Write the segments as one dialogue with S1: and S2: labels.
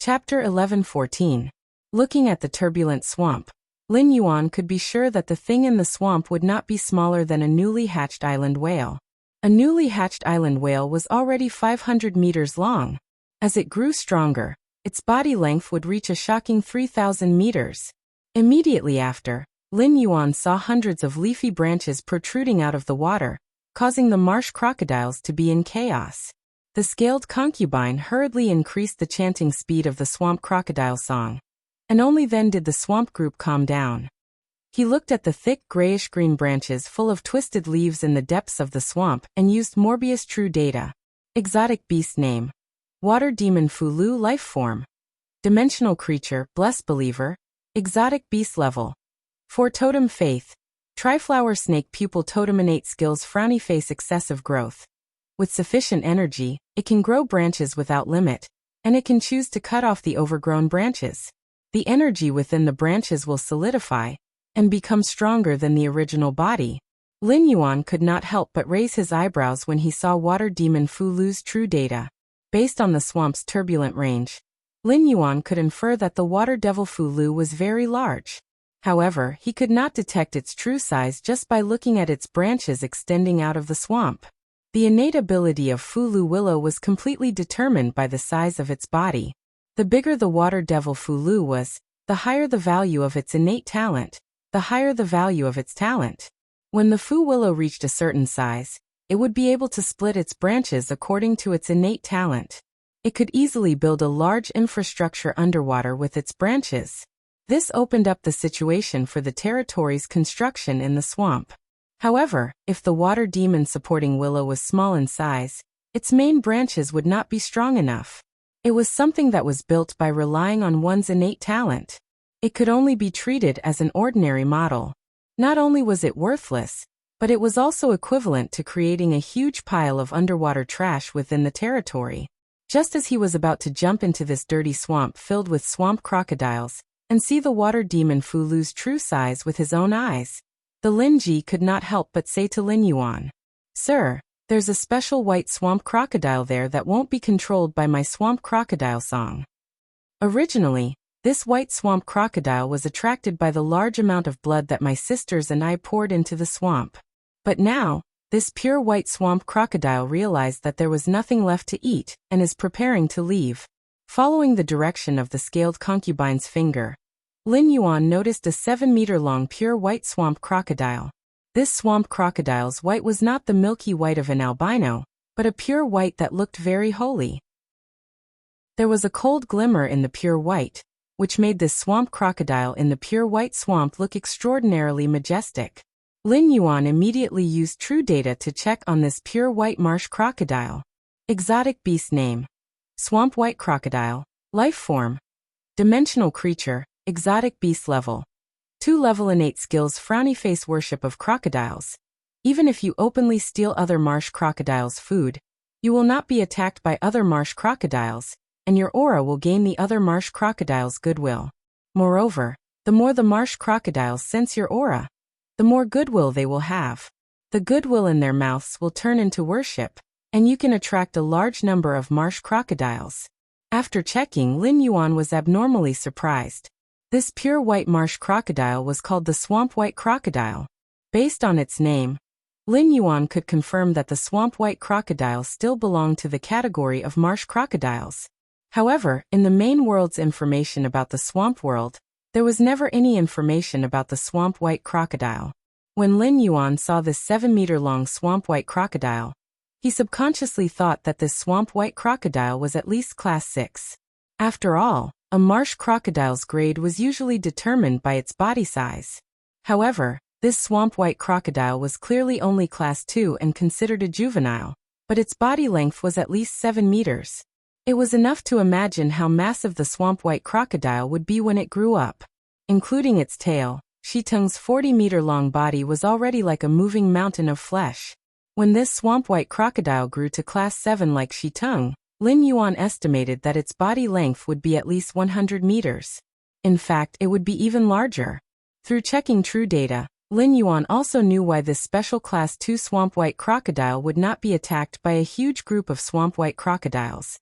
S1: Chapter 11:14. Looking at the turbulent swamp, Lin Yuan could be sure that the thing in the swamp would not be smaller than a newly hatched island whale. A newly hatched island whale was already 500 meters long. As it grew stronger, its body length would reach a shocking 3,000 meters. Immediately after, Lin Yuan saw hundreds of leafy branches protruding out of the water, causing the marsh crocodiles to be in chaos. The scaled concubine hurriedly increased the chanting speed of the swamp crocodile song. And only then did the swamp group calm down. He looked at the thick grayish-green branches full of twisted leaves in the depths of the swamp and used Morbius True Data. Exotic beast name: Water Demon Fulu life form. Dimensional creature, Blessed Believer. Exotic beast level 4 totem faith. Triflower snake pupil totem innate skills frowny face excessive growth. With sufficient energy, it can grow branches without limit, and it can choose to cut off the overgrown branches. The energy within the branches will solidify and become stronger than the original body. Lin Yuan could not help but raise his eyebrows when he saw Water Demon Fulu's true data. Based on the swamp's turbulent range, Lin Yuan could infer that the water devil Fulu was very large. However, he could not detect its true size just by looking at its branches extending out of the swamp. The innate ability of Fulu Willow was completely determined by the size of its body. The bigger the water devil Fulu was, the higher the value of its innate talent, the higher the value of its talent. When the Fu Willow reached a certain size, it would be able to split its branches according to its innate talent. It could easily build a large infrastructure underwater with its branches. This opened up the situation for the territory's construction in the swamp. However, if the water demon supporting willow was small in size, its main branches would not be strong enough. It was something that was built by relying on one's innate talent. It could only be treated as an ordinary model. Not only was it worthless, but it was also equivalent to creating a huge pile of underwater trash within the territory. Just as he was about to jump into this dirty swamp filled with swamp crocodiles, and see the water demon Fulu's true size with his own eyes, the Lin Ji could not help but say to Lin Yuan, "Sir, there's a special white swamp crocodile there that won't be controlled by my swamp crocodile song." Originally, this white swamp crocodile was attracted by the large amount of blood that my sisters and I poured into the swamp. But now, this pure white swamp crocodile realized that there was nothing left to eat and is preparing to leave. Following the direction of the scaled concubine's finger, Lin Yuan noticed a 7-meter-long pure white swamp crocodile. This swamp crocodile's white was not the milky white of an albino, but a pure white that looked very holy. There was a cold glimmer in the pure white, which made this swamp crocodile in the pure white swamp look extraordinarily majestic. Lin Yuan immediately used True Data to check on this pure white marsh crocodile. Exotic beast name: Swamp White Crocodile. Life form: Dimensional creature. Exotic beast level 2 level innate skills frowny face worship of crocodiles. Even if you openly steal other marsh crocodiles' food, you will not be attacked by other marsh crocodiles, and your aura will gain the other marsh crocodiles' goodwill. Moreover, the more the marsh crocodiles sense your aura, the more goodwill they will have. The goodwill in their mouths will turn into worship, and you can attract a large number of marsh crocodiles. After checking, Lin Yuan was abnormally surprised. This pure white marsh crocodile was called the swamp white crocodile. Based on its name, Lin Yuan could confirm that the swamp white crocodile still belonged to the category of marsh crocodiles. However, in the main world's information about the swamp world, there was never any information about the swamp white crocodile. When Lin Yuan saw this 7-meter-long swamp white crocodile, he subconsciously thought that this swamp white crocodile was at least class 6. After all, a marsh crocodile's grade was usually determined by its body size. However, this swamp white crocodile was clearly only class 2 and considered a juvenile, but its body length was at least 7 meters. It was enough to imagine how massive the swamp white crocodile would be when it grew up. Including its tail, Shitung's 40-meter-long body was already like a moving mountain of flesh. When this swamp white crocodile grew to class 7 like Shitung, Lin Yuan estimated that its body length would be at least 100 meters. In fact, it would be even larger. Through checking True Data, Lin Yuan also knew why this special class 2 swamp white crocodile would not be attacked by a huge group of swamp white crocodiles.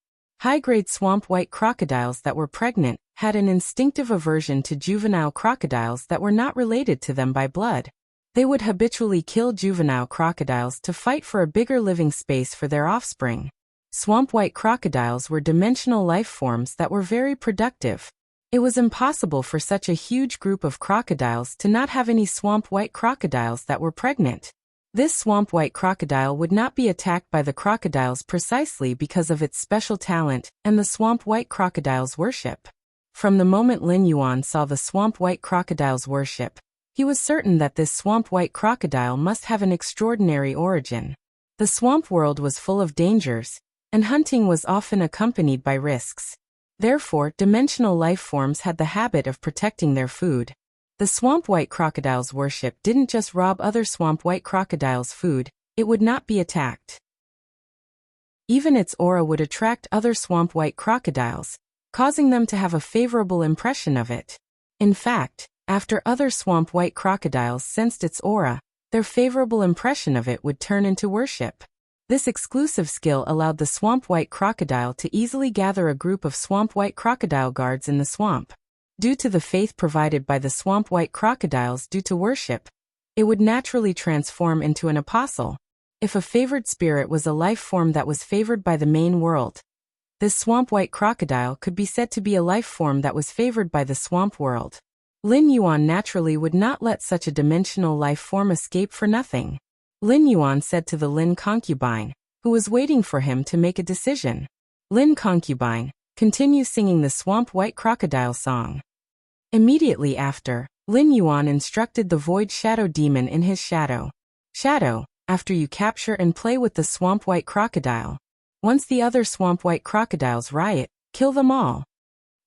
S1: High-grade swamp white crocodiles that were pregnant had an instinctive aversion to juvenile crocodiles that were not related to them by blood. They would habitually kill juvenile crocodiles to fight for a bigger living space for their offspring. Swamp white crocodiles were dimensional life forms that were very productive. It was impossible for such a huge group of crocodiles to not have any swamp white crocodiles that were pregnant. This swamp white crocodile would not be attacked by the crocodiles precisely because of its special talent and the swamp white crocodile's worship. From the moment Lin Yuan saw the swamp white crocodile's worship, he was certain that this swamp white crocodile must have an extraordinary origin. The swamp world was full of dangers, and hunting was often accompanied by risks. Therefore, dimensional life forms had the habit of protecting their food. The swamp white crocodile's worship didn't just rob other swamp white crocodiles' food, it would not be attacked. Even its aura would attract other swamp white crocodiles, causing them to have a favorable impression of it. In fact, after other swamp white crocodiles sensed its aura, their favorable impression of it would turn into worship. This exclusive skill allowed the swamp white crocodile to easily gather a group of swamp white crocodile guards in the swamp. Due to the faith provided by the swamp white crocodiles due to worship, it would naturally transform into an apostle. If a favored spirit was a life form that was favored by the main world, this swamp white crocodile could be said to be a life form that was favored by the swamp world. Lin Yuan naturally would not let such a dimensional life form escape for nothing. Lin Yuan said to the Lin concubine, who was waiting for him to make a decision. Lin concubine, continue singing the swamp white crocodile song. Immediately after, Lin Yuan instructed the void shadow demon in his shadow. Shadow, after you capture and play with the swamp white crocodile. Once the other swamp white crocodiles riot, kill them all.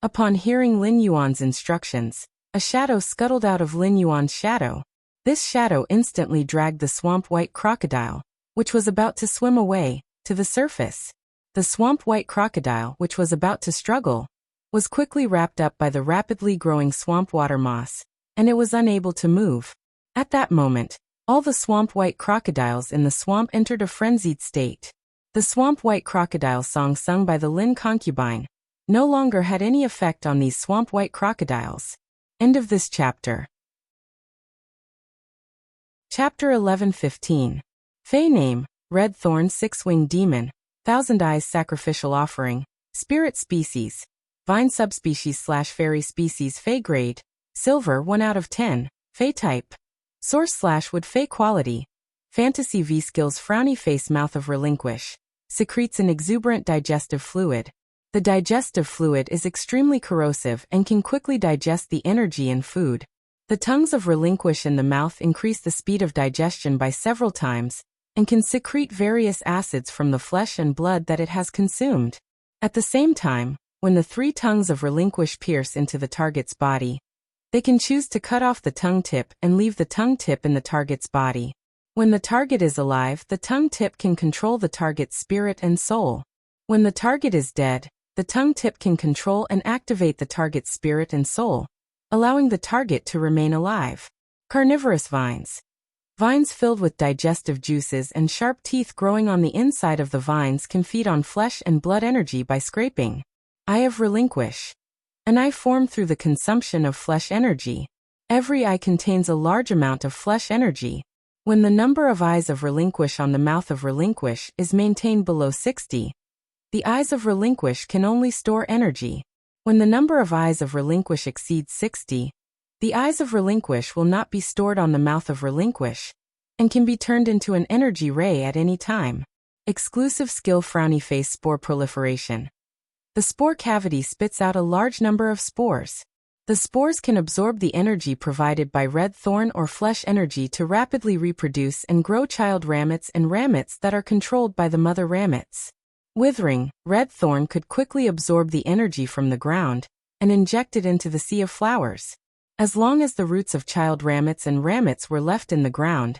S1: Upon hearing Lin Yuan's instructions, a shadow scuttled out of Lin Yuan's shadow. This shadow instantly dragged the swamp white crocodile, which was about to swim away, to the surface. The swamp white crocodile, which was about to struggle, was quickly wrapped up by the rapidly growing swamp water moss, and it was unable to move. At that moment, all the swamp white crocodiles in the swamp entered a frenzied state. The swamp white crocodile song sung by the Lin concubine no longer had any effect on these swamp white crocodiles. End of this chapter. Chapter 11-15. Fey name, Red Thorn Six-Winged Demon, Thousand Eyes Sacrificial Offering, Spirit Species, Vine Subspecies/Fairy Species Fey Grade, Silver 1 out of 10, Fey Type, Source/Wood Fey Quality, Fantasy V Skills Frowny Face Mouth of Relinquish, secretes an exuberant digestive fluid. The digestive fluid is extremely corrosive and can quickly digest the energy in food. The tongues of Relinquish in the mouth increase the speed of digestion by several times, and can secrete various acids from the flesh and blood that it has consumed. At the same time, when the 3 tongues of Relinquish pierce into the target's body, they can choose to cut off the tongue tip and leave the tongue tip in the target's body. When the target is alive, the tongue tip can control the target's spirit and soul. When the target is dead, the tongue tip can control and activate the target's spirit and soul, allowing the target to remain alive. Carnivorous vines. Vines filled with digestive juices and sharp teeth growing on the inside of the vines can feed on flesh and blood energy by scraping. Eye of Relinquish. An eye formed through the consumption of flesh energy. Every eye contains a large amount of flesh energy. When the number of eyes of Relinquish on the mouth of Relinquish is maintained below 60, the eyes of Relinquish can only store energy. When the number of eyes of Relinquish exceeds 60, the eyes of Relinquish will not be stored on the mouth of Relinquish, and can be turned into an energy ray at any time. Exclusive skill Frowny Face Spore Proliferation. The spore cavity spits out a large number of spores. The spores can absorb the energy provided by red thorn or flesh energy to rapidly reproduce and grow child ramets and ramets that are controlled by the mother ramets. Withering, red thorn could quickly absorb the energy from the ground and inject it into the sea of flowers. As long as the roots of child ramets and ramets were left in the ground,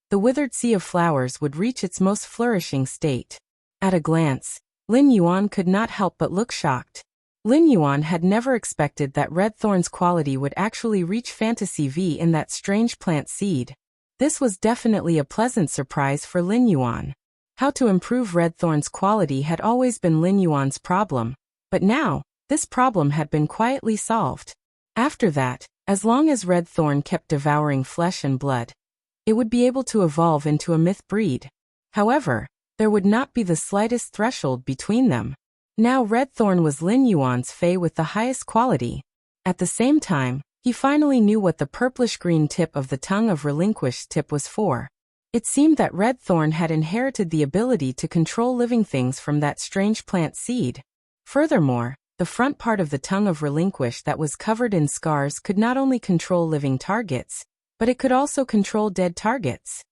S1: the withered sea of flowers would reach its most flourishing state. At a glance, Lin Yuan could not help but look shocked. Lin Yuan had never expected that red thorn's quality would actually reach Fantasy V in that strange plant seed. This was definitely a pleasant surprise for Lin Yuan. How to improve Red Thorn's quality had always been Lin Yuan's problem, but now, this problem had been quietly solved. After that, as long as Red Thorn kept devouring flesh and blood, it would be able to evolve into a myth breed. However, there would not be the slightest threshold between them. Now Red Thorn was Lin Yuan's Fey with the highest quality. At the same time, he finally knew what the purplish-green tip of the tongue of relinquished tip was for. It seemed that Red Thorn had inherited the ability to control living things from that strange plant seed. Furthermore, the front part of the tongue of relinquish that was covered in scars could not only control living targets, but it could also control dead targets.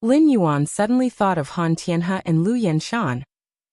S1: Lin Yuan suddenly thought of Han Tianhe and Lu Yanshan,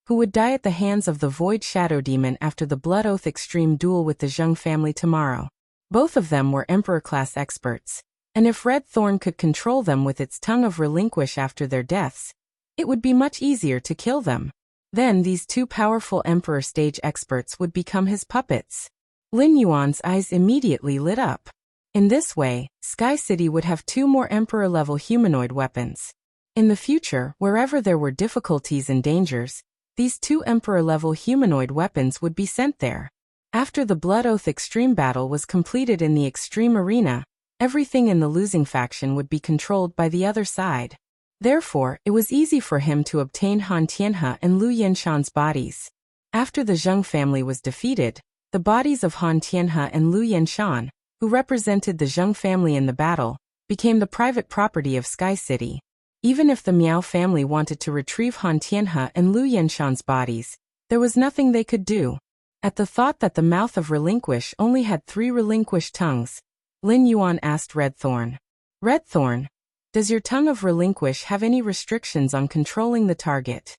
S1: who would die at the hands of the Void Shadow Demon after the Blood Oath Extreme duel with the Zheng family tomorrow. Both of them were Emperor-class experts, and if Red Thorn could control them with its tongue of relinquish after their deaths, it would be much easier to kill them. Then these two powerful Emperor stage experts would become his puppets. Lin Yuan's eyes immediately lit up. In this way, Sky City would have two more Emperor-level humanoid weapons. In the future, wherever there were difficulties and dangers, these two Emperor-level humanoid weapons would be sent there. After the Blood Oath Extreme battle was completed in the Extreme Arena, everything in the losing faction would be controlled by the other side. Therefore, it was easy for him to obtain Han Tianhe and Lu Yanshan's bodies. After the Zheng family was defeated, the bodies of Han Tianhe and Lu Yanshan, who represented the Zheng family in the battle, became the private property of Sky City. Even if the Miao family wanted to retrieve Han Tianhe and Lu Yanshan's bodies, there was nothing they could do. At the thought that the mouth of Relinquish only had 3 relinquished tongues, Lin Yuan asked Red Thorn. Red Thorn, does your tongue of Relinquish have any restrictions on controlling the target?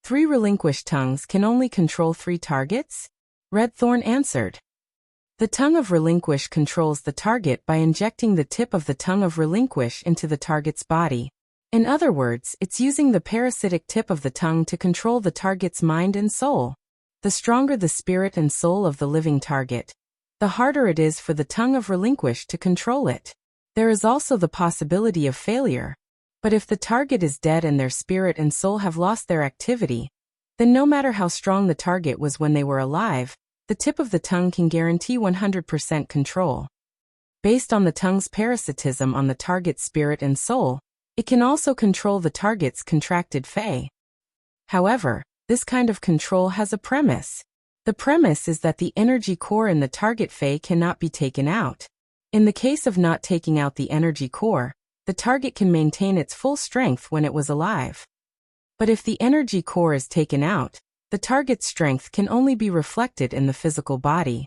S1: 3 relinquished tongues can only control 3 targets? Red Thorn answered. The tongue of Relinquish controls the target by injecting the tip of the tongue of Relinquish into the target's body. In other words, it's using the parasitic tip of the tongue to control the target's mind and soul. The stronger the spirit and soul of the living target, the harder it is for the tongue of Relinquish to control it. There is also the possibility of failure. But if the target is dead and their spirit and soul have lost their activity, then no matter how strong the target was when they were alive, the tip of the tongue can guarantee 100% control. Based on the tongue's parasitism on the target's spirit and soul, it can also control the target's contracted fey. However, this kind of control has a premise. The premise is that the energy core in the target fey cannot be taken out. In the case of not taking out the energy core, the target can maintain its full strength when it was alive. But if the energy core is taken out, the target's strength can only be reflected in the physical body.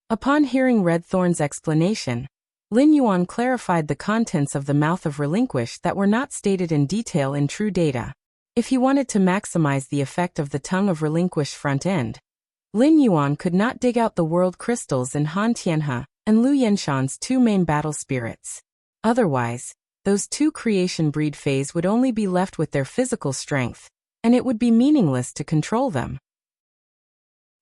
S1: Upon hearing Red Thorn's explanation, Lin Yuan clarified the contents of the mouth of Relinquish that were not stated in detail in true data. If he wanted to maximize the effect of the tongue of Relinquish front end, Lin Yuan could not dig out the world crystals in Han Tianhe and Lu Yanshan's 2 main battle spirits. Otherwise, those 2 creation breed fays would only be left with their physical strength, and it would be meaningless to control them.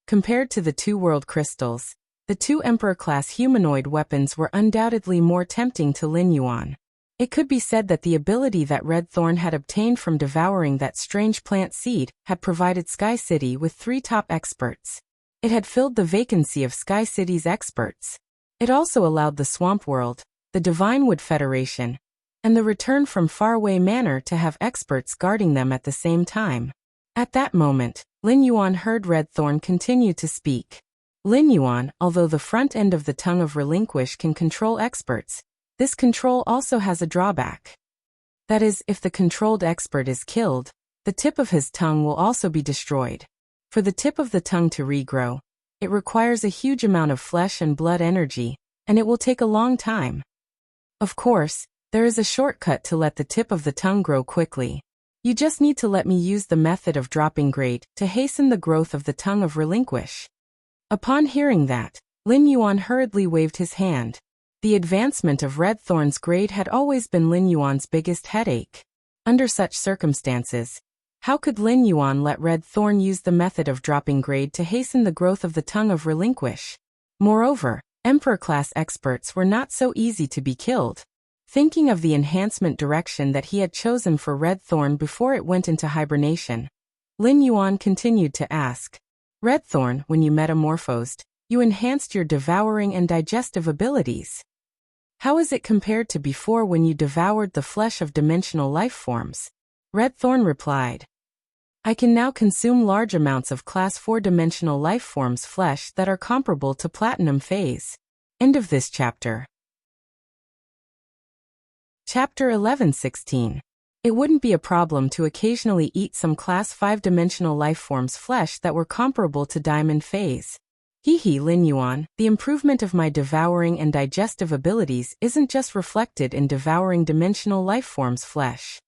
S1: Compared to the 2 world crystals, the 2 Emperor-class humanoid weapons were undoubtedly more tempting to Lin Yuan. It could be said that the ability that Red Thorn had obtained from devouring that strange plant seed had provided Sky City with 3 top experts. It had filled the vacancy of Sky City's experts. It also allowed the Swamp World, the Divine Wood Federation, and the Return from Faraway Manor to have experts guarding them at the same time. At that moment, Lin Yuan heard Red Thorn continue to speak. Lin Yuan, although the front end of the tongue of Relinquish can control experts, this control also has a drawback. That is, if the controlled expert is killed, the tip of his tongue will also be destroyed. For the tip of the tongue to regrow, it requires a huge amount of flesh and blood energy, and it will take a long time. Of course, there is a shortcut to let the tip of the tongue grow quickly. You just need to let me use the method of dropping grade to hasten the growth of the tongue of Relinquish. Upon hearing that, Lin Yuan hurriedly waved his hand. The advancement of Red Thorn's grade had always been Lin Yuan's biggest headache. Under such circumstances, how could Lin Yuan let Red Thorn use the method of dropping grade to hasten the growth of the tongue of Relinquish? Moreover, Emperor-class experts were not so easy to be killed. Thinking of the enhancement direction that he had chosen for Red Thorn before it went into hibernation, Lin Yuan continued to ask, Red Thorn, when you metamorphosed, you enhanced your devouring and digestive abilities. How is it compared to before when you devoured the flesh of dimensional life forms? Red Thorn replied, I can now consume large amounts of Class 4 dimensional life forms flesh that are comparable to Platinum Phase. End of this chapter. Chapter 11:16. It wouldn't be a problem to occasionally eat some Class 5 dimensional life forms flesh that were comparable to Diamond Phase. Hee Lin Yuan, the improvement of my devouring and digestive abilities isn't just reflected in devouring dimensional life forms flesh.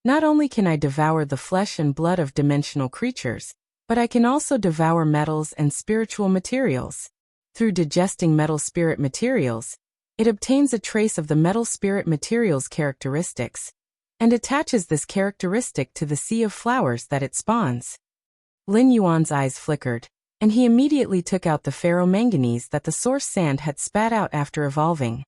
S1: Not only can I devour the flesh and blood of dimensional creatures, but I can also devour metals and spiritual materials. Through digesting metal spirit materials, it obtains a trace of the metal spirit materials characteristics, and attaches this characteristic to the sea of flowers that it spawns. Lin Yuan's eyes flickered, and he immediately took out the ferromanganese that the source sand had spat out after evolving.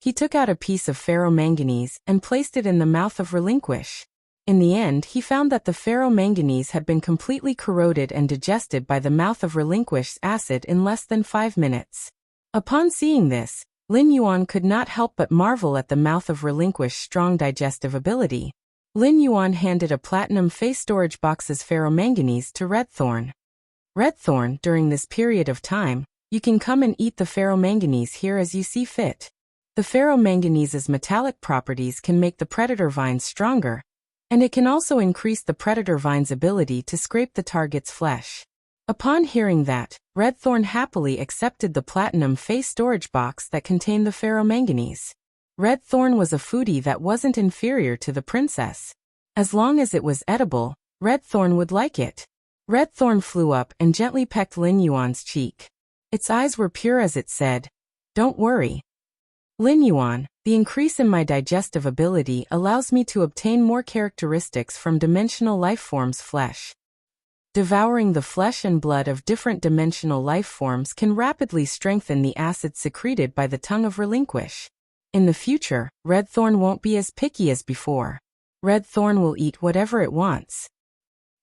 S1: He took out a piece of ferromanganese and placed it in the mouth of Relinquish. In the end, he found that the ferromanganese had been completely corroded and digested by the mouth of Relinquish's acid in less than 5 minutes. Upon seeing this, Lin Yuan could not help but marvel at the mouth of Relinquish's strong digestive ability. Lin Yuan handed a platinum face storage box's ferromanganese to Red Thorn. Red Thorn, during this period of time, you can come and eat the ferromanganese here as you see fit. The ferromanganese's metallic properties can make the predator vines stronger, and it can also increase the predator vine's ability to scrape the target's flesh. Upon hearing that, Red Thorn happily accepted the platinum face storage box that contained the ferromanganese. Red Thorn was a foodie that wasn't inferior to the princess. As long as it was edible, Red Thorn would like it. Red Thorn flew up and gently pecked Lin Yuan's cheek. Its eyes were pure as it said, Don't worry. Lin Yuan, the increase in my digestive ability allows me to obtain more characteristics from dimensional life forms' flesh. Devouring the flesh and blood of different dimensional life forms can rapidly strengthen the acid secreted by the tongue of Relinquish. In the future, Red Thorn won't be as picky as before. Red Thorn will eat whatever it wants.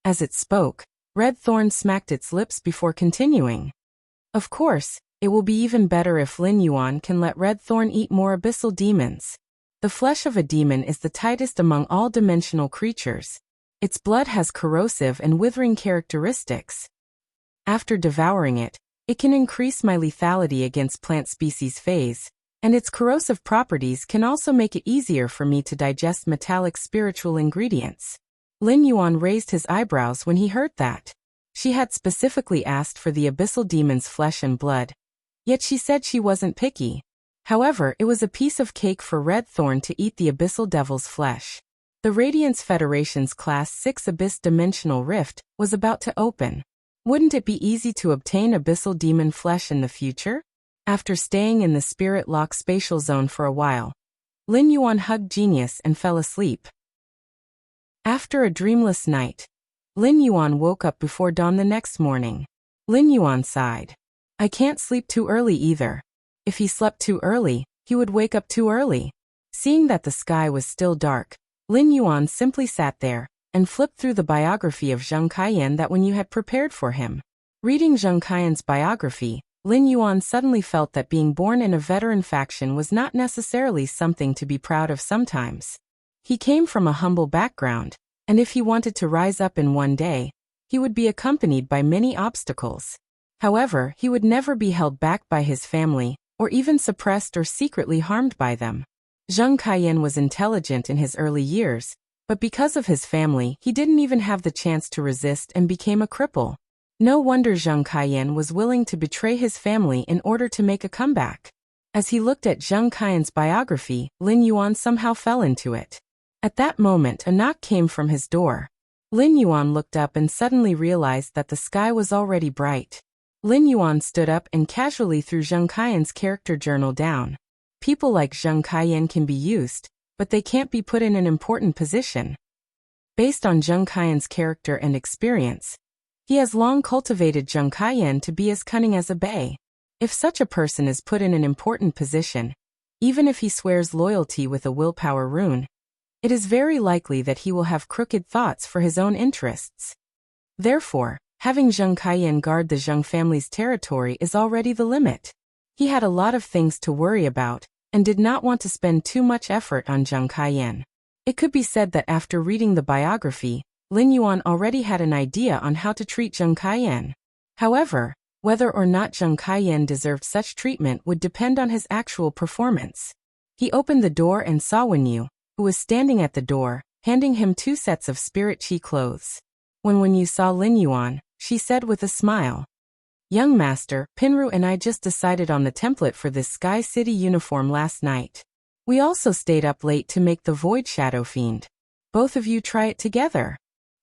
S1: As it spoke, Red Thorn smacked its lips before continuing. Of course, it will be even better if Lin Yuan can let Red Thorn eat more abyssal demons. The flesh of a demon is the tightest among all dimensional creatures. Its blood has corrosive and withering characteristics. After devouring it, it can increase my lethality against plant species phase, and its corrosive properties can also make it easier for me to digest metallic spiritual ingredients. Lin Yuan raised his eyebrows when he heard that. She had specifically asked for the abyssal demon's flesh and blood, yet she said she wasn't picky. However, it was a piece of cake for Red Thorn to eat the abyssal devil's flesh. The Radiance Federation's Class 6 Abyss Dimensional Rift was about to open. Wouldn't it be easy to obtain abyssal demon flesh in the future? After staying in the Spirit Lock spatial zone for a while, Lin Yuan hugged Genius and fell asleep. After a dreamless night, Lin Yuan woke up before dawn the next morning. Lin Yuan sighed. I can't sleep too early either. If he slept too early, he would wake up too early. Seeing that the sky was still dark, Lin Yuan simply sat there and flipped through the biography of Zheng Kaiyan that Wen Yu had prepared for him. Reading Zheng Kaiyan's biography, Lin Yuan suddenly felt that being born in a veteran faction was not necessarily something to be proud of sometimes. He came from a humble background, and if he wanted to rise up in one day, he would be accompanied by many obstacles. However, he would never be held back by his family, or even suppressed or secretly harmed by them. Zheng Kaiyan was intelligent in his early years, but because of his family, he didn't even have the chance to resist and became a cripple. No wonder Zheng Kaiyan was willing to betray his family in order to make a comeback. As he looked at Zheng Kaiyan's biography, Lin Yuan somehow fell into it. At that moment, a knock came from his door. Lin Yuan looked up and suddenly realized that the sky was already bright. Lin Yuan stood up and casually threw Zheng Kaiyan's character journal down. People like Zheng Kaiyan can be used, but they can't be put in an important position. Based on Zheng Kaiyan's character and experience, he has long cultivated Zheng Kaiyan to be as cunning as a bay. If such a person is put in an important position, Even if he swears loyalty with a willpower rune, it is very likely that he will have crooked thoughts for his own interests. Therefore, having Zheng Kaiyan guard the Zheng family's territory is already the limit. He had a lot of things to worry about, and did not want to spend too much effort on Zheng Kaiyan. It could be said that after reading the biography, Lin Yuan already had an idea on how to treat Zheng Kaiyan. However, whether or not Zheng Kaiyan deserved such treatment would depend on his actual performance. He opened the door and saw Wen Yu, who was standing at the door, handing him 2 sets of spirit chi clothes. When Wen Yu saw Lin Yuan, she said with a smile, "Young master, Pinru and I just decided on the template for this Sky City uniform last night. We also stayed up late to make the Void Shadow Fiend. Both of you try it together."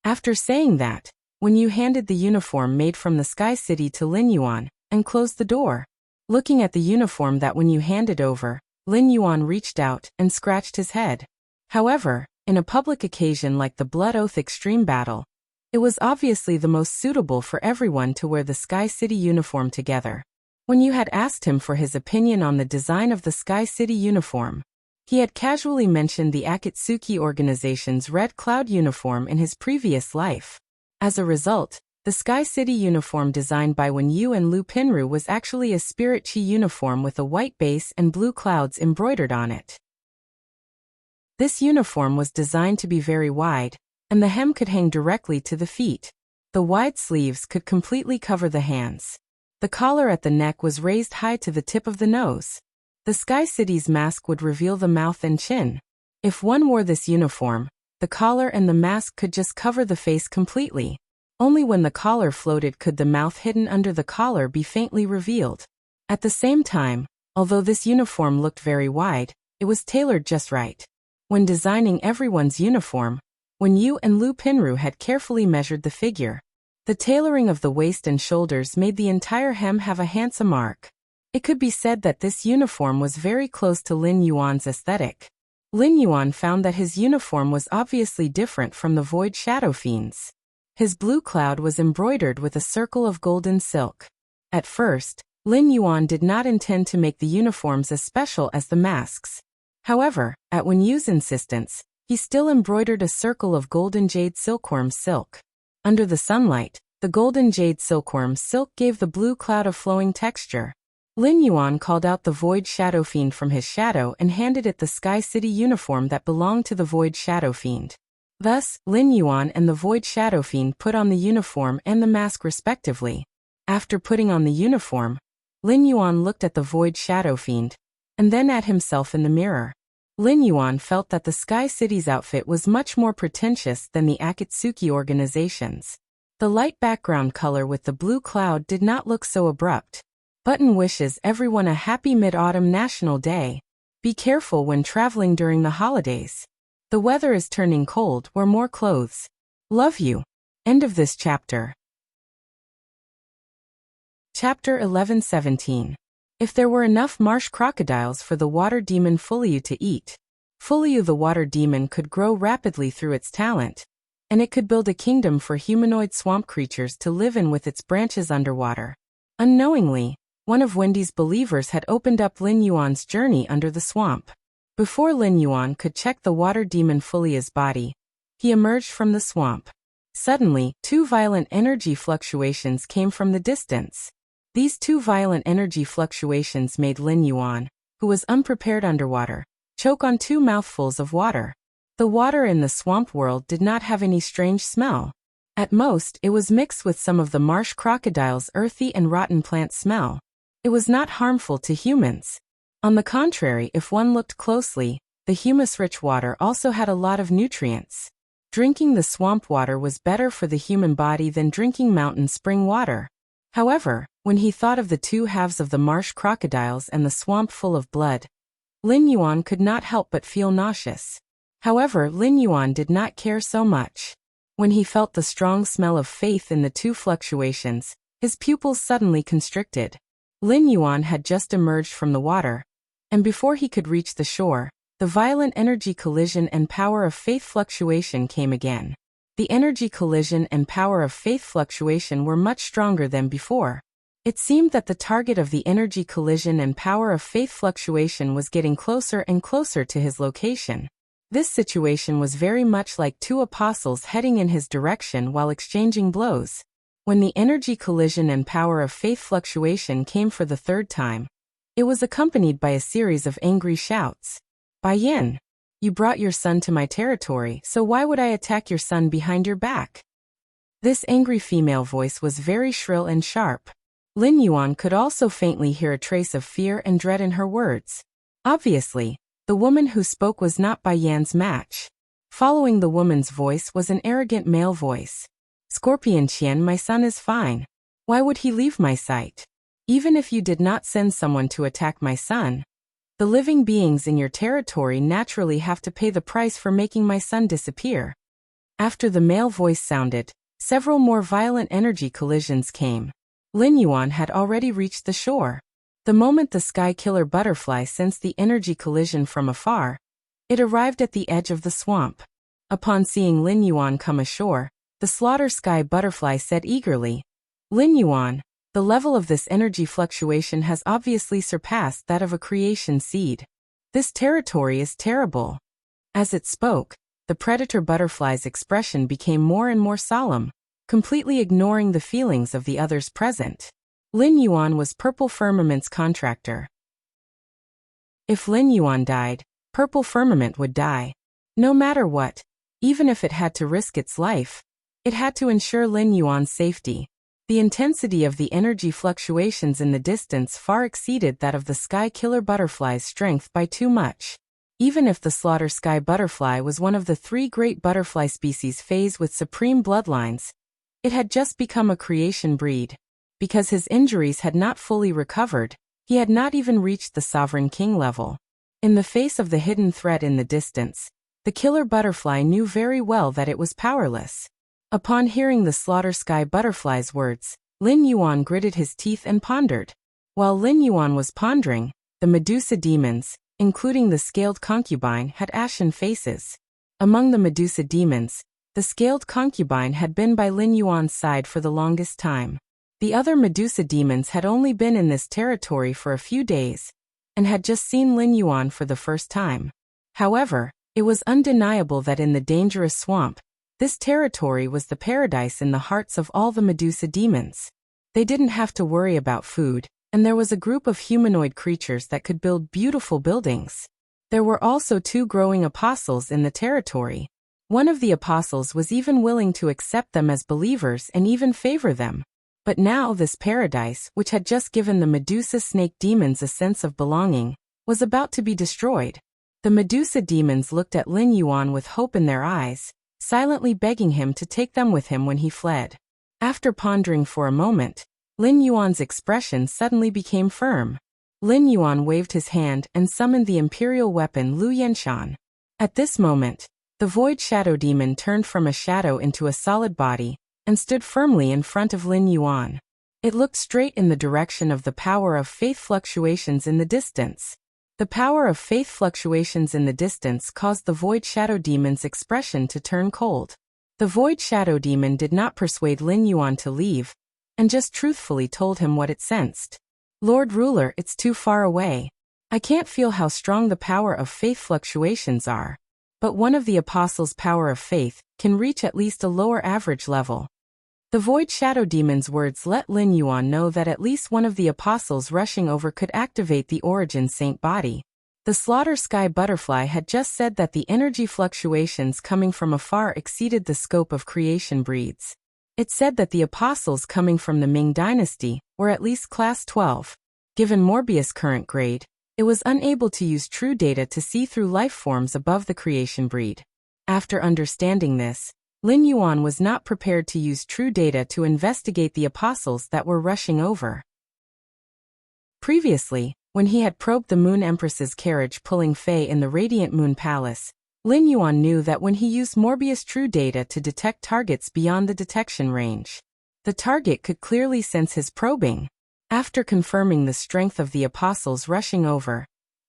S1: After saying that, Wen Yu handed the uniform made from the Sky City to Lin Yuan, and closed the door. Looking at the uniform that Wen Yu handed over, Lin Yuan reached out and scratched his head. However, in a public occasion like the Blood Oath Extreme Battle, it was obviously the most suitable for everyone to wear the Sky City uniform together. Wen Yu had asked him for his opinion on the design of the Sky City uniform. He had casually mentioned the Akatsuki organization's Red Cloud uniform in his previous life. As a result, the Sky City uniform designed by Wen Yu and Lu Pinru was actually a Spirit Chi uniform with a white base and blue clouds embroidered on it. This uniform was designed to be very wide, and the hem could hang directly to the feet. The wide sleeves could completely cover the hands. The collar at the neck was raised high to the tip of the nose. The Sky City's mask would reveal the mouth and chin. If one wore this uniform, the collar and the mask could just cover the face completely. Only when the collar floated could the mouth hidden under the collar be faintly revealed. At the same time, although this uniform looked very wide, it was tailored just right. When designing everyone's uniform, Wen Yu and Lu Pinru had carefully measured the figure. The tailoring of the waist and shoulders made the entire hem have a handsome arc. It could be said that this uniform was very close to Lin Yuan's aesthetic. Lin Yuan found that his uniform was obviously different from the Void Shadow Fiend's. His blue cloud was embroidered with a circle of golden silk. At first, Lin Yuan did not intend to make the uniforms as special as the masks. However, at Wen Yu's insistence, he still embroidered a circle of golden jade silkworm silk. Under the sunlight, the golden jade silkworm silk gave the blue cloud a flowing texture. Lin Yuan called out the Void Shadow Fiend from his shadow and handed it the Sky City uniform that belonged to the Void Shadow Fiend. Thus, Lin Yuan and the Void Shadow Fiend put on the uniform and the mask respectively. After putting on the uniform, Lin Yuan looked at the Void Shadow Fiend, and then at himself in the mirror. Lin Yuan felt that the Sky City's outfit was much more pretentious than the Akatsuki organization's. The light background color with the blue cloud did not look so abrupt. Button wishes everyone a happy Mid-Autumn National Day. Be careful when traveling during the holidays. The weather is turning cold, wear more clothes. Love you. End of this chapter. Chapter 11-17. If there were enough marsh crocodiles for the water demon Wuxia to eat, Wuxia the water demon could grow rapidly through its talent, and it could build a kingdom for humanoid swamp creatures to live in with its branches underwater. Unknowingly, one of Wendy's believers had opened up Lin Yuan's journey under the swamp. Before Lin Yuan could check the water demon Wuxia's body, he emerged from the swamp. Suddenly, 2 violent energy fluctuations came from the distance. These 2 violent energy fluctuations made Lin Yuan, who was unprepared underwater, choke on 2 mouthfuls of water. The water in the swamp world did not have any strange smell. At most, it was mixed with some of the marsh crocodile's earthy and rotten plant smell. It was not harmful to humans. On the contrary, if one looked closely, the humus-rich water also had a lot of nutrients. Drinking the swamp water was better for the human body than drinking mountain spring water. However, when he thought of the 2 halves of the marsh crocodiles and the swamp full of blood, Lin Yuan could not help but feel nauseous. However, Lin Yuan did not care so much. When he felt the strong smell of faith in the 2 fluctuations, his pupils suddenly constricted. Lin Yuan had just emerged from the water, and before he could reach the shore, the violent energy collision and power of faith fluctuation came again. The energy collision and power of faith fluctuation were much stronger than before. It seemed that the target of the energy collision and power of faith fluctuation was getting closer and closer to his location. This situation was very much like two apostles heading in his direction while exchanging blows. When the energy collision and power of faith fluctuation came for the third time, it was accompanied by a series of angry shouts. Bai Yin, you brought your son to my territory, so why would I attack your son behind your back? This angry female voice was very shrill and sharp. Lin Yuan could also faintly hear a trace of fear and dread in her words. Obviously, the woman who spoke was not Bai Yan's match. Following the woman's voice was an arrogant male voice. Scorpion Qian, my son is fine. Why would he leave my sight? Even if you did not send someone to attack my son, the living beings in your territory naturally have to pay the price for making my son disappear. After the male voice sounded, several more violent energy collisions came. Lin Yuan had already reached the shore. The moment the sky killer butterfly sensed the energy collision from afar, it arrived at the edge of the swamp. Upon seeing Lin Yuan come ashore, the slaughter sky butterfly said eagerly, Lin Yuan, the level of this energy fluctuation has obviously surpassed that of a creation seed. This territory is terrible. As it spoke, the predator butterfly's expression became more and more solemn, completely ignoring the feelings of the others present. Lin Yuan was Purple Firmament's contractor. If Lin Yuan died, Purple Firmament would die. No matter what, even if it had to risk its life, it had to ensure Lin Yuan's safety. The intensity of the energy fluctuations in the distance far exceeded that of the sky killer butterfly's strength by too much. Even if the slaughter sky butterfly was one of the three great butterfly species phased with supreme bloodlines, it had just become a creation breed. Because his injuries had not fully recovered, he had not even reached the sovereign king level. In the face of the hidden threat in the distance, the killer butterfly knew very well that it was powerless. Upon hearing the slaughter sky butterfly's words, Lin Yuan gritted his teeth and pondered. While Lin Yuan was pondering, the Medusa demons, including the scaled concubine, had ashen faces. Among the Medusa demons, the scaled concubine had been by Lin Yuan's side for the longest time. The other Medusa demons had only been in this territory for a few days, and had just seen Lin Yuan for the first time. However, it was undeniable that in the dangerous swamp, this territory was the paradise in the hearts of all the Medusa demons. They didn't have to worry about food, and there was a group of humanoid creatures that could build beautiful buildings. There were also two growing apostles in the territory. One of the apostles was even willing to accept them as believers and even favor them. But now this paradise, which had just given the Medusa snake demons a sense of belonging, was about to be destroyed. The Medusa demons looked at Lin Yuan with hope in their eyes, silently begging him to take them with him when he fled. After pondering for a moment, Lin Yuan's expression suddenly became firm. Lin Yuan waved his hand and summoned the imperial weapon Lu Yenshan. At this moment, the void shadow demon turned from a shadow into a solid body, and stood firmly in front of Lin Yuan. It looked straight in the direction of the power of faith fluctuations in the distance. The power of faith fluctuations in the distance caused the void shadow demon's expression to turn cold. The void shadow demon did not persuade Lin Yuan to leave, and just truthfully told him what it sensed. Lord Ruler, it's too far away. I can't feel how strong the power of faith fluctuations are. But one of the apostles' power of faith can reach at least a lower average level. The void shadow demon's words let Lin Yuan know that at least one of the apostles rushing over could activate the origin saint body. The slaughter sky butterfly had just said that the energy fluctuations coming from afar exceeded the scope of creation breeds. It said that the apostles coming from the Ming dynasty were at least class 12. Given Morbius' current grade, it was unable to use true data to see through life forms above the creation breed. After understanding this, Lin Yuan was not prepared to use true data to investigate the apostles that were rushing over. Previously, when he had probed the Moon Empress's carriage pulling Fei in the Radiant Moon Palace, Lin Yuan knew that when he used Morbius true data to detect targets beyond the detection range, the target could clearly sense his probing. After confirming the strength of the apostles rushing over,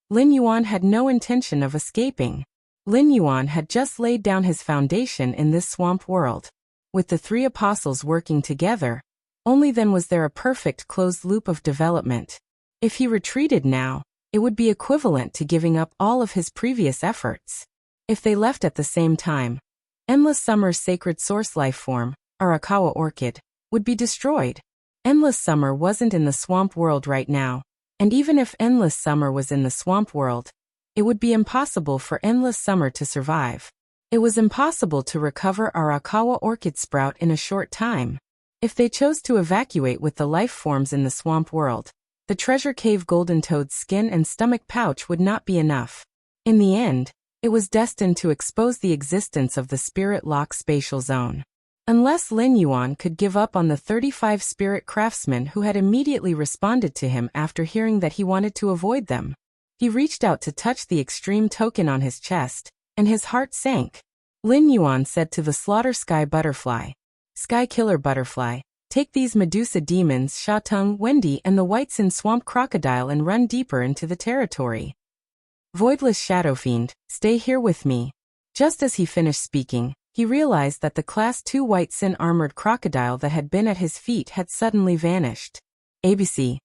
S1: Lin Yuan had no intention of escaping. Lin Yuan had just laid down his foundation in this swamp world. With the three apostles working together, Only then was there a perfect closed loop of development. If he retreated now, it would be equivalent to giving up all of his previous efforts. If they left at the same time, Endless Summer's sacred source life form, Arakawa orchid, would be destroyed. Endless Summer wasn't in the swamp world right now, and even if Endless Summer was in the swamp world, it would be impossible for Endless Summer to survive. It was impossible to recover Arakawa orchid sprout in a short time. If they chose to evacuate with the life forms in the swamp world, the treasure cave golden toad's skin and stomach pouch would not be enough. In the end, it was destined to expose the existence of the spirit lock spatial zone. Unless Lin Yuan could give up on the 35 spirit craftsmen who had immediately responded to him after hearing that he wanted to avoid them. He reached out to touch the extreme token on his chest, and his heart sank. Lin Yuan said to the Slaughter Sky Butterfly, Sky Killer Butterfly, take these Medusa demons Shatung, Wendy and the White Sin Swamp Crocodile and run deeper into the territory. Voidless Shadow Fiend, stay here with me. Just as he finished speaking, he realized that the Class 2 White Sin armored crocodile that had been at his feet had suddenly vanished. ABC.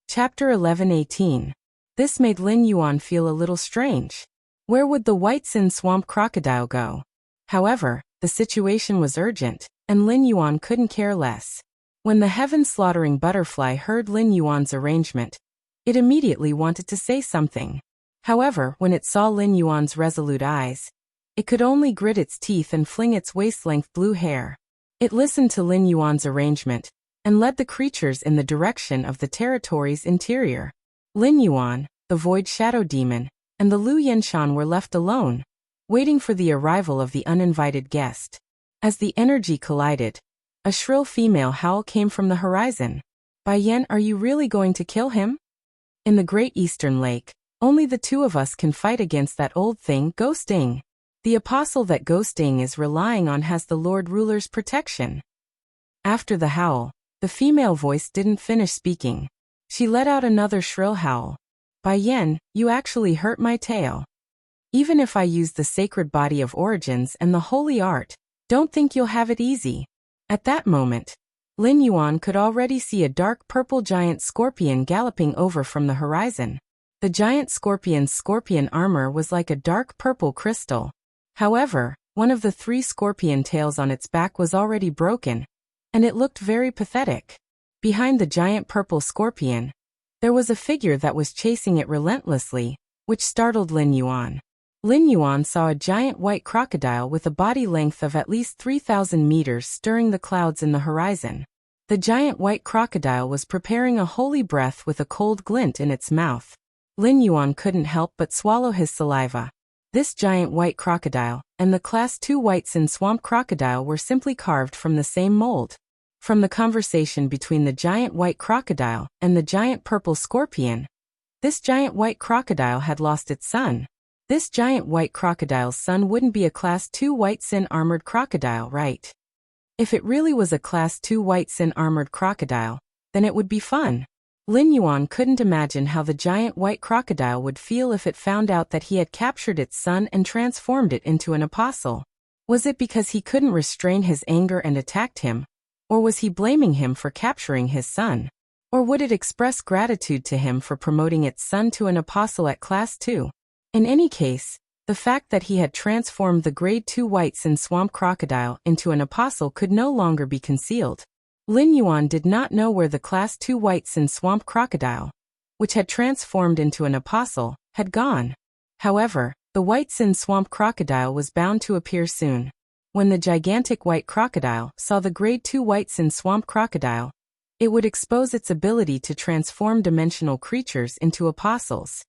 S1: Chapter 11:18. This made Lin Yuan feel a little strange. Where would the White Sin Swamp Crocodile go? However, the situation was urgent, and Lin Yuan couldn't care less. When the heaven-slaughtering butterfly heard Lin Yuan's arrangement, it immediately wanted to say something. However, when it saw Lin Yuan's resolute eyes, it could only grit its teeth and fling its waist-length blue hair. It listened to Lin Yuan's arrangement, and led the creatures in the direction of the territory's interior. Lin Yuan, the Void Shadow Demon, and the Lu Yenshan were left alone, waiting for the arrival of the uninvited guest. As the energy collided, a shrill female howl came from the horizon. Bai Yan, are you really going to kill him? In the Great Eastern Lake, only the two of us can fight against that old thing, Ghosting. The apostle that Ghosting is relying on has the Lord Ruler's protection. After the howl, the female voice didn't finish speaking. She let out another shrill howl. Bai Yan, you actually hurt my tail. Even if I use the sacred body of origins and the holy art, don't think you'll have it easy. At that moment, Lin Yuan could already see a dark purple giant scorpion galloping over from the horizon. The giant scorpion's scorpion armor was like a dark purple crystal. However, one of the 3 scorpion tails on its back was already broken, and it looked very pathetic. Behind the giant purple scorpion, there was a figure that was chasing it relentlessly, which startled Lin Yuan. Lin Yuan saw a giant white crocodile with a body length of at least 3,000 meters stirring the clouds in the horizon. The giant white crocodile was preparing a holy breath with a cold glint in its mouth. Lin Yuan couldn't help but swallow his saliva. This giant white crocodile and the Class 2 White Sin Swamp Crocodile were simply carved from the same mold. From the conversation between the giant white crocodile and the giant purple scorpion, this giant white crocodile had lost its son. This giant white crocodile's son wouldn't be a Class 2 White Sin armored crocodile, right? If it really was a Class 2 White Sin armored crocodile, then it would be fun. Lin Yuan couldn't imagine how the giant white crocodile would feel if it found out that he had captured its son and transformed it into an apostle. Was it because he couldn't restrain his anger and attacked him? Or was he blaming him for capturing his son? Or would it express gratitude to him for promoting its son to an apostle at Class 2? In any case, the fact that he had transformed the Grade 2 White Sin Swamp Crocodile into an apostle could no longer be concealed. Lin Yuan did not know where the Class 2 White Sin Swamp Crocodile, which had transformed into an apostle, had gone. However, the White Sin Swamp Crocodile was bound to appear soon. When the gigantic white crocodile saw the Grade 2 White Sin Swamp Crocodile, it would expose its ability to transform dimensional creatures into apostles.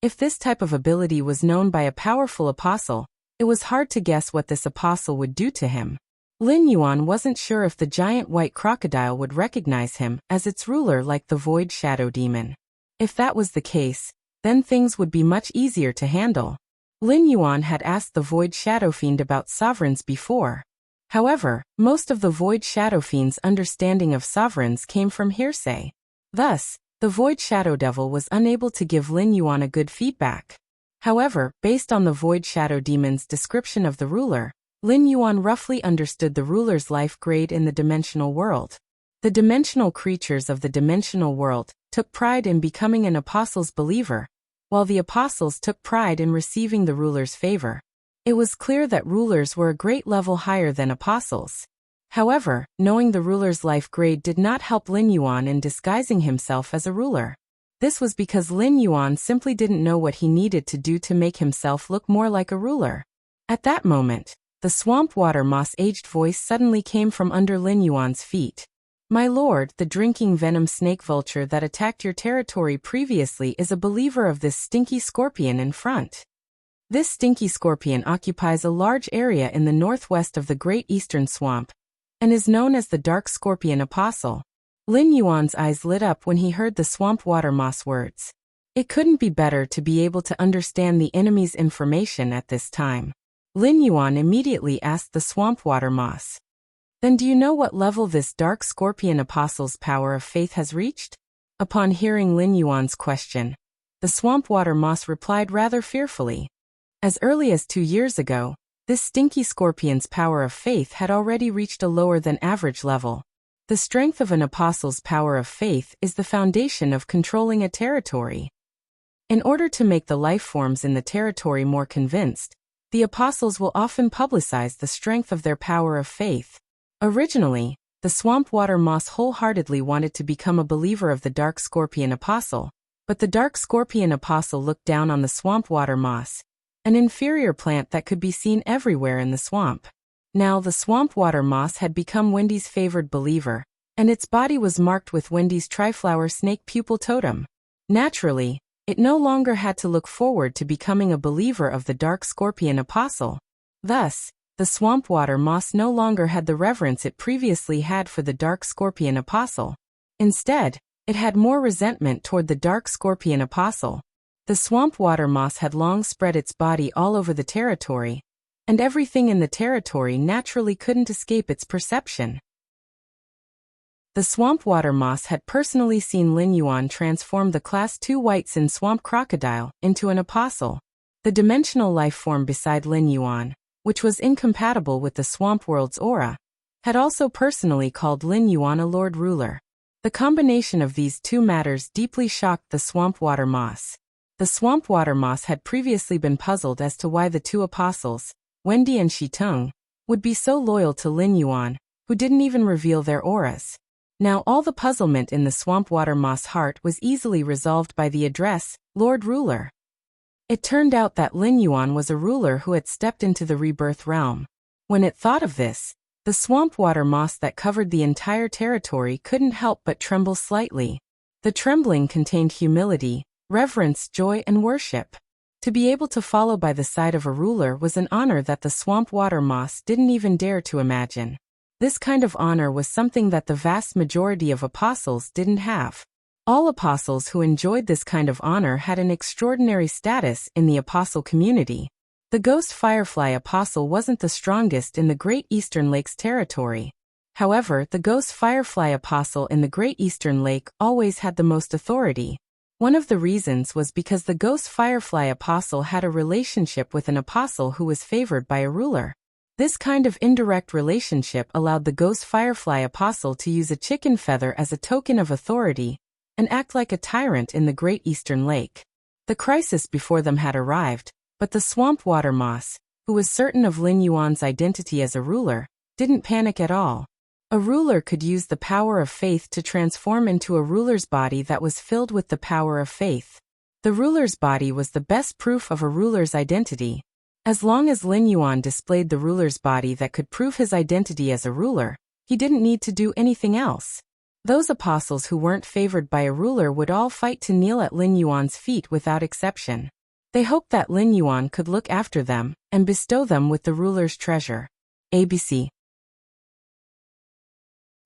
S1: If this type of ability was known by a powerful apostle, it was hard to guess what this apostle would do to him. Lin Yuan wasn't sure if the giant white crocodile would recognize him as its ruler like the Void Shadow Demon. If that was the case, then things would be much easier to handle. Lin Yuan had asked the Void Shadow Fiend about sovereigns before. However, most of the Void Shadow Fiend's understanding of sovereigns came from hearsay. Thus, the Void Shadow Devil was unable to give Lin Yuan a good feedback. However, based on the Void Shadow Demon's description of the ruler, Lin Yuan roughly understood the ruler's life grade in the dimensional world. The dimensional creatures of the dimensional world took pride in becoming an apostle's believer, while the apostles took pride in receiving the ruler's favor. It was clear that rulers were a great level higher than apostles. However, knowing the ruler's life grade did not help Lin Yuan in disguising himself as a ruler. This was because Lin Yuan simply didn't know what he needed to do to make himself look more like a ruler. At that moment, the swamp water moss-aged voice suddenly came from under Lin Yuan's feet. My lord, the drinking venom snake vulture that attacked your territory previously is a believer of this stinky scorpion in front. This stinky scorpion occupies a large area in the northwest of the Great Eastern Swamp, and is known as the Dark Scorpion Apostle. Lin Yuan's eyes lit up when he heard the swamp water moss words. It couldn't be better to be able to understand the enemy's information at this time. Lin Yuan immediately asked the swamp water moss. Then do you know what level this Dark Scorpion Apostle's power of faith has reached? Upon hearing Lin Yuan's question, the swamp water moss replied rather fearfully. As early as 2 years ago, this stinky scorpion's power of faith had already reached a lower than average level. The strength of an apostle's power of faith is the foundation of controlling a territory. In order to make the life forms in the territory more convinced, the apostles will often publicize the strength of their power of faith. Originally, the swamp water moss wholeheartedly wanted to become a believer of the Dark Scorpion Apostle, but the Dark Scorpion Apostle looked down on the swamp water moss, an inferior plant that could be seen everywhere in the swamp. Now the swamp water moss had become Wendy's favored believer, and its body was marked with Wendy's triflower snake pupil totem. Naturally, it no longer had to look forward to becoming a believer of the Dark Scorpion Apostle. Thus, the swamp water moss no longer had the reverence it previously had for the Dark Scorpion Apostle. Instead, it had more resentment toward the Dark Scorpion Apostle. The swamp water moss had long spread its body all over the territory, and everything in the territory naturally couldn't escape its perception. The swamp water moss had personally seen Lin Yuan transform the Class 2 white sin swamp crocodile into an apostle. The dimensional life form beside Lin Yuan, which was incompatible with the swamp world's aura, had also personally called Lin Yuan a Lord Ruler. The combination of these two matters deeply shocked the swamp water moss. The swamp water moss had previously been puzzled as to why the two apostles, Wendy and Shiteng, would be so loyal to Lin Yuan, who didn't even reveal their auras. Now all the puzzlement in the swamp water moss heart was easily resolved by the address, Lord Ruler. It turned out that Lin Yuan was a ruler who had stepped into the rebirth realm. When it thought of this, the swamp water moss that covered the entire territory couldn't help but tremble slightly. The trembling contained humility, reverence, joy, and worship. To be able to follow by the side of a ruler was an honor that the swamp water moss didn't even dare to imagine. This kind of honor was something that the vast majority of apostles didn't have. All apostles who enjoyed this kind of honor had an extraordinary status in the apostle community. The ghost firefly apostle wasn't the strongest in the Great Eastern Lake's territory. However, the ghost firefly apostle in the Great Eastern Lake always had the most authority. One of the reasons was because the ghost firefly apostle had a relationship with an apostle who was favored by a ruler. This kind of indirect relationship allowed the ghost firefly apostle to use a chicken feather as a token of authority, and act like a tyrant in the Great Eastern Lake. The crisis before them had arrived, but the swamp water moss, who was certain of Lin Yuan's identity as a ruler, didn't panic at all. A ruler could use the power of faith to transform into a ruler's body that was filled with the power of faith. The ruler's body was the best proof of a ruler's identity. As long as Lin Yuan displayed the ruler's body that could prove his identity as a ruler, he didn't need to do anything else. Those apostles who weren't favored by a ruler would all fight to kneel at Lin Yuan's feet without exception. They hoped that Lin Yuan could look after them and bestow them with the ruler's treasure. ABC.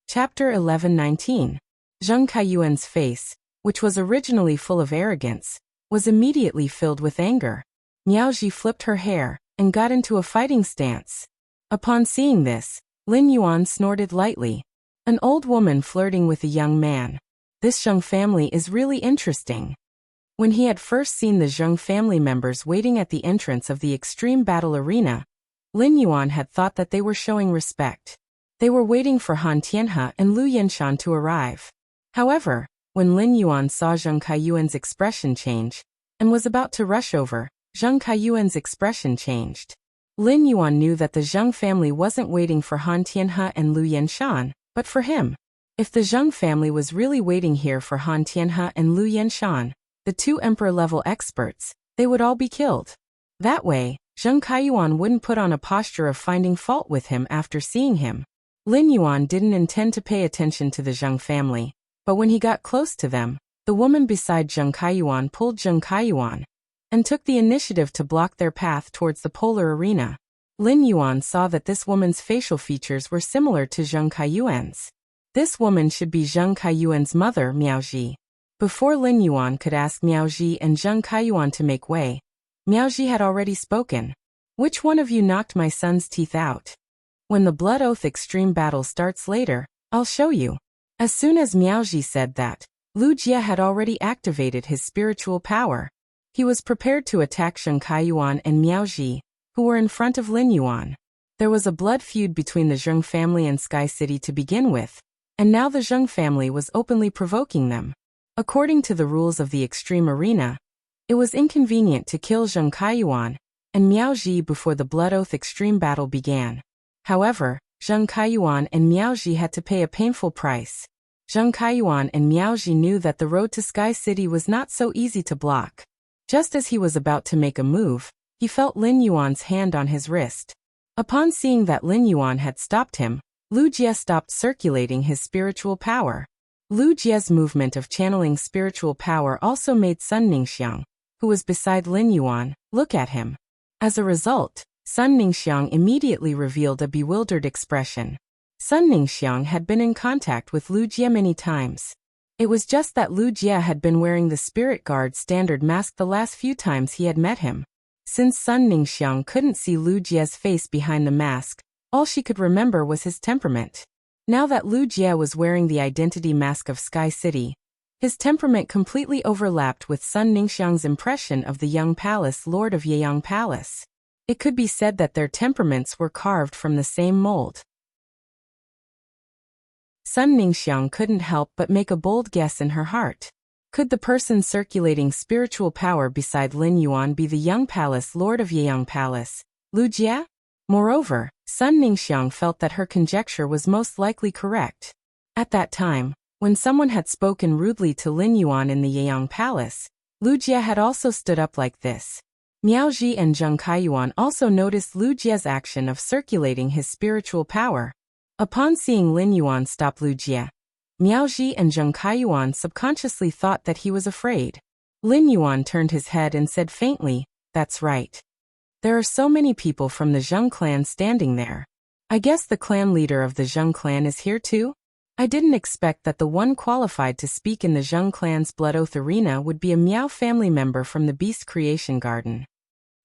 S1: Chapter 11:19. Zheng Kaiyuan's face, which was originally full of arrogance, was immediately filled with anger. Miaoji flipped her hair and got into a fighting stance. Upon seeing this, Lin Yuan snorted lightly. An old woman flirting with a young man. This Zheng family is really interesting. When he had first seen the Zheng family members waiting at the entrance of the extreme battle arena, Lin Yuan had thought that they were showing respect. They were waiting for Han Tianhe and Lu Yanshan to arrive. However, when Lin Yuan saw Zheng Kaiyuan's expression change and was about to rush over, Zheng Kaiyuan's expression changed. Lin Yuan knew that the Zheng family wasn't waiting for Han Tianhe and Lu Yanshan, but for him. If the Zheng family was really waiting here for Han Tianhe and Lu Yanshan, the two emperor-level experts, they would all be killed. That way, Zheng Kaiyuan wouldn't put on a posture of finding fault with him after seeing him. Lin Yuan didn't intend to pay attention to the Zheng family, but when he got close to them, the woman beside Zheng Kaiyuan pulled Zheng Kaiyuan and took the initiative to block their path towards the polar arena. Lin Yuan saw that this woman's facial features were similar to Zheng Kaiyuan's. This woman should be Zheng Kaiyuan's mother, Miaoji. Before Lin Yuan could ask Miaoji and Zheng Kaiyuan to make way, Miaoji had already spoken. Which one of you knocked my son's teeth out? When the Blood Oath Extreme battle starts later, I'll show you. As soon as Miaoji said that, Lu Jie had already activated his spiritual power. He was prepared to attack Zheng Kaiyuan and Miaoji, who were in front of Lin Yuan. There was a blood feud between the Zheng family and Sky City to begin with, and now the Zheng family was openly provoking them. According to the rules of the Extreme Arena, it was inconvenient to kill Zheng Kaiyuan and Miaoji before the Blood Oath Extreme battle began. However, Zheng Kaiyuan and Miaoji had to pay a painful price. Zheng Kaiyuan and Miaoji knew that the road to Sky City was not so easy to block. Just as he was about to make a move, he felt Lin Yuan's hand on his wrist. Upon seeing that Lin Yuan had stopped him, Lu Jie stopped circulating his spiritual power. Lu Jie's movement of channeling spiritual power also made Sun Ningxiang, who was beside Lin Yuan, look at him. As a result, Sun Ningxiang immediately revealed a bewildered expression. Sun Ningxiang had been in contact with Lu Jie many times. It was just that Lu Jie had been wearing the Spirit Guard standard mask the last few times he had met him. Since Sun Ningxiang couldn't see Lu Jie's face behind the mask, all she could remember was his temperament. Now that Lu Jie was wearing the identity mask of Sky City, his temperament completely overlapped with Sun Ningxiang's impression of the young palace lord of Yeyang Palace. It could be said that their temperaments were carved from the same mold. Sun Ningxiang couldn't help but make a bold guess in her heart. Could the person circulating spiritual power beside Lin Yuan be the young palace lord of Yeyang Palace, Lu Jie? Moreover, Sun Ningxiang felt that her conjecture was most likely correct. At that time, when someone had spoken rudely to Lin Yuan in the Yeyang Palace, Lu Jie had also stood up like this. Miaoji and Zheng Kaiyuan also noticed Lu Jie's action of circulating his spiritual power. Upon seeing Lin Yuan stop Lu Jie, Miaoji and Zheng Kaiyuan subconsciously thought that he was afraid. Lin Yuan turned his head and said faintly, "That's right. There are so many people from the Zheng clan standing there. I guess the clan leader of the Zheng clan is here too? I didn't expect that the one qualified to speak in the Zheng clan's Blood Oath Arena would be a Miao family member from the Beast Creation Garden."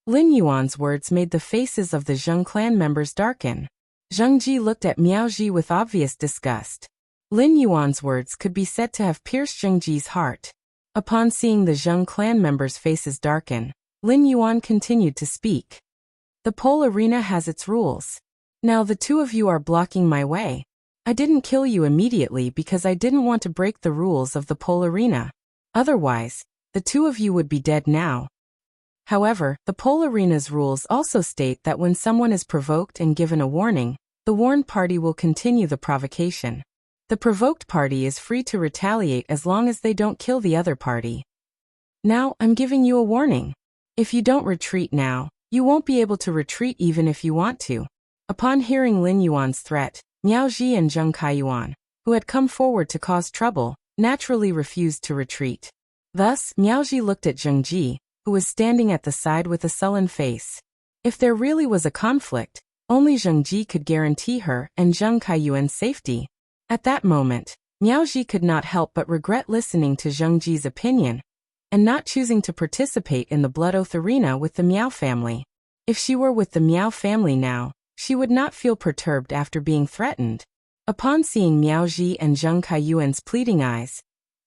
S1: Lin Yuan's words made the faces of the Zheng clan members darken. Zheng Ji looked at Miaoji with obvious disgust. Lin Yuan's words could be said to have pierced Zheng Ji's heart. Upon seeing the Zheng clan members' faces darken, Lin Yuan continued to speak. "The pole arena has its rules. Now the two of you are blocking my way. I didn't kill you immediately because I didn't want to break the rules of the pole arena. Otherwise, the two of you would be dead now. However, the pole arena's rules also state that when someone is provoked and given a warning, the warned party will continue the provocation. The provoked party is free to retaliate as long as they don't kill the other party. Now, I'm giving you a warning. If you don't retreat now, you won't be able to retreat even if you want to." Upon hearing Lin Yuan's threat, Miaoji and Zheng Kaiyuan, who had come forward to cause trouble, naturally refused to retreat. Thus, Miaoji looked at Zheng Ji, who was standing at the side with a sullen face. If there really was a conflict, only Zheng Ji could guarantee her and Zheng Kaiyuan's safety. At that moment, Miaoji could not help but regret listening to Zheng Ji's opinion and not choosing to participate in the Blood Oath Arena with the Miao family. If she were with the Miao family now, she would not feel perturbed after being threatened. Upon seeing Miaoji and Zheng Kaiyuan's pleading eyes,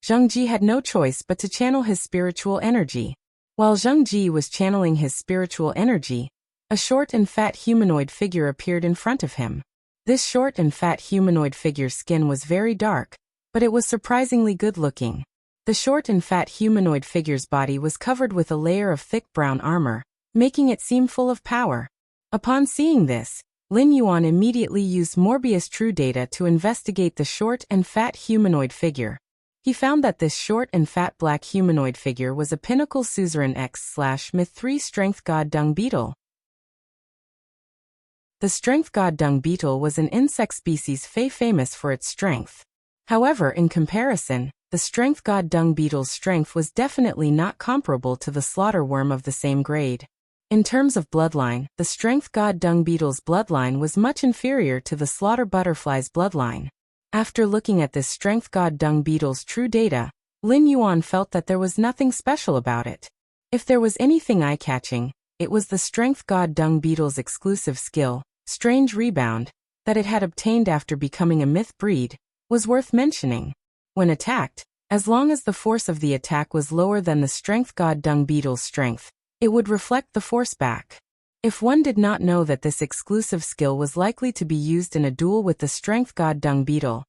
S1: Zheng Ji had no choice but to channel his spiritual energy. While Zheng Ji was channeling his spiritual energy, A short and fat humanoid figure appeared in front of him. This short and fat humanoid figure's skin was very dark, but it was surprisingly good-looking. The short and fat humanoid figure's body was covered with a layer of thick brown armor, making it seem full of power. Upon seeing this, Lin Yuan immediately used Morbius True Data to investigate the short and fat humanoid figure. He found that this short and fat black humanoid figure was a Pinnacle Suzerain X/Myth 3 Strength God Dung Beetle. The Strength God Dung Beetle was an insect species famous for its strength. However, in comparison, the Strength God Dung Beetle's strength was definitely not comparable to the slaughter worm of the same grade. In terms of bloodline, the Strength God Dung Beetle's bloodline was much inferior to the slaughter butterfly's bloodline. After looking at this Strength God Dung Beetle's true data, Lin Yuan felt that there was nothing special about it. If there was anything eye-catching, it was the Strength God Dung Beetle's exclusive skill, Strange Rebound, that it had obtained after becoming a myth breed, was worth mentioning. When attacked, as long as the force of the attack was lower than the Strength God Dung Beetle's strength, it would reflect the force back. If one did not know that this exclusive skill was likely to be used in a duel with the Strength God Dung Beetle,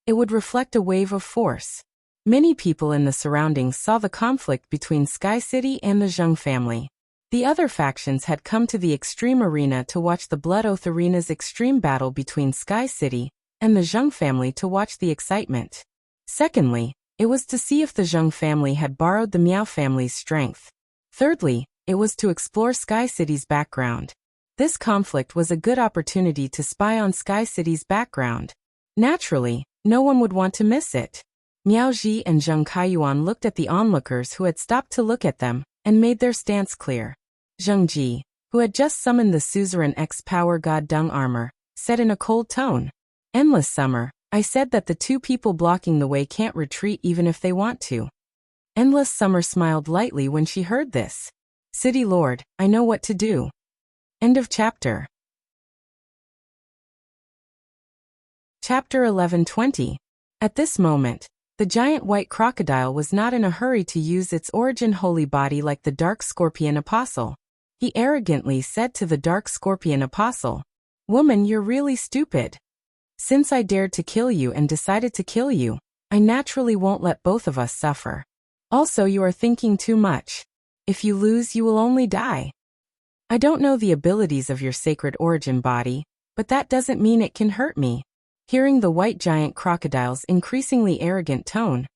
S1: it would reflect a wave of force. Many people in the surroundings saw the conflict between Sky City and the Zheng family. The other factions had come to the Extreme Arena to watch the Blood Oath Arena's extreme battle between Sky City and the Zheng family to watch the excitement. Secondly, it was to see if the Zheng family had borrowed the Miao family's strength. Thirdly, it was to explore Sky City's background. This conflict was a good opportunity to spy on Sky City's background. Naturally, no one would want to miss it. Miao Ji and Zheng Kaiyuan looked at the onlookers who had stopped to look at them, and made their stance clear. Zheng Ji, who had just summoned the Suzerain X Power God Dung armor, said in a cold tone, "Endless Summer, I said that the two people blocking the way can't retreat even if they want to." Endless Summer smiled lightly when she heard this. "City Lord, I know what to do." End of chapter. Chapter 11:20. At this moment, the giant white crocodile was not in a hurry to use its origin holy body like the Dark Scorpion Apostle. He arrogantly said to the Dark Scorpion Apostle, "Woman, you're really stupid. Since I dared to kill you and decided to kill you, I naturally won't let both of us suffer. Also, you are thinking too much. If you lose, you will only die. I don't know the abilities of your sacred origin body, but that doesn't mean it can hurt me." Hearing the white giant crocodile's increasingly arrogant tone,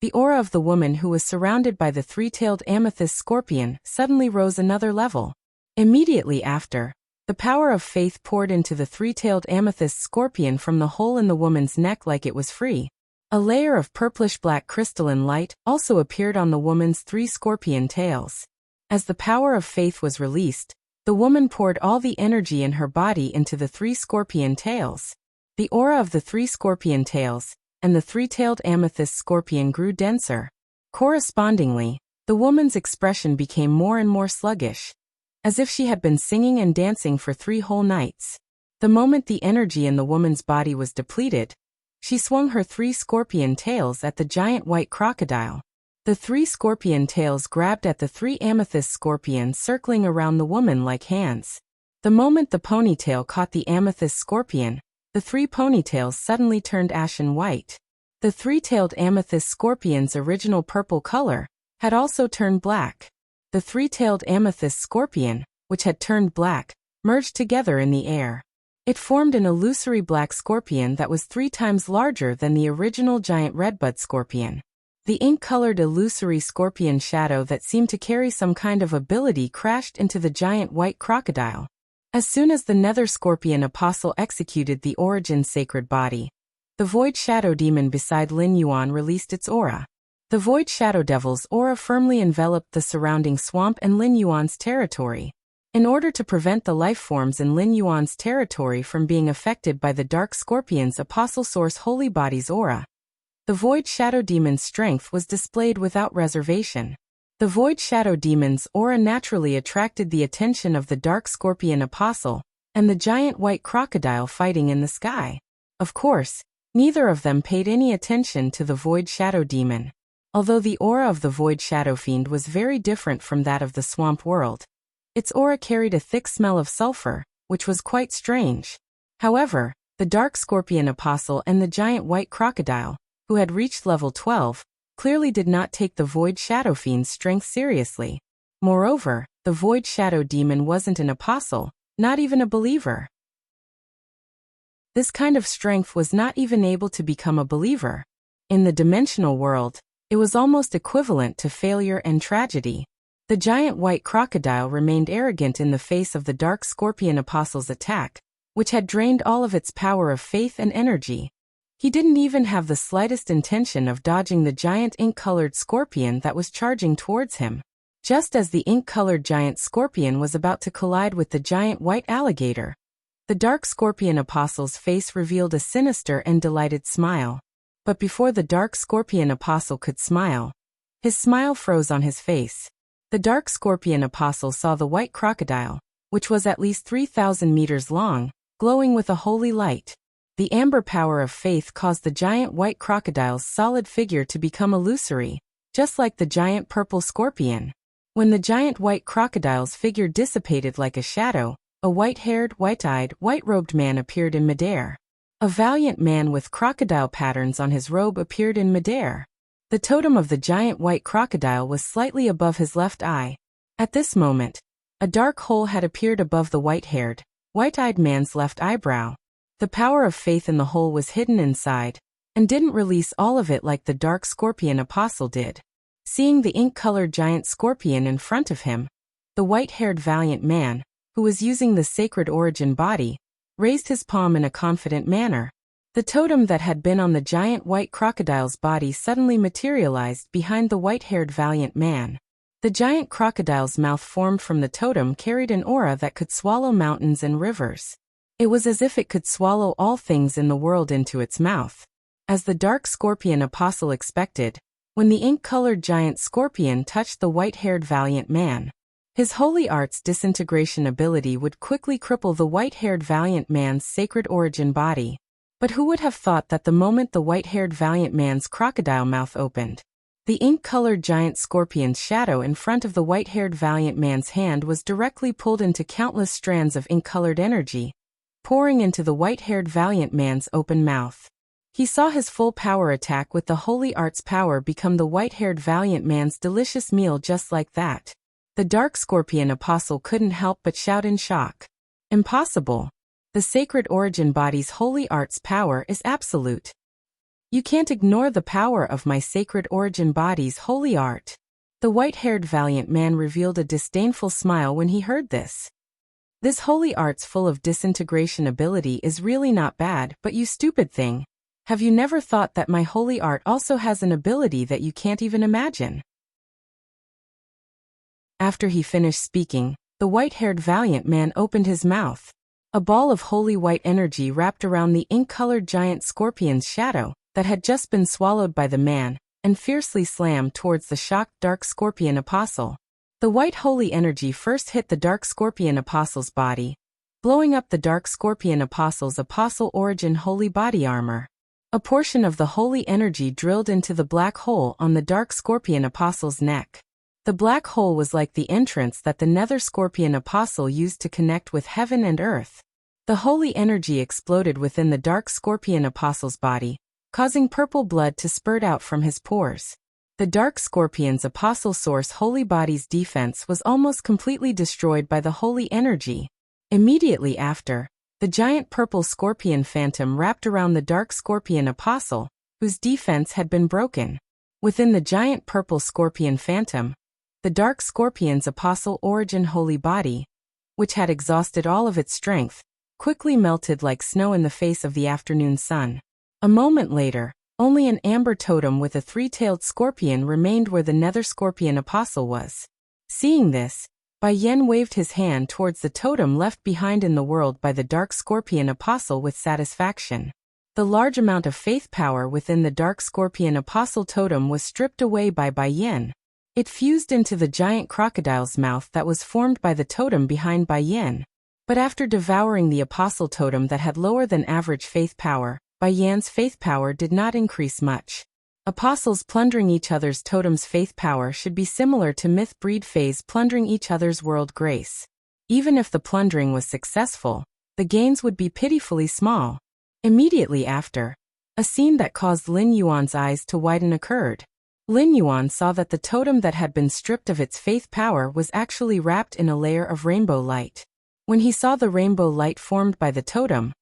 S1: the aura of the woman who was surrounded by the three-tailed amethyst scorpion suddenly rose another level. Immediately after, the power of faith poured into the three-tailed amethyst scorpion from the hole in the woman's neck like it was free. A layer of purplish-black crystalline light also appeared on the woman's three scorpion tails. As the power of faith was released, the woman poured all the energy in her body into the three scorpion tails. The aura of the three scorpion tails and the three-tailed amethyst scorpion grew denser. Correspondingly, the woman's expression became more and more sluggish, as if she had been singing and dancing for 3 whole nights. The moment the energy in the woman's body was depleted, she swung her 3 scorpion tails at the giant white crocodile. The 3 scorpion tails grabbed at the 3 amethyst scorpions circling around the woman like hands. The moment the ponytail caught the amethyst scorpion, the 3 ponytails suddenly turned ashen white. The 3-tailed amethyst scorpion's original purple color had also turned black. The 3-tailed amethyst scorpion, which had turned black, merged together in the air. It formed an illusory black scorpion that was 3 times larger than the original giant redbud scorpion. The ink-colored illusory scorpion shadow that seemed to carry some kind of ability crashed into the giant white crocodile. As soon as the Nether Scorpion Apostle executed the Origin Sacred Body, the Void Shadow Demon beside Lin Yuan released its aura. The Void Shadow Devil's aura firmly enveloped the surrounding swamp and Lin Yuan's territory. In order to prevent the life forms in Lin Yuan's territory from being affected by the Dark Scorpion's Apostle Source Holy Body's aura, the Void Shadow Demon's strength was displayed without reservation. The Void Shadow Demon's aura naturally attracted the attention of the Dark Scorpion Apostle and the giant white crocodile fighting in the sky. Of course, neither of them paid any attention to the Void Shadow Demon. Although the aura of the Void Shadow Fiend was very different from that of the Swamp World, Its aura carried a thick smell of sulfur, which was quite strange. However, the dark scorpion apostle and the giant white crocodile, who had reached level 12, clearly did not take the void shadow fiend's strength seriously. Moreover, the void shadow demon wasn't an apostle, not even a believer. This kind of strength was not even able to become a believer. In the dimensional world, it was almost equivalent to failure and tragedy. The giant white crocodile remained arrogant in the face of the dark scorpion apostle's attack, which had drained all of its power of faith and energy. He didn't even have the slightest intention of dodging the giant ink-colored scorpion that was charging towards him. Just as the ink-colored giant scorpion was about to collide with the giant white alligator, the dark scorpion apostle's face revealed a sinister and delighted smile. But before the dark scorpion apostle could smile, his smile froze on his face. The dark scorpion apostle saw the white crocodile, which was at least 3,000 meters long, glowing with a holy light. The amber power of faith caused the giant white crocodile's solid figure to become illusory, just like the giant purple scorpion. When the giant white crocodile's figure dissipated like a shadow, a white-haired, white-eyed, white-robed man appeared in midair. A valiant man with crocodile patterns on his robe appeared in midair. The totem of the giant white crocodile was slightly above his left eye. At this moment, a dark hole had appeared above the white-haired, white-eyed man's left eyebrow. The power of faith in the hole was hidden inside, and didn't release all of it like the dark scorpion apostle did. Seeing the ink-colored giant scorpion in front of him, the white-haired valiant man, who was using the sacred origin body, raised his palm in a confident manner. The totem that had been on the giant white crocodile's body suddenly materialized behind the white-haired valiant man. The giant crocodile's mouth formed from the totem carried an aura that could swallow mountains and rivers. It was as if it could swallow all things in the world into its mouth. As the dark scorpion apostle expected, when the ink-colored giant scorpion touched the white-haired valiant man, his holy art's disintegration ability would quickly cripple the white-haired valiant man's sacred origin body. But who would have thought that the moment the white-haired valiant man's crocodile mouth opened, the ink-colored giant scorpion's shadow in front of the white-haired valiant man's hand was directly pulled into countless strands of ink-colored energy, pouring into the white-haired valiant man's open mouth. He saw his full power attack with the holy art's power become the white-haired valiant man's delicious meal just like that. The dark scorpion apostle couldn't help but shout in shock. Impossible. The sacred origin body's holy art's power is absolute. You can't ignore the power of my sacred origin body's holy art. The white-haired valiant man revealed a disdainful smile when he heard this. This holy art's full of disintegration ability is really not bad, but you stupid thing. Have you never thought that my holy art also has an ability that you can't even imagine? After he finished speaking, the white-haired valiant man opened his mouth. A ball of holy white energy wrapped around the ink-colored giant scorpion's shadow that had just been swallowed by the man, and fiercely slammed towards the shocked dark scorpion apostle. The white holy energy first hit the dark scorpion apostle's body, blowing up the dark scorpion apostle's apostle origin holy body armor. A portion of the holy energy drilled into the black hole on the dark scorpion apostle's neck. The black hole was like the entrance that the nether scorpion apostle used to connect with heaven and earth. The holy energy exploded within the dark scorpion apostle's body, causing purple blood to spurt out from his pores. The dark scorpion's apostle source holy body's defense was almost completely destroyed by the holy energy. Immediately after, the giant purple scorpion phantom wrapped around the dark scorpion apostle, whose defense had been broken. Within the giant purple scorpion phantom, the dark scorpion's apostle origin holy body, which had exhausted all of its strength, quickly melted like snow in the face of the afternoon sun. A moment later, only an amber totem with a three-tailed scorpion remained where the nether scorpion apostle was. Seeing this, Bai Yen waved his hand towards the totem left behind in the world by the dark scorpion apostle with satisfaction. The large amount of faith power within the dark scorpion apostle totem was stripped away by Bai Yen. It fused into the giant crocodile's mouth that was formed by the totem behind Bai Yen. But after devouring the apostle totem that had lower than average faith power, Bai Yan's faith power did not increase much. Apostles plundering each other's totem's faith power should be similar to myth breed phase plundering each other's world grace. Even if the plundering was successful, the gains would be pitifully small. Immediately after, a scene that caused Lin Yuan's eyes to widen occurred. Lin Yuan saw that the totem that had been stripped of its faith power was actually wrapped in a layer of rainbow light. When he saw the rainbow light formed by the totem,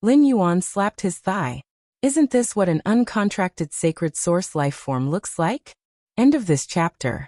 S1: Lin Yuan slapped his thigh. Isn't this what an uncontracted sacred source life form looks like? End of this chapter.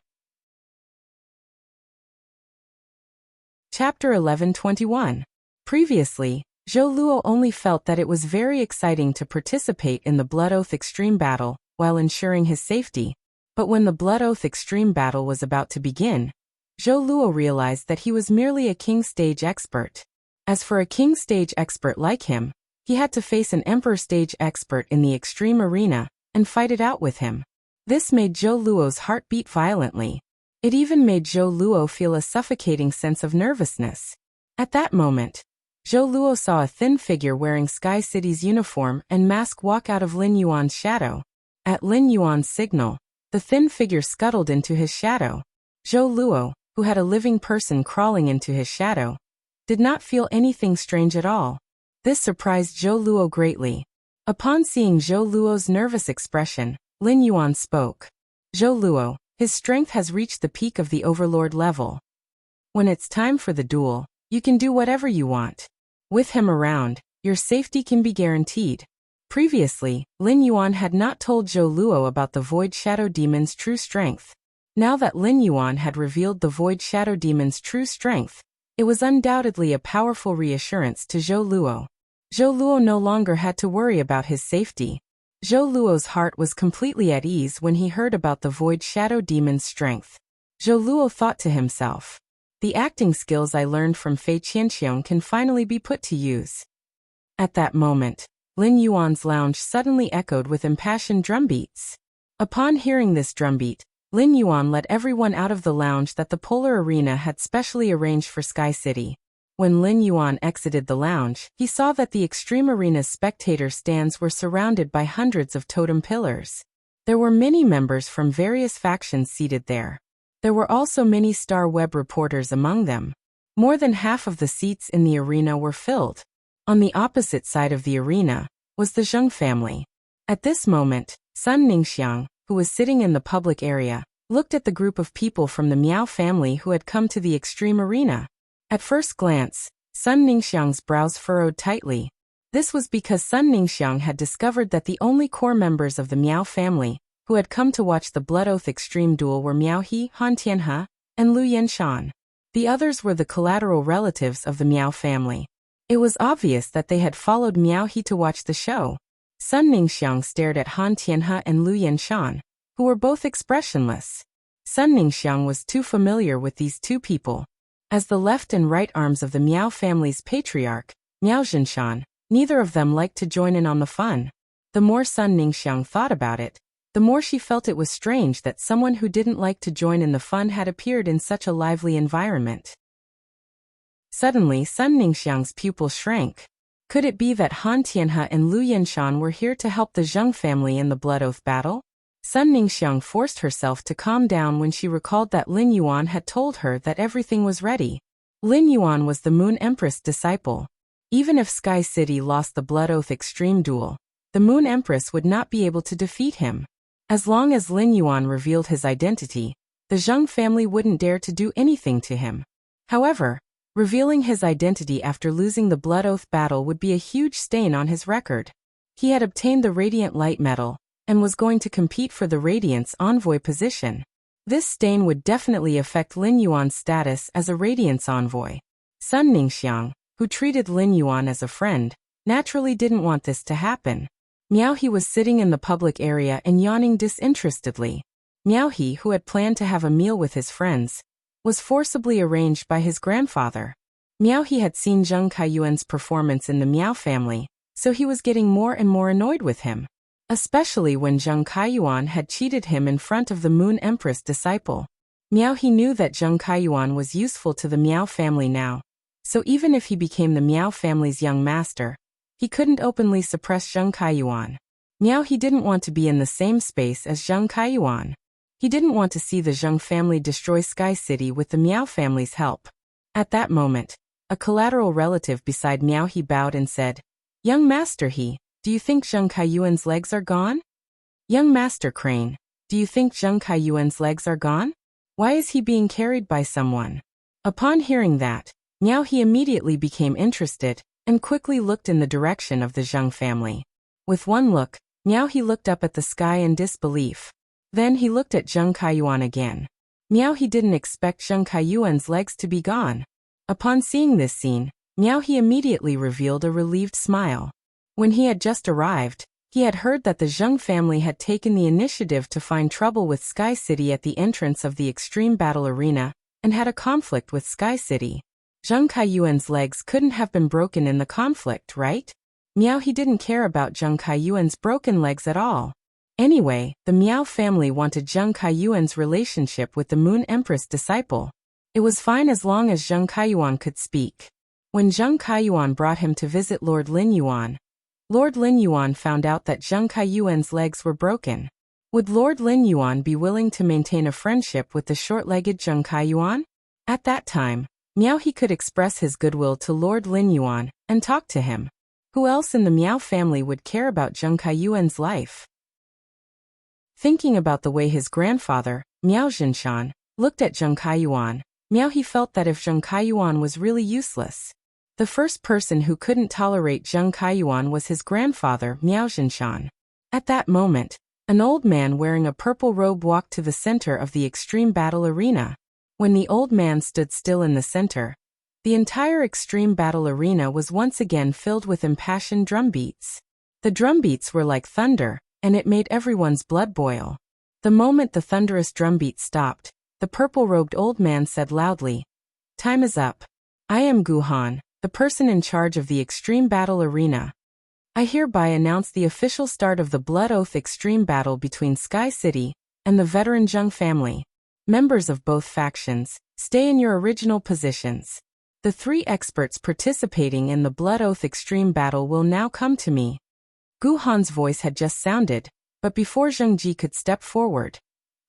S1: Chapter 11:21. Previously, Zhou Luo only felt that it was very exciting to participate in the Blood Oath Extreme Battle while ensuring his safety, but when the Blood Oath Extreme Battle was about to begin, Zhou Luo realized that he was merely a king stage expert. As for a king stage expert like him, he had to face an emperor stage expert in the extreme arena and fight it out with him. This made Zhou Luo's heart beat violently. It even made Zhou Luo feel a suffocating sense of nervousness. At that moment, Zhou Luo saw a thin figure wearing Sky City's uniform and mask walk out of Lin Yuan's shadow. At Lin Yuan's signal, the thin figure scuttled into his shadow. Zhou Luo, who had a living person crawling into his shadow, did not feel anything strange at all. This surprised Zhou Luo greatly. Upon seeing Zhou Luo's nervous expression, Lin Yuan spoke. Zhou Luo, his strength has reached the peak of the overlord level. When it's time for the duel, you can do whatever you want. With him around, your safety can be guaranteed. Previously, Lin Yuan had not told Zhou Luo about the Void Shadow Demon's true strength. Now that Lin Yuan had revealed the Void Shadow Demon's true strength, it was undoubtedly a powerful reassurance to Zhou Luo. Zhou Luo no longer had to worry about his safety. Zhou Luo's heart was completely at ease when he heard about the Void Shadow Demon's strength. Zhou Luo thought to himself, the acting skills I learned from Fei Qianqiong can finally be put to use. At that moment, Lin Yuan's lounge suddenly echoed with impassioned drumbeats. Upon hearing this drumbeat, Lin Yuan led everyone out of the lounge that the Polar Arena had specially arranged for Sky City. When Lin Yuan exited the lounge, he saw that the Extreme Arena's spectator stands were surrounded by hundreds of totem pillars. There were many members from various factions seated there. There were also many Star Web reporters among them. More than half of the seats in the arena were filled. On the opposite side of the arena was the Zheng family. At this moment, Sun Ningxiang, who was sitting in the public area, looked at the group of people from the Miao family who had come to the Extreme Arena. At first glance, Sun Ningxiang's brows furrowed tightly. This was because Sun Ningxiang had discovered that the only core members of the Miao family who had come to watch the Blood Oath Extreme Duel were Miao He, Han Tianhe, and Lu Yanshan. The others were the collateral relatives of the Miao family. It was obvious that they had followed Miao He to watch the show. Sun Ningxiang stared at Han Tianhe and Lu Yanshan, who were both expressionless. Sun Ningxiang was too familiar with these two people. As the left and right arms of the Miao family's patriarch, Miao Zhinshan, neither of them liked to join in on the fun. The more Sun Ningxiang thought about it, the more she felt it was strange that someone who didn't like to join in the fun had appeared in such a lively environment. Suddenly, Sun Ningxiang's pupil shrank. Could it be that Han Tianhe and Lu Yanshan were here to help the Zheng family in the Blood Oath battle? Sun Ningxiang forced herself to calm down when she recalled that Lin Yuan had told her that everything was ready. Lin Yuan was the Moon Empress disciple. Even if Sky City lost the Blood Oath Extreme Duel, the Moon Empress would not be able to defeat him. As long as Lin Yuan revealed his identity, the Zheng family wouldn't dare to do anything to him. However, revealing his identity after losing the Blood Oath battle would be a huge stain on his record. He had obtained the Radiant Light Medal and was going to compete for the Radiance Envoy position. This stain would definitely affect Lin Yuan's status as a Radiance Envoy. Sun Ningxiang, who treated Lin Yuan as a friend, naturally didn't want this to happen. Miao He was sitting in the public area and yawning disinterestedly. Miao He, who had planned to have a meal with his friends, was forcibly arranged by his grandfather. Miao He had seen Zheng Kaiyuan's performance in the Miao family, so he was getting more and more annoyed with him. Especially when Zheng Kaiyuan had cheated him in front of the Moon Empress disciple. Miao He knew that Zheng Kaiyuan was useful to the Miao family now, so even if he became the Miao family's young master, he couldn't openly suppress Zheng Kaiyuan. Miao He didn't want to be in the same space as Zheng Kaiyuan. He didn't want to see the Zheng family destroy Sky City with the Miao family's help. At that moment, a collateral relative beside Miao He bowed and said, "Young Master He, do you think Zheng Kaiyuan's legs are gone?" "Young Master Crane, do you think Zheng Kaiyuan's legs are gone? Why is he being carried by someone?" Upon hearing that, Miao He immediately became interested and quickly looked in the direction of the Zheng family. With one look, Miao He looked up at the sky in disbelief. Then he looked at Zheng Kaiyuan again. Miao He didn't expect Zheng Kaiyuan's legs to be gone. Upon seeing this scene, Miao He immediately revealed a relieved smile. When he had just arrived, he had heard that the Zheng family had taken the initiative to find trouble with Sky City at the entrance of the Extreme Battle Arena and had a conflict with Sky City. Zheng Kaiyuan's legs couldn't have been broken in the conflict, right? Miao He didn't care about Zheng Kaiyuan's broken legs at all. Anyway, the Miao family wanted Zheng Kaiyuan's relationship with the Moon Empress disciple. It was fine as long as Zheng Kaiyuan could speak. When Zheng Kaiyuan brought him to visit Lord Lin Yuan found out that Zheng Kaiyuan's legs were broken. Would Lord Lin Yuan be willing to maintain a friendship with the short-legged Zheng Kaiyuan? At that time, Miao He could express his goodwill to Lord Lin Yuan and talk to him. Who else in the Miao family would care about Zheng Kaiyuan's life? Thinking about the way his grandfather, Miao Zhinshan, looked at Zheng Kaiyuan, Miao He felt that if Zheng Kaiyuan was really useless. The first person who couldn't tolerate Zheng Kaiyuan was his grandfather, Miao Zhinshan. At that moment, an old man wearing a purple robe walked to the center of the Extreme Battle Arena. When the old man stood still in the center, the entire Extreme Battle Arena was once again filled with impassioned drumbeats. The drumbeats were like thunder, and it made everyone's blood boil. The moment the thunderous drumbeat stopped, the purple-robed old man said loudly, "Time is up. I am Gu Han, the person in charge of the Extreme Battle Arena. I hereby announce the official start of the Blood Oath Extreme Battle between Sky City and the veteran Zheng family. Members of both factions, stay in your original positions. The 3 experts participating in the Blood Oath Extreme Battle will now come to me." Gu Han's voice had just sounded, but before Zheng Ji could step forward,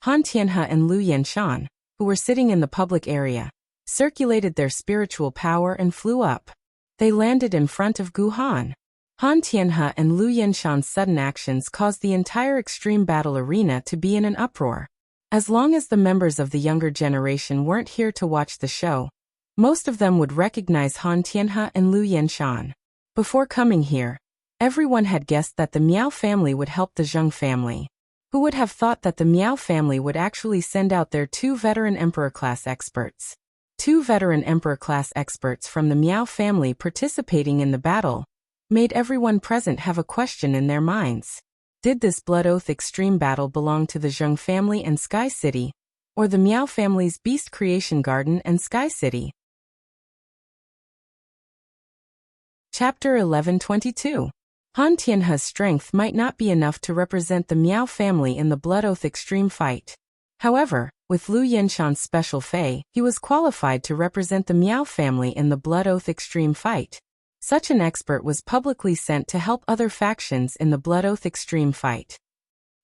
S1: Han Tianhe and Lu Yanshan, who were sitting in the public area, circulated their spiritual power and flew up. They landed in front of Gu Han. Han Tianhe and Lu Yanshan's sudden actions caused the entire Extreme Battle Arena to be in an uproar. As long as the members of the younger generation weren't here to watch the show, most of them would recognize Han Tianhe and Lu Yanshan. Before coming here, everyone had guessed that the Miao family would help the Zheng family. Who would have thought that the Miao family would actually send out their 2 veteran Emperor-class experts? 2 veteran Emperor-class experts from the Miao family participating in the battle made everyone present have a question in their minds. Did this Blood Oath Extreme Battle belong to the Zheng family and Sky City, or the Miao family's Beast Creation Garden and Sky City? Chapter 1122. Han Tianhe's strength might not be enough to represent the Miao family in the Blood Oath Extreme fight. However, with Lu Yanshan's special fei, he was qualified to represent the Miao family in the Blood Oath Extreme fight. Such an expert was publicly sent to help other factions in the Blood Oath Extreme fight.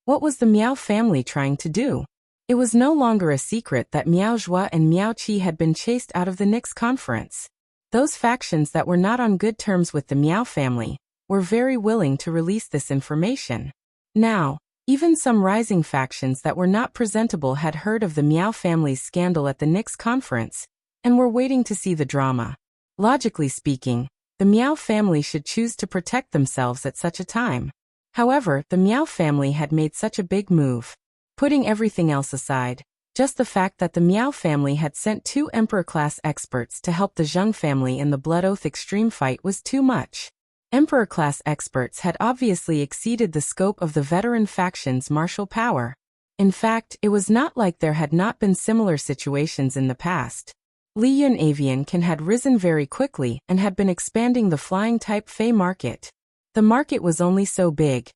S1: What was the Miao family trying to do? It was no longer a secret that Miao Zhua and Miao Qi had been chased out of the Nix conference. Those factions that were not on good terms with the Miao family were very willing to release this information. Now, even some rising factions that were not presentable had heard of the Miao family's scandal at the Nix conference and were waiting to see the drama. Logically speaking, the Miao family should choose to protect themselves at such a time. However, the Miao family had made such a big move. Putting everything else aside, just the fact that the Miao family had sent 2 Emperor-class experts to help the Zheng family in the Blood Oath Extreme fight was too much. Emperor-class experts had obviously exceeded the scope of the veteran faction's martial power. In fact, it was not like there had not been similar situations in the past. Li Yun Avian Can had risen very quickly and had been expanding the flying-type Fei market. The market was only so big.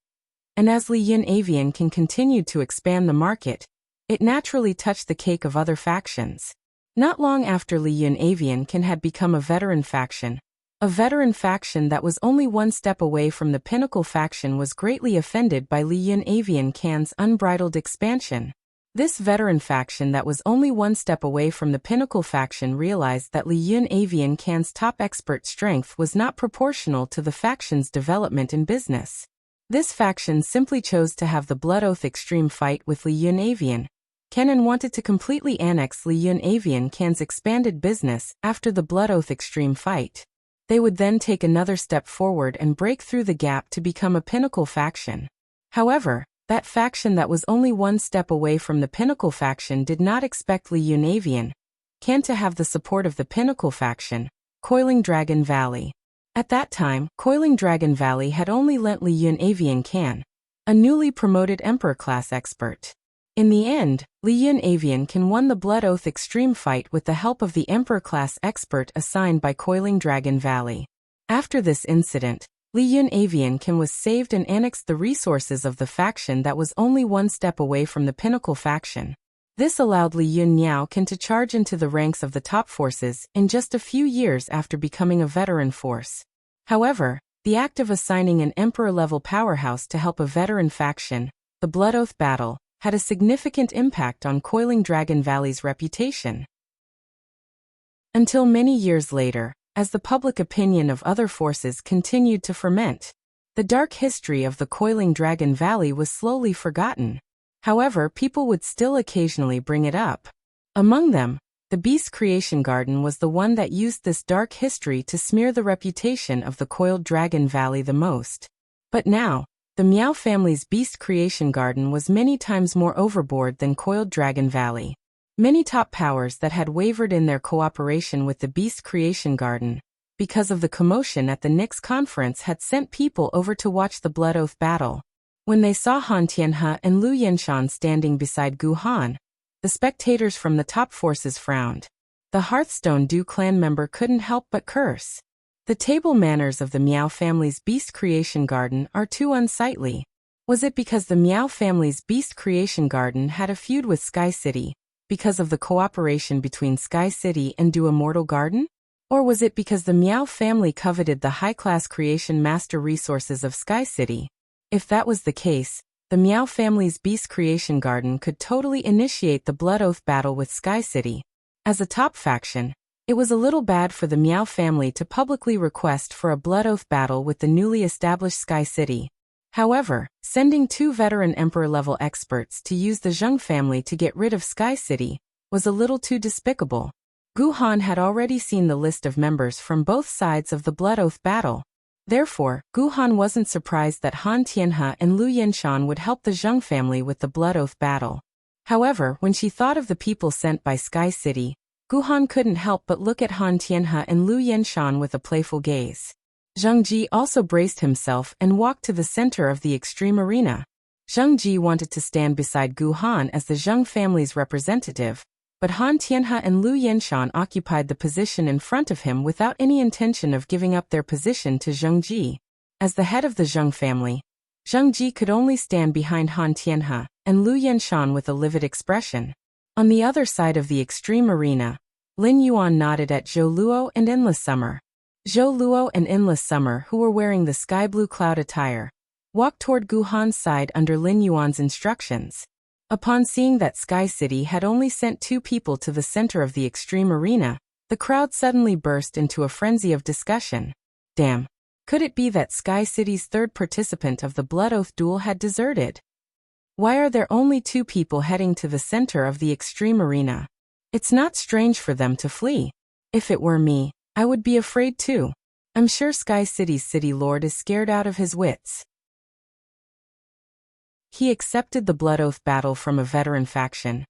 S1: And as Li Yun Avian Can continued to expand the market, it naturally touched the cake of other factions. Not long after Li Yun Avian Can had become a veteran faction, A veteran faction that was only one step away from the pinnacle faction was greatly offended by Li Yun Avian Can's unbridled expansion. This veteran faction that was only one step away from the pinnacle faction realized that Li Yun Avian Can's top expert strength was not proportional to the faction's development in business. This faction simply chose to have the Blood Oath Extreme fight with Li Yun Avian Can and wanted to completely annex Li Yun Avian Can's expanded business after the Blood Oath Extreme fight. They would then take another step forward and break through the gap to become a pinnacle faction. However, that faction that was only one step away from the pinnacle faction did not expect Li Yun Avian Can to have the support of the pinnacle faction, Coiling Dragon Valley. At that time, Coiling Dragon Valley had only lent Li Yun Avian Can, a newly promoted Emperor-class expert. In the end, Li Yun Avian Can won the Blood Oath Extreme fight with the help of the Emperor-class expert assigned by Coiling Dragon Valley. After this incident, Li Yun Avian Can was saved and annexed the resources of the faction that was only one step away from the pinnacle faction. This allowed Li Yun Niao Can to charge into the ranks of the top forces in just a few years after becoming a veteran force. However, the act of assigning an emperor-level powerhouse to help a veteran faction, the Blood Oath battle, had a significant impact on Coiling Dragon Valley's reputation. Until many years later, as the public opinion of other forces continued to ferment, the dark history of the Coiling Dragon Valley was slowly forgotten. However, people would still occasionally bring it up. Among them, the Beast Creation Garden was the one that used this dark history to smear the reputation of the Coiled Dragon Valley the most. But now, the Miao family's Beast Creation Garden was many times more overboard than Coiled Dragon Valley. Many top powers that had wavered in their cooperation with the Beast Creation Garden, because of the commotion at the Nix conference, had sent people over to watch the Blood Oath battle. When they saw Han Tianhe and Lu Yenshan standing beside Gu Han, the spectators from the top forces frowned. The Hearthstone Du clan member couldn't help but curse. The table manners of the Miao family's Beast Creation Garden are too unsightly. Was it because the Miao family's Beast Creation Garden had a feud with Sky City, because of the cooperation between Sky City and Du Immortal Garden? Or was it because the Miao family coveted the high-class creation master resources of Sky City? If that was the case, the Miao family's Beast Creation Garden could totally initiate the Blood Oath battle with Sky City. As a top faction, it was a little bad for the Miao family to publicly request for a Blood Oath battle with the newly established Sky City. However, sending two veteran Emperor-level experts to use the Zheng family to get rid of Sky City was a little too despicable. Gu Han had already seen the list of members from both sides of the Blood Oath battle. Therefore, Gu Han wasn't surprised that Han Tianhe and Lu Yenshan would help the Zheng family with the Blood Oath battle. However, when she thought of the people sent by Sky City, Gu Han couldn't help but look at Han Tianhe and Lu Yenshan with a playful gaze. Zheng Ji also braced himself and walked to the center of the extreme arena. Zheng Ji wanted to stand beside Gu Han as the Zheng family's representative, but Han Tianhe and Lu Yenshan occupied the position in front of him without any intention of giving up their position to Zheng Ji. As the head of the Zheng family, Zheng Ji could only stand behind Han Tianhe and Lu Yenshan with a livid expression. On the other side of the extreme arena, Lin Yuan nodded at Zhou Luo and Endless Summer. Zhou Luo and Endless Summer, who were wearing the sky blue cloud attire, walked toward Gu Han's side under Lin Yuan's instructions. Upon seeing that Sky City had only sent two people to the center of the extreme arena, the crowd suddenly burst into a frenzy of discussion. Damn! Could it be that Sky City's third participant of the Blood Oath duel had deserted? Why are there only two people heading to the center of the extreme arena? It's not strange for them to flee. If it were me, I would be afraid too. I'm sure Sky City's city lord is scared out of his wits. He accepted the Blood Oath battle from a veteran faction.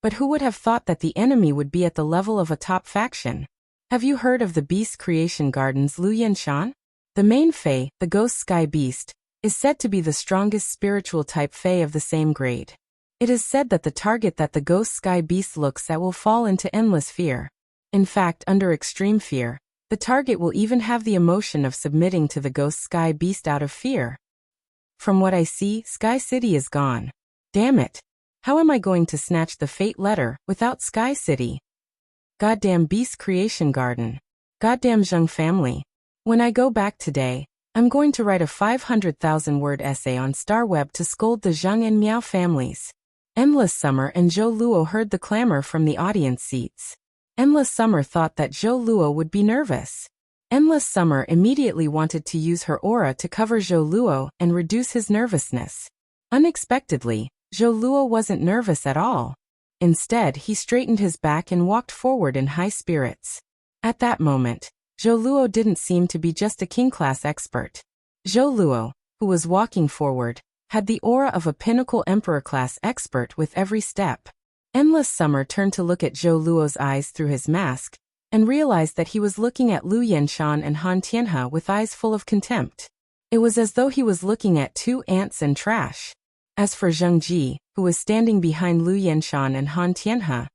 S1: But who would have thought that the enemy would be at the level of a top faction? Have you heard of the Beast Creation Garden's Lu Yenshan? The main Fae, the Ghost Sky Beast, is said to be the strongest spiritual type Fae of the same grade. It is said that the target that the Ghost Sky Beast looks at will fall into endless fear. In fact, under extreme fear, the target will even have the emotion of submitting to the Ghost Sky Beast out of fear. From what I see, Sky City is gone. Damn it! How am I going to snatch the fate letter without Sky City? Goddamn Beast Creation Garden. Goddamn Zheng family. When I go back today, I'm going to write a 500,000-word essay on Star Web to scold the Zheng and Miao families. Endless Summer and Zhou Luo heard the clamor from the audience seats. Endless Summer thought that Zhou Luo would be nervous. Endless Summer immediately wanted to use her aura to cover Zhou Luo and reduce his nervousness. Unexpectedly, Zhou Luo wasn't nervous at all. Instead, he straightened his back and walked forward in high spirits. At that moment, Zhou Luo didn't seem to be just a king-class expert. Zhou Luo, who was walking forward, had the aura of a pinnacle emperor-class expert with every step. Endless Summer turned to look at Zhou Luo's eyes through his mask, and realized that he was looking at Lu Yenshan and Han Tianhe with eyes full of contempt. It was as though he was looking at two ants and trash. As for Zheng Ji, who was standing behind Lu Yenshan and Han Tianhe,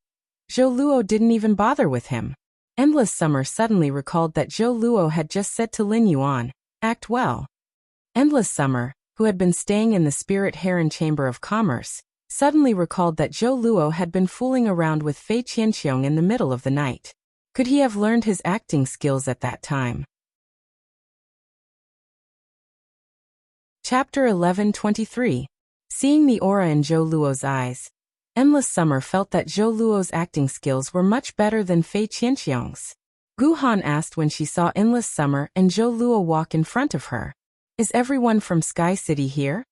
S1: Zhou Luo didn't even bother with him. Endless Summer suddenly recalled that Zhou Luo had just said to Lin Yuan, "Act well." Endless Summer, who had been staying in the Spirit Heron Chamber of Commerce, suddenly recalled that Zhou Luo had been fooling around with Fei Qianxiong in the middle of the night. Could he have learned his acting skills at that time? Chapter 11:23. Seeing the aura in Zhou Luo's eyes, Endless Summer felt that Zhou Luo's acting skills were much better than Fei Qianxiong's. Gu Han asked when she saw Endless Summer and Zhou Luo walk in front of her, "Is everyone from Sky City here?"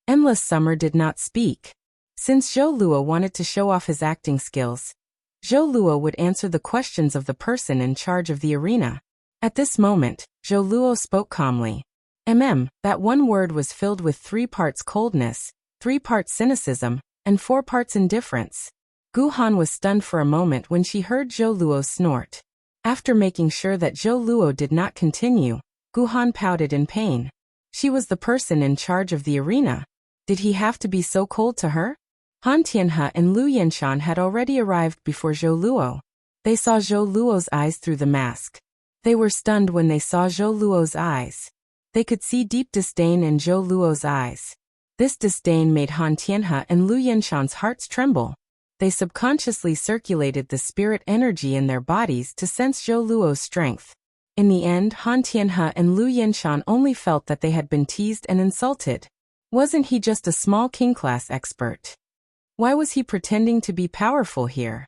S1: Endless Summer did not speak. Since Zhou Luo wanted to show off his acting skills, Zhou Luo would answer the questions of the person in charge of the arena. At this moment, Zhou Luo spoke calmly. That one word was filled with 3 parts coldness, 3 parts cynicism, and 4 parts indifference. Gu Han was stunned for a moment when she heard Zhou Luo snort. After making sure that Zhou Luo did not continue, Gu Han pouted in pain. She was the person in charge of the arena. Did he have to be so cold to her? Han Tianhe and Lu Yenshan had already arrived before Zhou Luo. They saw Zhou Luo's eyes through the mask. They were stunned when they saw Zhou Luo's eyes. They could see deep disdain in Zhou Luo's eyes. This disdain made Han Tianhe and Lu Yenshan's hearts tremble. They subconsciously circulated the spirit energy in their bodies to sense Zhou Luo's strength. In the end, Han Tianhe and Lu Yenshan only felt that they had been teased and insulted. Wasn't he just a small king-class expert? Why was he pretending to be powerful here?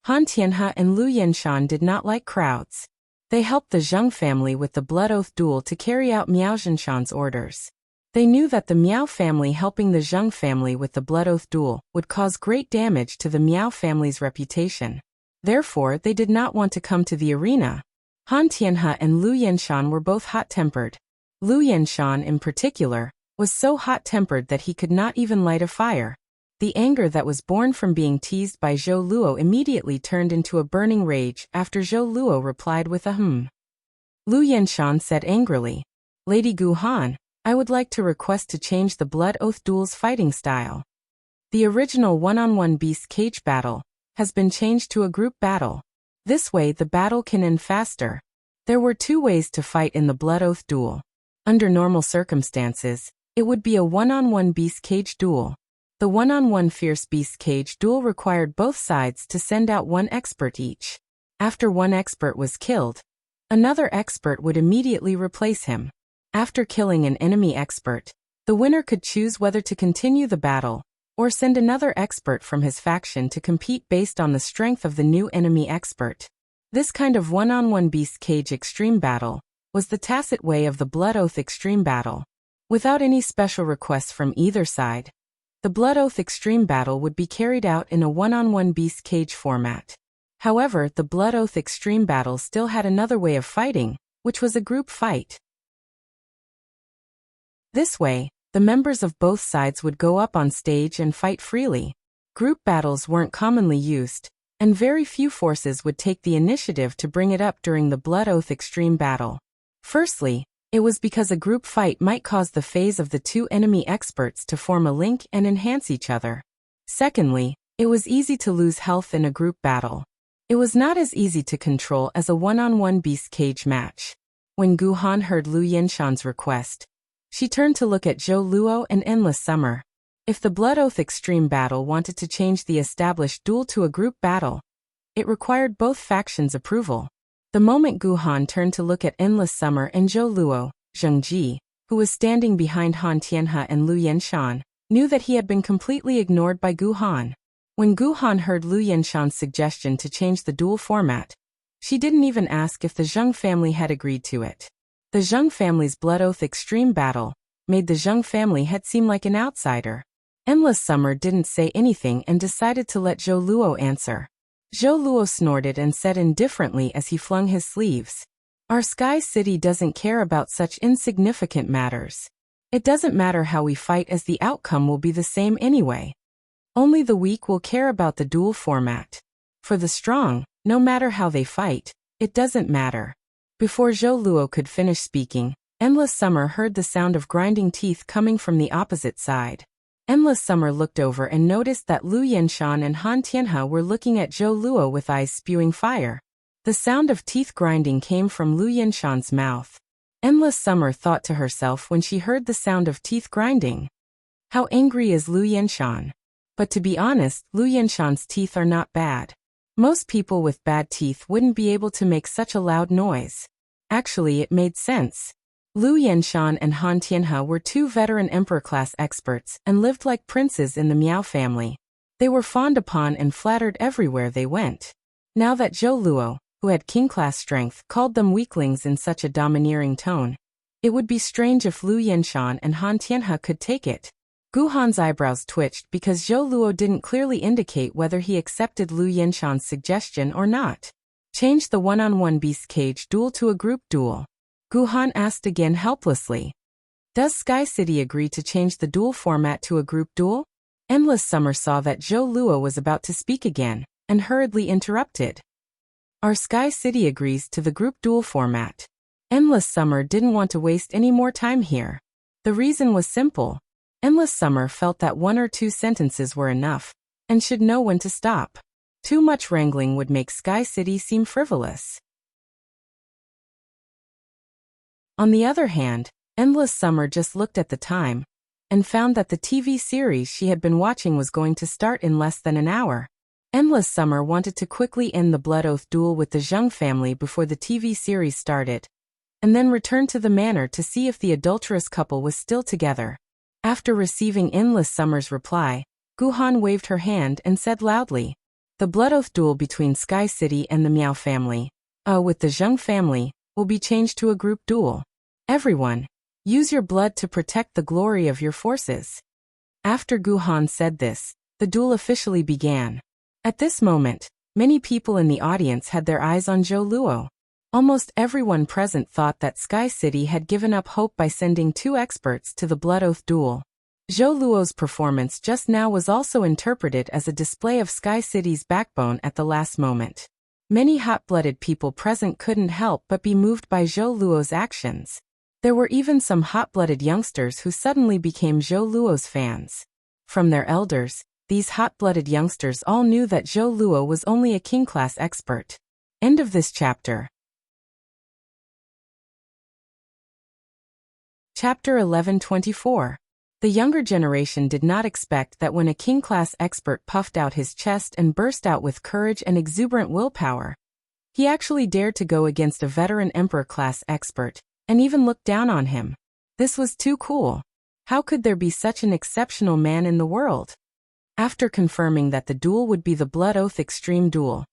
S1: Han Tianhe and Lu Yenshan did not like crowds. They helped the Zheng family with the Blood Oath duel to carry out Miao Zhenshan's orders. They knew that the Miao family helping the Zheng family with the Blood Oath duel would cause great damage to the Miao family's reputation. Therefore, they did not want to come to the arena. Han Tianhe and Lu Yenshan were both hot-tempered. Lu Yenshan, in particular, was so hot-tempered that he could not even light a fire. The anger that was born from being teased by Zhou Luo immediately turned into a burning rage after Zhou Luo replied with a Lu Yenshan said angrily, "Lady Gu Han, I would like to request to change the Blood Oath duel's fighting style. The original one-on-one beast cage battle has been changed to a group battle. This way the battle can end faster." There were 2 ways to fight in the Blood Oath duel. Under normal circumstances, it would be a one-on-one beast cage duel. The one-on-one fierce beast cage duel required both sides to send out 1 expert each. After 1 expert was killed, another expert would immediately replace him. After killing an enemy expert, the winner could choose whether to continue the battle, or send another expert from his faction to compete based on the strength of the new enemy expert. This kind of one-on-one beast cage extreme battle was the tacit way of the Blood Oath extreme battle. Without any special requests from either side, the Blood Oath extreme battle would be carried out in a one-on-one beast cage format. However, the Blood Oath extreme battle still had another way of fighting, which was a group fight. This way, the members of both sides would go up on stage and fight freely. Group battles weren't commonly used, and very few forces would take the initiative to bring it up during the Blood Oath extreme battle. Firstly, it was because a group fight might cause the phase of the 2 enemy experts to form a link and enhance each other. Secondly, it was easy to lose health in a group battle. It was not as easy to control as a one-on-one beast cage match. When Gu Han heard Lu Yenshan's request, she turned to look at Zhou Luo and Endless Summer. If the Blood Oath extreme battle wanted to change the established duel to a group battle, it required both factions' approval. The moment Gu Han turned to look at Endless Summer and Zhou Luo, Zheng Ji, who was standing behind Han Tianhe and Lu Yenshan, knew that he had been completely ignored by Gu Han. When Gu Han heard Lu Yenshan's suggestion to change the duel format, she didn't even ask if the Zheng family had agreed to it. The Zheng family's blood oath extreme battle made the Zheng family head seem like an outsider. Endless Summer didn't say anything and decided to let Zhou Luo answer. Zhou Luo snorted and said indifferently as he flung his sleeves, "Our Sky City doesn't care about such insignificant matters. It doesn't matter how we fight as the outcome will be the same anyway. Only the weak will care about the duel format. For the strong, no matter how they fight, it doesn't matter." Before Zhou Luo could finish speaking, Endless Summer heard the sound of grinding teeth coming from the opposite side. Endless Summer looked over and noticed that Lu Yenshan and Han Tianhe were looking at Zhou Luo with eyes spewing fire. The sound of teeth grinding came from Lu Yenshan's mouth. Endless Summer thought to herself when she heard the sound of teeth grinding, "How angry is Lu Yenshan?" But to be honest, Lu Yenshan's teeth are not bad. Most people with bad teeth wouldn't be able to make such a loud noise. Actually, it made sense. Lu Yenshan and Han Tianhe were two veteran emperor-class experts and lived like princes in the Miao family. They were fawned upon and flattered everywhere they went. Now that Zhou Luo, who had king-class strength, called them weaklings in such a domineering tone, it would be strange if Lu Yenshan and Han Tianhe could take it. Gu Han's eyebrows twitched because Zhou Luo didn't clearly indicate whether he accepted Lu Yenshan's suggestion or not. Change the one-on-one beast cage duel to a group duel. Gu Han asked again helplessly. Does Sky City agree to change the duel format to a group duel? Endless Summer saw that Zhou Luo was about to speak again, and hurriedly interrupted. Our Sky City agrees to the group duel format. Endless Summer didn't want to waste any more time here. The reason was simple. Endless Summer felt that one or two sentences were enough, and should know when to stop. Too much wrangling would make Sky City seem frivolous. On the other hand, Endless Summer just looked at the time, and found that the TV series she had been watching was going to start in less than an hour. Endless Summer wanted to quickly end the Blood Oath duel with the Zheng family before the TV series started, and then return to the manor to see if the adulterous couple was still together. After receiving Endless Summer's reply, Gu Han waved her hand and said loudly, "The Blood Oath duel between Sky City and the Miao family, with the Zheng family, will be changed to a group duel. Everyone, use your blood to protect the glory of your forces." After Gu Han said this, the duel officially began. At this moment, many people in the audience had their eyes on Zhou Luo. Almost everyone present thought that Sky City had given up hope by sending two experts to the Blood Oath duel. Zhou Luo's performance just now was also interpreted as a display of Sky City's backbone at the last moment. Many hot-blooded people present couldn't help but be moved by Zhou Luo's actions. There were even some hot-blooded youngsters who suddenly became Zhou Luo's fans. From their elders, these hot-blooded youngsters all knew that Zhou Luo was only a king-class expert. End of this chapter. Chapter 11:24. The younger generation did not expect that when a king-class expert puffed out his chest and burst out with courage and exuberant willpower, he actually dared to go against a veteran emperor-class expert, and even looked down on him. This was too cool. How could there be such an exceptional man in the world? After confirming that the duel would be the Blood Oath Extreme Duel,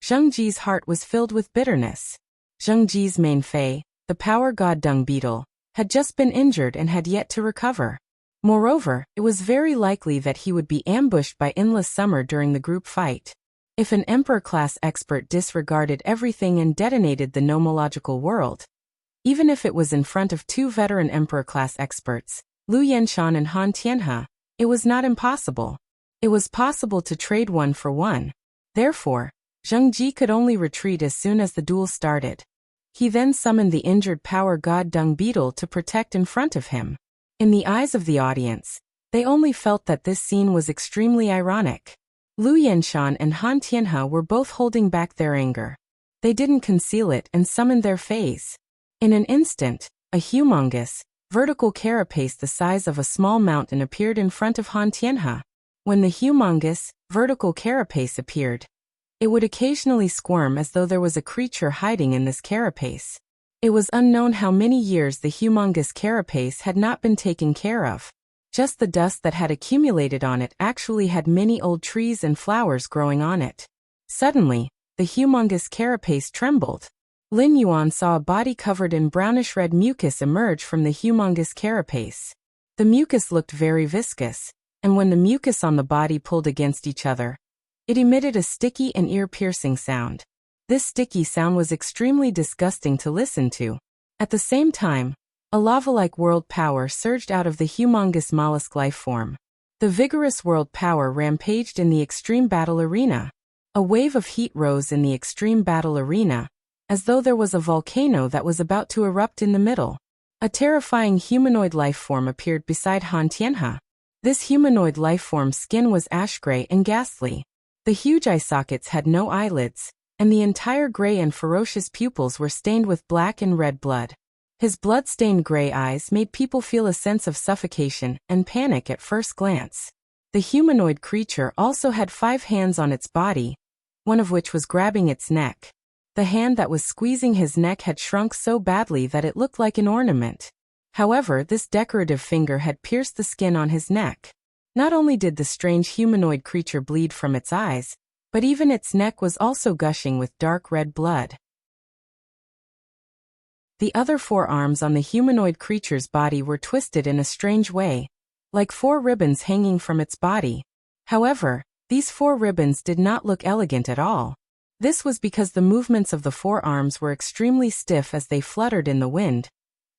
S1: Zheng Ji's heart was filled with bitterness. Zheng Ji's main Fei, the power god Dung Beetle, had just been injured and had yet to recover. Moreover, it was very likely that he would be ambushed by Endless Summer during the group fight. If an Emperor-class expert disregarded everything and detonated the nomological world, even if it was in front of two veteran Emperor-class experts, Lu Yenshan and Han Tianhe, it was not impossible. It was possible to trade one for one. Therefore, Zheng Ji could only retreat as soon as the duel started. He then summoned the injured power god Dung Beetle to protect in front of him. In the eyes of the audience, they only felt that this scene was extremely ironic. Lu Yenshan and Han Tianhe were both holding back their anger. They didn't conceal it and summoned their fays. In an instant, a humongous, vertical carapace the size of a small mountain appeared in front of Han Tianhe. When the humongous, vertical carapace appeared, It would occasionally squirm as though there was a creature hiding in this carapace. It was unknown how many years the humongous carapace had not been taken care of. Just the dust that had accumulated on it actually had many old trees and flowers growing on it. Suddenly, the humongous carapace trembled. Lin Yuan saw a body covered in brownish-red mucus emerge from the humongous carapace. The mucus looked very viscous, and when the mucus on the body pulled against each other, it emitted a sticky and ear-piercing sound. This sticky sound was extremely disgusting to listen to. At the same time, a lava-like world power surged out of the humongous mollusk life form. The vigorous world power rampaged in the extreme battle arena. A wave of heat rose in the extreme battle arena, as though there was a volcano that was about to erupt in the middle. A terrifying humanoid life form appeared beside Han Tianhe. This humanoid life form's skin was ash-gray and ghastly. The huge eye sockets had no eyelids, and the entire gray and ferocious pupils were stained with black and red blood. His blood-stained gray eyes made people feel a sense of suffocation and panic at first glance. The humanoid creature also had 5 hands on its body, one of which was grabbing its neck. The hand that was squeezing his neck had shrunk so badly that it looked like an ornament. However, this decorative finger had pierced the skin on his neck. Not only did the strange humanoid creature bleed from its eyes, but even its neck was also gushing with dark red blood. The other 4 arms on the humanoid creature's body were twisted in a strange way, like 4 ribbons hanging from its body. However, these 4 ribbons did not look elegant at all. This was because the movements of the 4 arms were extremely stiff as they fluttered in the wind,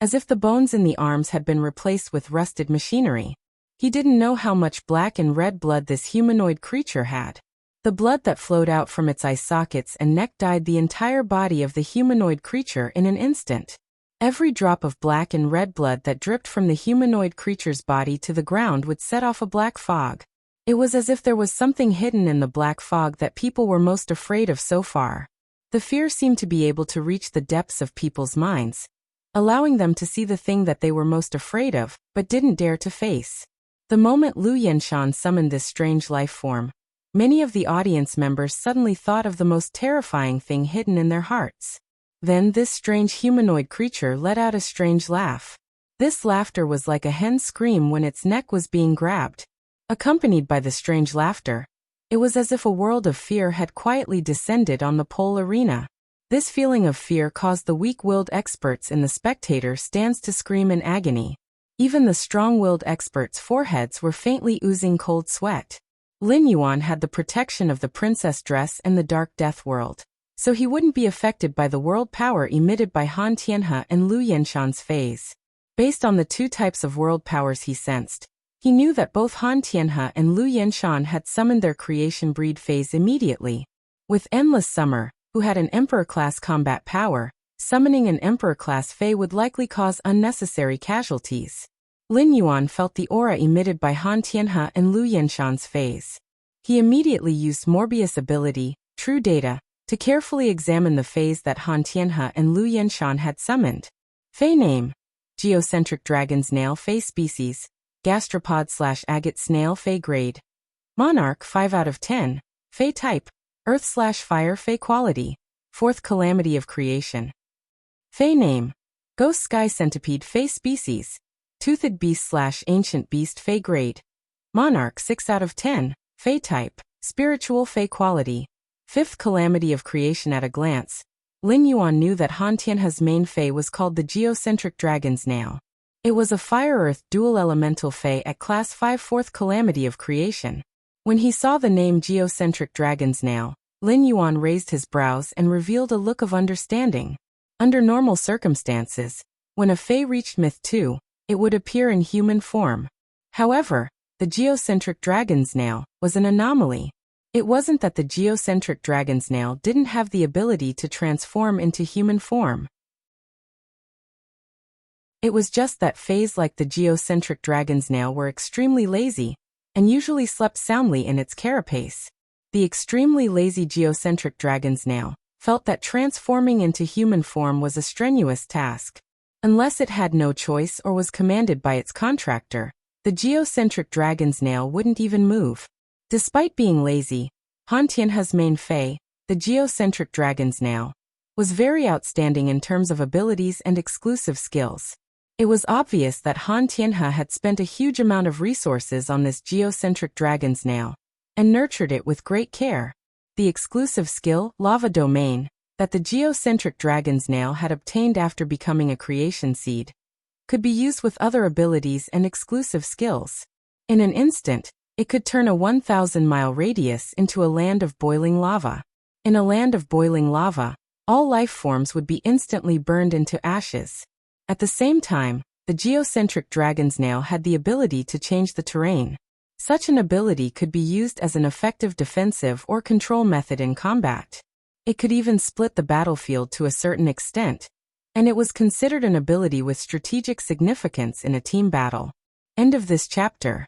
S1: as if the bones in the arms had been replaced with rusted machinery. He didn't know how much black and red blood this humanoid creature had. The blood that flowed out from its eye sockets and neck dyed the entire body of the humanoid creature in an instant. Every drop of black and red blood that dripped from the humanoid creature's body to the ground would set off a black fog. It was as if there was something hidden in the black fog that people were most afraid of so far. The fear seemed to be able to reach the depths of people's minds, allowing them to see the thing that they were most afraid of, but didn't dare to face. The moment Lu Yenshan summoned this strange life form, many of the audience members suddenly thought of the most terrifying thing hidden in their hearts. Then this strange humanoid creature let out a strange laugh. This laughter was like a hen's scream when its neck was being grabbed. Accompanied by the strange laughter, it was as if a world of fear had quietly descended on the pole arena. This feeling of fear caused the weak-willed experts in the spectator stands to scream in agony. Even the strong-willed experts' foreheads were faintly oozing cold sweat. Lin Yuan had the protection of the princess dress and the dark death world, so he wouldn't be affected by the world power emitted by Han Tianhe and Lu Yenshan's phase. Based on the 2 types of world powers he sensed, he knew that both Han Tianhe and Lu Yenshan had summoned their creation breed phase immediately. With Endless Summer, who had an Emperor-class combat power, summoning an Emperor-class Fey would likely cause unnecessary casualties. Lin Yuan felt the aura emitted by Han Tianhe and Lu Yenshan's phase. He immediately used Morbius ability, True Data, to carefully examine the phase that Han Tianhe and Lu Yenshan had summoned. Fey name: Geocentric Dragon Snail Fey species, Gastropod/agate snail Fey grade. Monarch 5 out of 10, Fey type, Earth/Fire Fey quality, 4th calamity of creation. Fey name: Ghost Sky Centipede Fey species, Toothed Beast/Ancient Beast Fey grade. Monarch 6 out of 10, Fey type, Spiritual Fey quality, 5th calamity of creation. At a glance, Lin Yuan knew that Han Tianhe's main Fey was called the Geocentric Dragon Snail. It was a Fire-Earth dual elemental Fey at Class 5 4th calamity of creation. When he saw the name Geocentric Dragon Snail, Lin Yuan raised his brows and revealed a look of understanding. Under normal circumstances, when a Fey reached Myth 2, it would appear in human form. However, the Geocentric Dragon Snail was an anomaly. It wasn't that the Geocentric Dragon Snail didn't have the ability to transform into human form. It was just that Feys like the Geocentric Dragon Snail were extremely lazy, and usually slept soundly in its carapace. The extremely lazy Geocentric Dragon Snail felt that transforming into human form was a strenuous task. Unless it had no choice or was commanded by its contractor, the Geocentric Dragon Snail wouldn't even move. Despite being lazy, Han Tianhe's main Fey, the geocentric dragon's nail, was very outstanding in terms of abilities and exclusive skills. It was obvious that Han Tianhe had spent a huge amount of resources on this geocentric dragon's nail, and nurtured it with great care. The exclusive skill, Lava Domain, that the geocentric dragon's nail had obtained after becoming a creation seed, could be used with other abilities and exclusive skills. In an instant, it could turn a 1,000-mile radius into a land of boiling lava. In a land of boiling lava, all life forms would be instantly burned into ashes. At the same time, the geocentric dragon's nail had the ability to change the terrain. Such an ability could be used as an effective defensive or control method in combat. It could even split the battlefield to a certain extent, and it was considered an ability with strategic significance in a team battle. End of this chapter.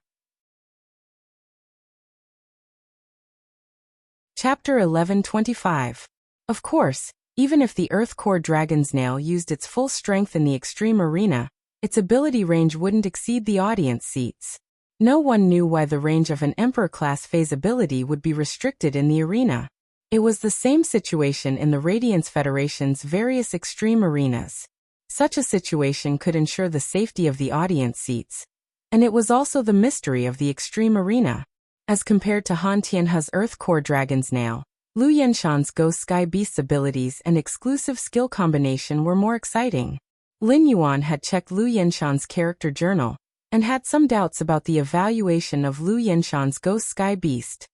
S1: Chapter 11:25. Of course, even if the Earth Core Dragon's Nail used its full strength in the extreme arena, its ability range wouldn't exceed the audience seats. No one knew why the range of an Emperor-class phase ability would be restricted in the arena. It was the same situation in the Radiance Federation's various extreme arenas. Such a situation could ensure the safety of the audience seats, and it was also the mystery of the extreme arena. As compared to Han Tianhe's Earth Core Dragon's Nail, Lu Yenshan's Ghost Sky Beast's abilities and exclusive skill combination were more exciting. Lin Yuan had checked Lu Yenshan's character journal, and had some doubts about the evaluation of Lu Yenshan's Ghost Sky Beast.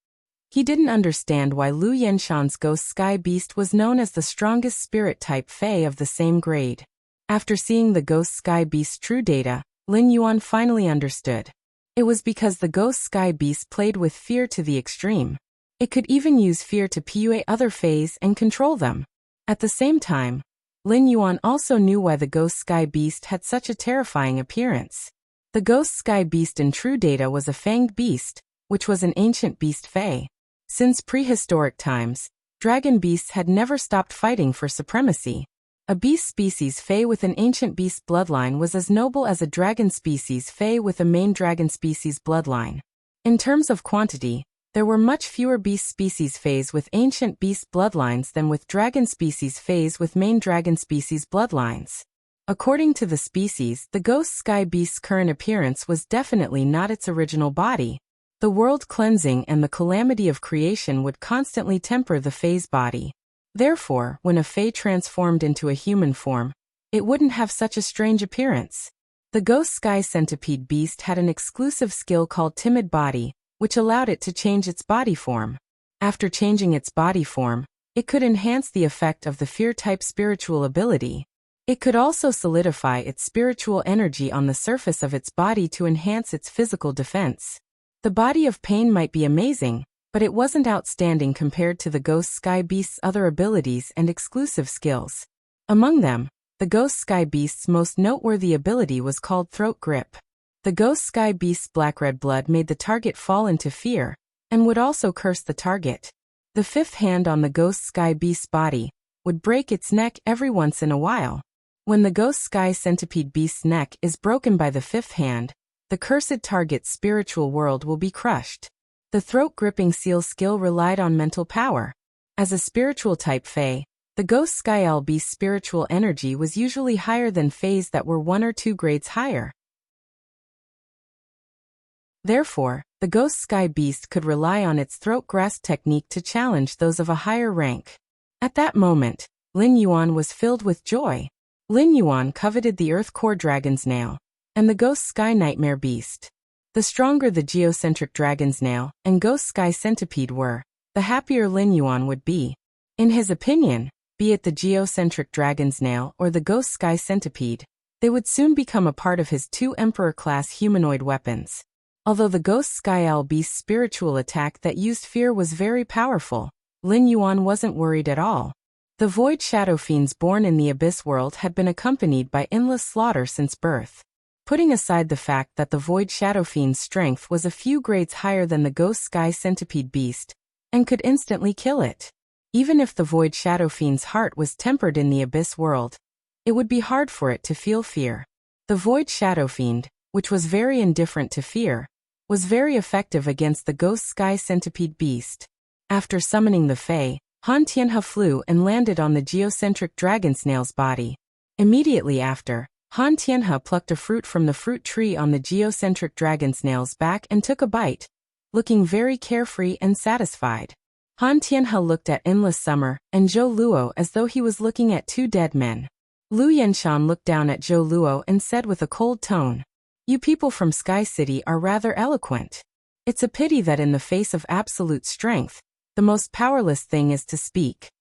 S1: He didn't understand why Lu Yenshan's Ghost Sky Beast was known as the strongest spirit-type Fae of the same grade. After seeing the Ghost Sky Beast's true data, Lin Yuan finally understood. It was because the Ghost Sky Beast played with fear to the extreme. It could even use fear to pua other Faes and control them. At the same time, Lin Yuan also knew why the Ghost Sky Beast had such a terrifying appearance. The Ghost Sky Beast in true data was a fanged beast, which was an ancient beast Fae. Since prehistoric times, dragon beasts had never stopped fighting for supremacy. A beast species Fae with an ancient beast bloodline was as noble as a dragon species Fae with a main dragon species bloodline. In terms of quantity, there were much fewer beast species Faes with ancient beast bloodlines than with dragon species Faes with main dragon species bloodlines. According to the species, the Ghost Sky Beast's current appearance was definitely not its original body. The world cleansing and the calamity of creation would constantly temper the Fae's body. Therefore, when a Fae transformed into a human form, it wouldn't have such a strange appearance. The Ghost Sky Centipede Beast had an exclusive skill called Timid Body, which allowed it to change its body form. After changing its body form, it could enhance the effect of the fear-type spiritual ability. It could also solidify its spiritual energy on the surface of its body to enhance its physical defense. The Body of Pain might be amazing, but it wasn't outstanding compared to the Ghost Sky Beast's other abilities and exclusive skills. Among them, the Ghost Sky Beast's most noteworthy ability was called Throat Grip. The Ghost Sky Beast's black-red blood made the target fall into fear, and would also curse the target. The fifth hand on the Ghost Sky Beast's body would break its neck every once in a while. When the Ghost Sky Centipede Beast's neck is broken by the fifth hand, the cursed target's spiritual world will be crushed. The throat-gripping seal skill relied on mental power. As a spiritual-type Fae, the Ghost Sky Owl Beast's spiritual energy was usually higher than Faes that were 1 or 2 grades higher. Therefore, the Ghost Sky Beast could rely on its throat grasp technique to challenge those of a higher rank. At that moment, Lin Yuan was filled with joy. Lin Yuan coveted the Earth Core Dragon's Nail, and the Ghost Sky Nightmare Beast. The stronger the geocentric Dragon's Nail and Ghost Sky Centipede were, the happier Lin Yuan would be. In his opinion, be it the geocentric Dragon's Nail or the Ghost Sky Centipede, they would soon become a part of his 2 Emperor-class humanoid weapons. Although the Ghost Sky Owl Beast's spiritual attack that used fear was very powerful, Lin Yuan wasn't worried at all. The Void Shadow Fiends born in the Abyss world had been accompanied by endless slaughter since birth. Putting aside the fact that the Void Shadow Fiend's strength was a few grades higher than the Ghost Sky Centipede Beast, and could instantly kill it. Even if the Void Shadow Fiend's heart was tempered in the Abyss world, it would be hard for it to feel fear. The Void Shadow Fiend, which was very indifferent to fear, was very effective against the Ghost Sky Centipede Beast. After summoning the Fae, Han Tianhe flew and landed on the geocentric dragon snail's body. Immediately after, Han Tianhe plucked a fruit from the fruit tree on the geocentric dragon snail's back and took a bite, looking very carefree and satisfied. Han Tianhe looked at Endless Summer and Zhou Luo as though he was looking at two dead men. Lu Yenshan looked down at Zhou Luo and said with a cold tone, "You people from Sky City are rather eloquent. It's a pity that in the face of absolute strength, the most powerless thing is to speak."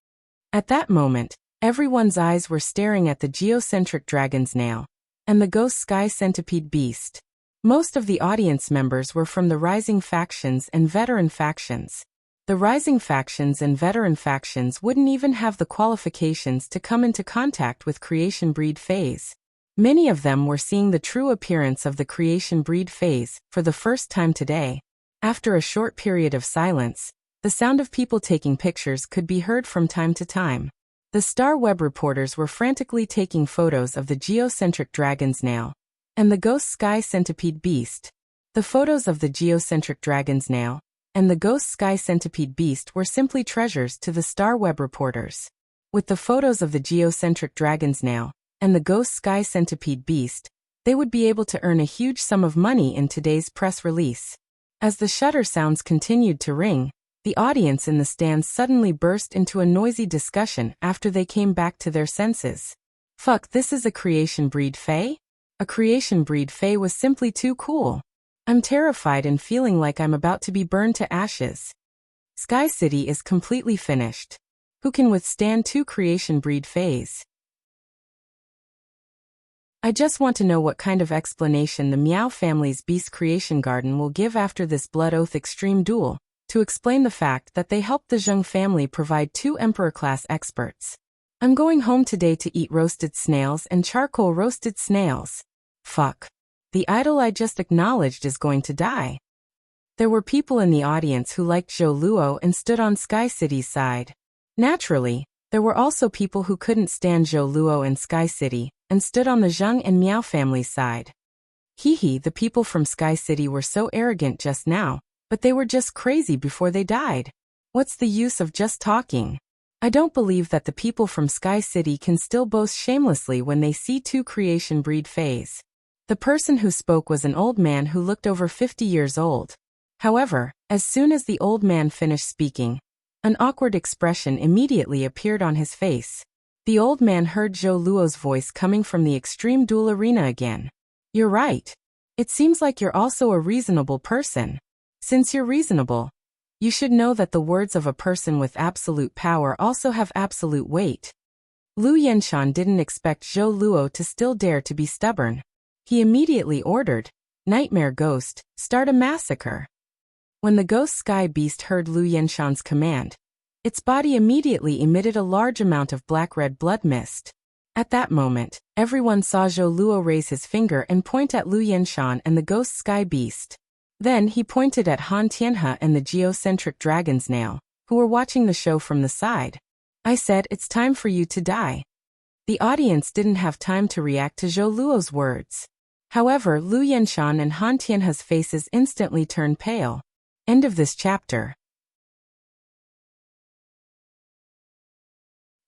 S1: At that moment, everyone's eyes were staring at the geocentric dragon snail and the ghost sky centipede beast. Most of the audience members were from the rising factions and veteran factions. The rising factions and veteran factions wouldn't even have the qualifications to come into contact with creation breed phase. Many of them were seeing the true appearance of the creation breed phase for the first time today. After a short period of silence, the sound of people taking pictures could be heard from time to time. The Star Web reporters were frantically taking photos of the geocentric dragon snail and the ghost sky centipede beast. The photos of the geocentric dragon snail and the ghost sky centipede beast were simply treasures to the Star Web reporters. With the photos of the geocentric dragon snail and the ghost sky centipede beast, they would be able to earn a huge sum of money in today's press release. As the shutter sounds continued to ring, the audience in the stands suddenly burst into a noisy discussion after they came back to their senses. Fuck, this is a creation breed fae? A creation breed fae was simply too cool. I'm terrified and feeling like I'm about to be burned to ashes. Sky City is completely finished. Who can withstand two creation breed faes? I just want to know what kind of explanation the Meow family's Beast Creation Garden will give after this Blood Oath Extreme duel, to explain the fact that they helped the Zheng family provide two Emperor-class experts. I'm going home today to eat roasted snails and charcoal roasted snails. Fuck. The idol I just acknowledged is going to die. There were people in the audience who liked Zhou Luo and stood on Sky City's side. Naturally, there were also people who couldn't stand Zhou Luo and Sky City, and stood on the Zheng and Miao family's side. Hee, the people from Sky City were so arrogant just now, but they were just crazy before they died. What's the use of just talking? I don't believe that the people from Sky City can still boast shamelessly when they see two creation breed faes. The person who spoke was an old man who looked over 50 years old. However, as soon as the old man finished speaking, an awkward expression immediately appeared on his face. The old man heard Zhou Luo's voice coming from the extreme duel arena again. "You're right. It seems like you're also a reasonable person. Since you're reasonable, you should know that the words of a person with absolute power also have absolute weight." Lu Yenshan didn't expect Zhou Luo to still dare to be stubborn. He immediately ordered, "Nightmare Ghost, start a massacre." When the ghost sky beast heard Lu Yenshan's command, its body immediately emitted a large amount of black-red blood mist. At that moment, everyone saw Zhou Luo raise his finger and point at Lu Yenshan and the ghost sky beast. Then he pointed at Han Tianhe and the geocentric dragon snail, who were watching the show from the side. "I said it's time for you to die." The audience didn't have time to react to Zhou Luo's words. However, Lu Yenshan and Han Tianhe's faces instantly turned pale. End of this chapter.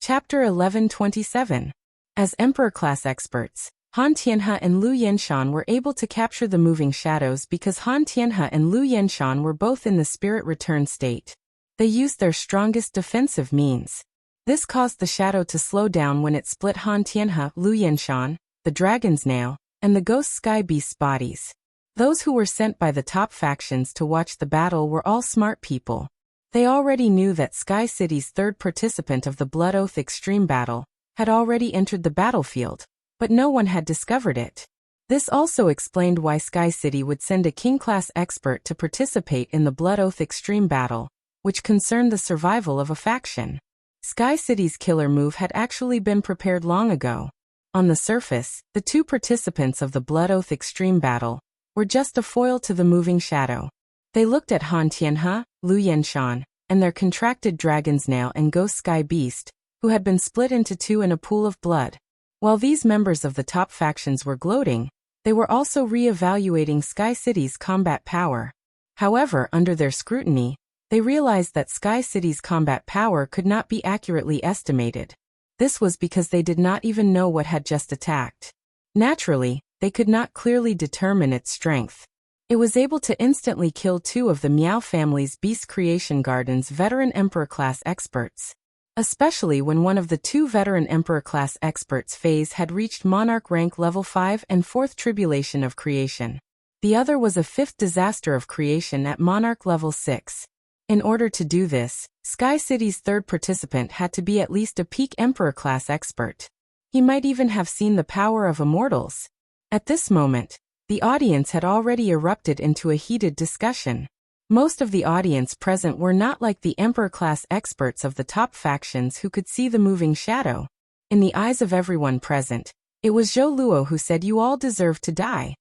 S1: Chapter 1127. As Emperor-class experts, Han Tianhe and Lu Yenshan were able to capture the moving shadows because Han Tianhe and Lu Yenshan were both in the spirit return state. They used their strongest defensive means. This caused the shadow to slow down when it split Han Tianhe, Lu Yenshan, the dragon's nail, and the ghost sky beast's bodies. Those who were sent by the top factions to watch the battle were all smart people. They already knew that Sky City's third participant of the Blood Oath Extreme Battle had already entered the battlefield, but no one had discovered it. This also explained why Sky City would send a king-class expert to participate in the Blood Oath Extreme Battle, which concerned the survival of a faction. Sky City's killer move had actually been prepared long ago. On the surface, the two participants of the Blood Oath Extreme Battle were just a foil to the moving shadow. They looked at Han Tianhe, Lu Yenshan, and their contracted dragon's nail and ghost sky beast, who had been split into two in a pool of blood. While these members of the top factions were gloating, they were also re-evaluating Sky City's combat power. However, under their scrutiny, They realized that Sky City's combat power could not be accurately estimated. This was because they did not even know what had just attacked. Naturally, they could not clearly determine its strength. It was able to instantly kill 2 of the Miao family's Beast Creation Garden's veteran Emperor-class experts. Especially when one of the 2 veteran Emperor-class experts' phase had reached Monarch rank level 5 and 4th Tribulation of Creation. The other was a 5th Disaster of Creation at Monarch level 6. In order to do this, Sky City's 3rd participant had to be at least a peak Emperor-class expert. He might even have seen the power of immortals. At this moment, the audience had already erupted into a heated discussion. Most of the audience present were not like the Emperor-class experts of the top factions who could see the moving shadow. In the eyes of everyone present, it was Zhou Luo who said, "You all deserve to die."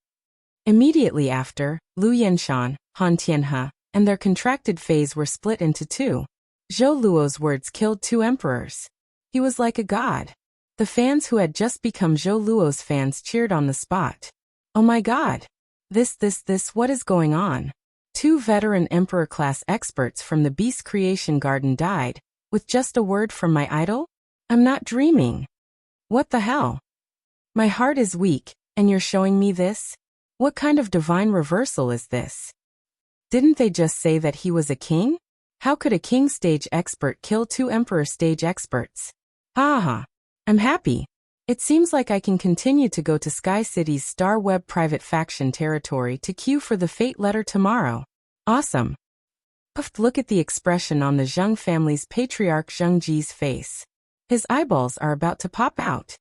S1: Immediately after, Lu Yenshan, Han Tianhe, and their contracted phase were split into 2. Zhou Luo's words killed 2 emperors. He was like a god. The fans who had just become Zhou Luo's fans cheered on the spot. "Oh my god! This, what is going on?" 2 veteran Emperor-class experts from the Beast Creation Garden died, with just a word from my idol? I'm not dreaming. What the hell? My heart is weak, and you're showing me this? What kind of divine reversal is this? Didn't they just say that he was a king? How could a king stage expert kill 2 emperor stage experts? Ha. I'm happy. It seems like I can continue to go to Sky City's Star Web private faction territory to queue for the fate letter tomorrow. Awesome. Look at the expression on the Zheng family's patriarch Zheng Ji's face. His eyeballs are about to pop out.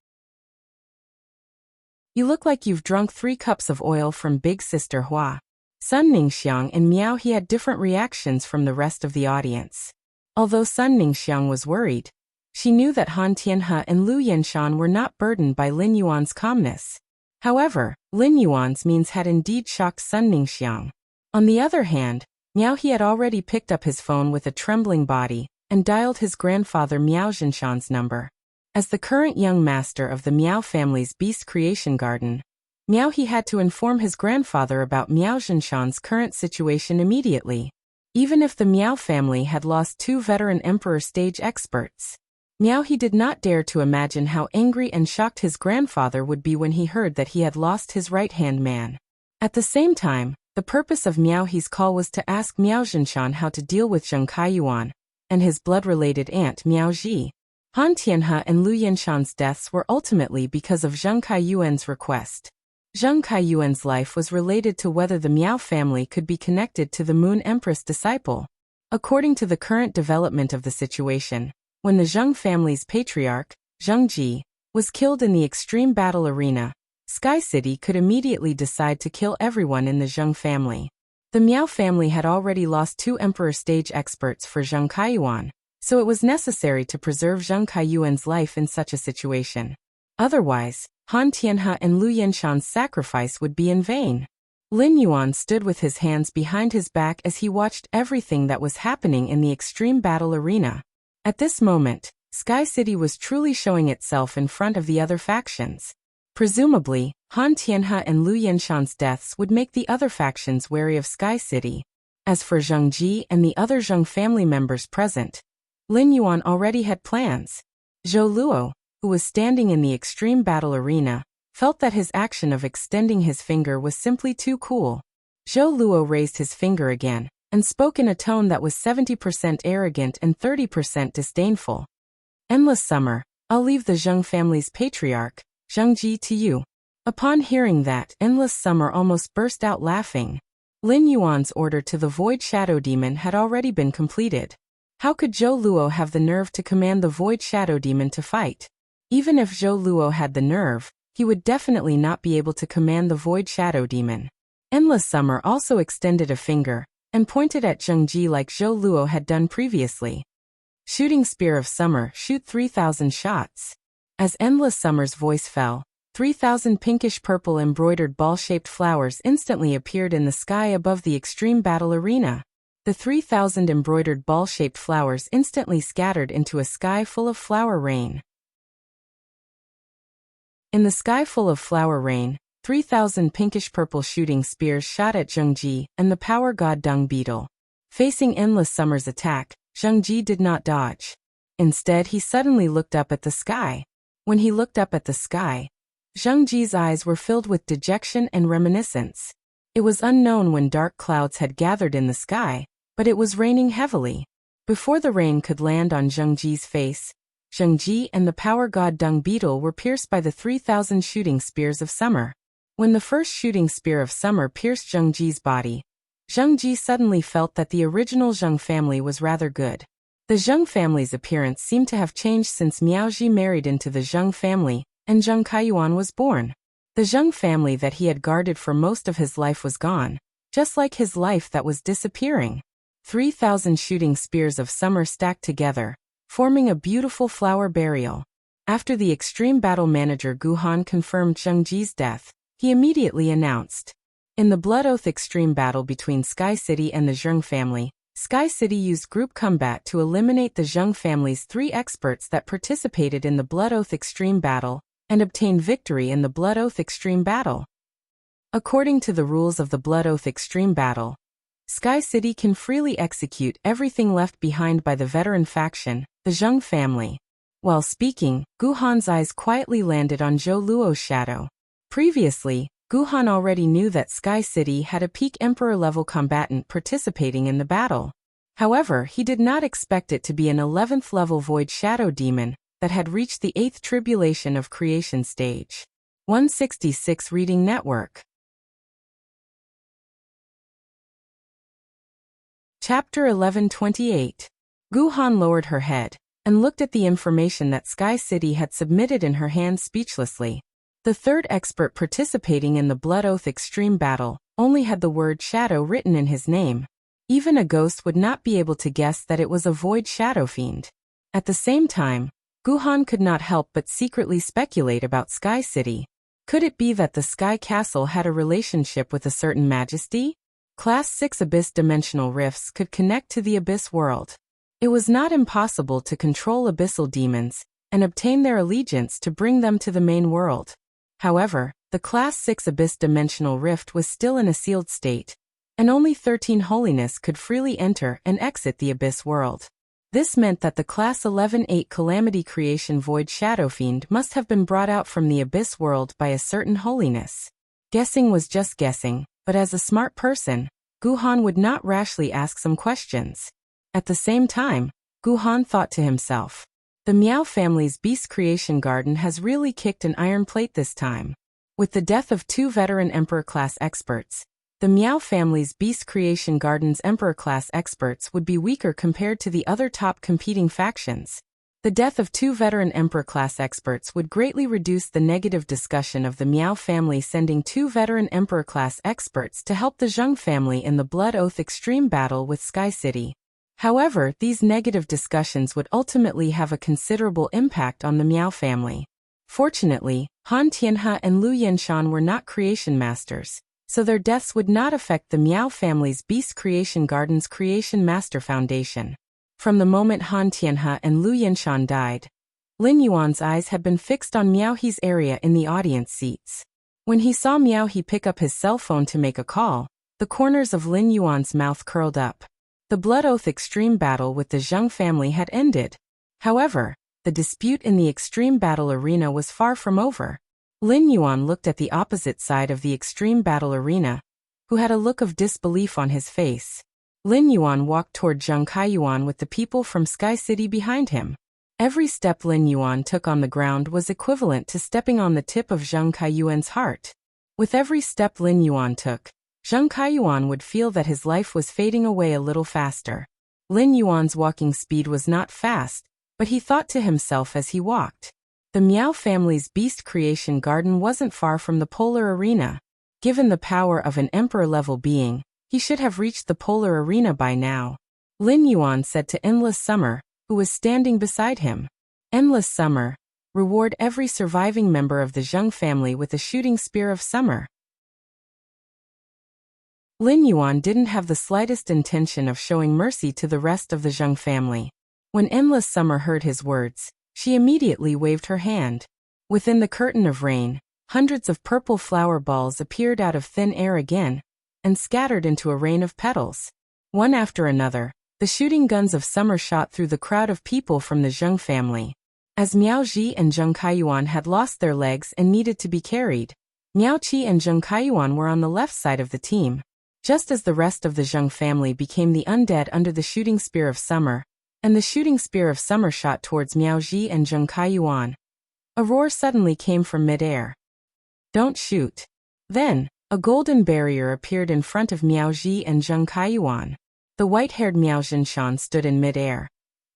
S1: You look like you've drunk 3 cups of oil from Big Sister Hua. Sun Ningxiang and Miao He had different reactions from the rest of the audience. Although Sun Ningxiang was worried, she knew that Han Tianhe and Lu Yenshan were not burdened by Lin Yuan's calmness. However, Lin Yuan's means had indeed shocked Sun Ningxiang. On the other hand, Miao He had already picked up his phone with a trembling body and dialed his grandfather Miao Zhenshan's number. As the current young master of the Miao family's Beast Creation Garden, Miao He had to inform his grandfather about Miao Zhenshan's current situation immediately. Even if the Miao family had lost 2 veteran emperor stage experts, Miao He did not dare to imagine how angry and shocked his grandfather would be when he heard that he had lost his right-hand man. At the same time, the purpose of Miao He's call was to ask Miao Zhenshan how to deal with Zheng Kaiyuan and his blood-related aunt Miao Ji. Han Tianhe and Lu Yenshan's deaths were ultimately because of Zheng Kaiyuan's request. Zheng Kaiyuan's life was related to whether the Miao family could be connected to the Moon Empress disciple. According to the current development of the situation, when the Zheng family's patriarch, Zheng Ji, was killed in the extreme battle arena, Sky City could immediately decide to kill everyone in the Zheng family. The Miao family had already lost 2 emperor stage experts for Zheng Kaiyuan, so it was necessary to preserve Zheng Kaiyuan's life in such a situation. Otherwise, Han Tianhe and Lu Yenshan's sacrifice would be in vain. Lin Yuan stood with his hands behind his back as he watched everything that was happening in the extreme battle arena. At this moment, Sky City was truly showing itself in front of the other factions. Presumably, Han Tianhe and Lu Yenshan's deaths would make the other factions wary of Sky City. As for Zheng Ji and the other Zheng family members present, Lin Yuan already had plans. Zhou Luo, who was standing in the extreme battle arena, felt that his action of extending his finger was simply too cool. Zhou Luo raised his finger again, and spoke in a tone that was 70% arrogant and 30% disdainful. "Endless summer, I'll leave the Zheng family's patriarch, Zheng Ji, to you." Upon hearing that, Endless Summer almost burst out laughing. Lin Yuan's order to the Void Shadow Demon had already been completed. How could Zhou Luo have the nerve to command the Void Shadow Demon to fight? Even if Zhou Luo had the nerve, he would definitely not be able to command the Void Shadow Demon. Endless Summer also extended a finger and pointed at Zheng Ji like Zhou Luo had done previously. "Shooting Spear of Summer, shoot 3,000 shots." As Endless Summer's voice fell, 3,000 pinkish-purple embroidered ball-shaped flowers instantly appeared in the sky above the extreme battle arena. The 3,000 embroidered ball-shaped flowers instantly scattered into a sky full of flower rain. In the sky full of flower rain, 3,000 pinkish-purple shooting spears shot at Zheng Ji and the power god Dung Beetle. Facing Endless Summer's attack, Zheng Ji did not dodge. Instead, he suddenly looked up at the sky. When he looked up at the sky, Zheng Ji's eyes were filled with dejection and reminiscence. It was unknown when dark clouds had gathered in the sky, but it was raining heavily. Before the rain could land on Zheng Ji's face, Zheng Ji and the power god Dung Beetle were pierced by the 3,000 shooting spears of summer. When the first shooting spear of summer pierced Zheng Ji's body, Zheng Ji suddenly felt that the original Zheng family was rather good. The Zheng family's appearance seemed to have changed since Miaoji married into the Zheng family, and Zheng Kaiyuan was born. The Zheng family that he had guarded for most of his life was gone, just like his life that was disappearing. 3,000 shooting spears of summer stacked together, forming a beautiful flower burial. After the extreme battle manager Gu Han confirmed Zheng Ji's death, he immediately announced, in the Blood Oath extreme battle between Sky City and the Zheng family, Sky City used group combat to eliminate the Zheng family's 3 experts that participated in the Blood Oath extreme battle, and obtained victory in the Blood Oath extreme battle. According to the rules of the Blood Oath extreme battle, Sky City can freely execute everything left behind by the veteran faction, the Zheng family. While speaking, Gu Han's eyes quietly landed on Zhou Luo's shadow. Previously, Gu Han already knew that Sky City had a peak Emperor-level combatant participating in the battle. However, he did not expect it to be an 11th-level Void Shadow Demon that had reached the 8th Tribulation of Creation stage. 166 Reading Network. Chapter 1128. Gu Han lowered her head and looked at the information that Sky City had submitted in her hand speechlessly. The 3rd expert participating in the Blood Oath extreme battle only had the word Shadow written in his name. Even a ghost would not be able to guess that it was a Void Shadow Fiend. At the same time, Gu Han could not help but secretly speculate about Sky City. Could it be that the Sky Castle had a relationship with a certain majesty? Class 6 Abyss dimensional rifts could connect to the Abyss world. It was not impossible to control abyssal demons and obtain their allegiance to bring them to the main world. However, the Class 6 Abyss dimensional rift was still in a sealed state, and only 13 Holiness could freely enter and exit the Abyss world. This meant that the Class 11-8 Calamity Creation Void Shadow Fiend must have been brought out from the Abyss world by a certain Holiness. Guessing was just guessing, but as a smart person, Gu Han would not rashly ask some questions. At the same time, Gu Han thought to himself, the Miao family's Beast Creation Garden has really kicked an iron plate this time. With the death of 2 veteran Emperor-class experts, the Miao family's Beast Creation Garden's Emperor-class experts would be weaker compared to the other top competing factions. The death of 2 veteran Emperor-class experts would greatly reduce the negative discussion of the Miao family sending 2 veteran Emperor-class experts to help the Zheng family in the Blood Oath extreme battle with Sky City. However, these negative discussions would ultimately have a considerable impact on the Miao family. Fortunately, Han Tianhe and Lu Yenshan were not creation masters, so their deaths would not affect the Miao family's Beast Creation Garden's Creation Master Foundation. From the moment Han Tianhe and Lu Yenshan died, Lin Yuan's eyes had been fixed on Miao He's area in the audience seats. When he saw Miao He pick up his cell phone to make a call, the corners of Lin Yuan's mouth curled up. The Blood Oath extreme battle with the Zheng family had ended. However, the dispute in the extreme battle arena was far from over. Lin Yuan looked at the opposite side of the extreme battle arena, who had a look of disbelief on his face. Lin Yuan walked toward Zheng Kaiyuan with the people from Sky City behind him. Every step Lin Yuan took on the ground was equivalent to stepping on the tip of Zheng Kaiyuan's heart. With every step Lin Yuan took, Zheng Kaiyuan would feel that his life was fading away a little faster. Lin Yuan's walking speed was not fast, but he thought to himself as he walked. The Miao family's Beast Creation Garden wasn't far from the polar arena. Given the power of an emperor-level being, he should have reached the polar arena by now. Lin Yuan said to Endless Summer, who was standing beside him. Endless Summer, reward every surviving member of the Zheng family with a shooting spear of summer. Lin Yuan didn't have the slightest intention of showing mercy to the rest of the Zheng family. When Endless Summer heard his words, she immediately waved her hand. Within the curtain of rain, hundreds of purple flower balls appeared out of thin air again, and scattered into a rain of petals. One after another, the shooting guns of summer shot through the crowd of people from the Zheng family. As Miao Ji and Zheng Kaiyuan had lost their legs and needed to be carried, Miao Qi and Zheng Kaiyuan were on the left side of the team. Just as the rest of the Zheng family became the undead under the shooting spear of summer, and the shooting spear of summer shot towards Miao Ji and Zheng Kaiyuan, a roar suddenly came from mid-air. Don't shoot. Then, a golden barrier appeared in front of Miao Ji and Zheng Kaiyuan. The white-haired Miao Zhinshan stood in mid-air,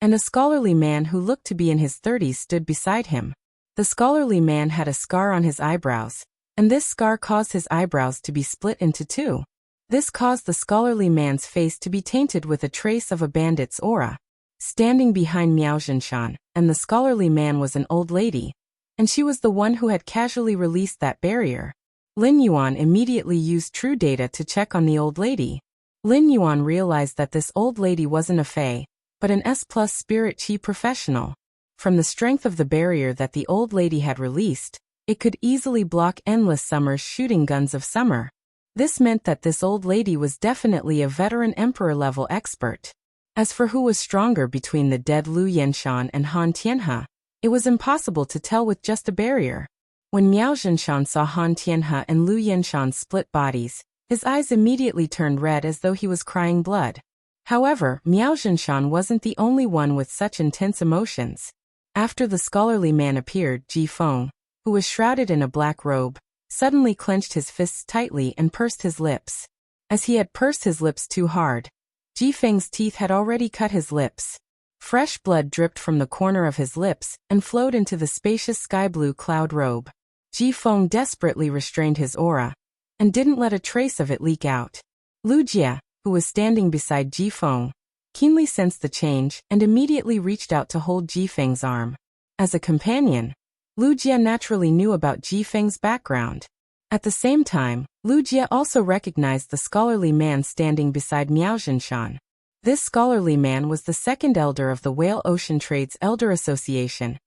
S1: and a scholarly man who looked to be in his 30s stood beside him. The scholarly man had a scar on his eyebrows, and this scar caused his eyebrows to be split into two. This caused the scholarly man's face to be tainted with a trace of a bandit's aura. Standing behind Miao Zhinshan and the scholarly man was an old lady, and she was the one who had casually released that barrier. Lin Yuan immediately used true data to check on the old lady. Lin Yuan realized that this old lady wasn't a fae, but an S+ spirit chi professional. From the strength of the barrier that the old lady had released, it could easily block endless summer's shooting guns of summer. This meant that this old lady was definitely a veteran emperor-level expert. As for who was stronger between the dead Lu Yenshan and Han Tianhe, it was impossible to tell with just a barrier. When Miao Zhinshan saw Han Tianhe and Lu Yenshan's split bodies, his eyes immediately turned red as though he was crying blood. However, Miao Zhinshan wasn't the only one with such intense emotions. After the scholarly man appeared, Ji Feng, who was shrouded in a black robe, suddenly clenched his fists tightly and pursed his lips. As he had pursed his lips too hard, Ji Feng's teeth had already cut his lips. Fresh blood dripped from the corner of his lips and flowed into the spacious sky-blue cloud robe. Ji Feng desperately restrained his aura, and didn't let a trace of it leak out. Lu Jia, who was standing beside Ji Feng, keenly sensed the change and immediately reached out to hold Ji Feng's arm. As a companion, Lu Jia naturally knew about Ji Feng's background. At the same time, Lu Jia also recognized the scholarly man standing beside Miao Zhinshan. This scholarly man was the second elder of the Whale Ocean Trade's Elder Association,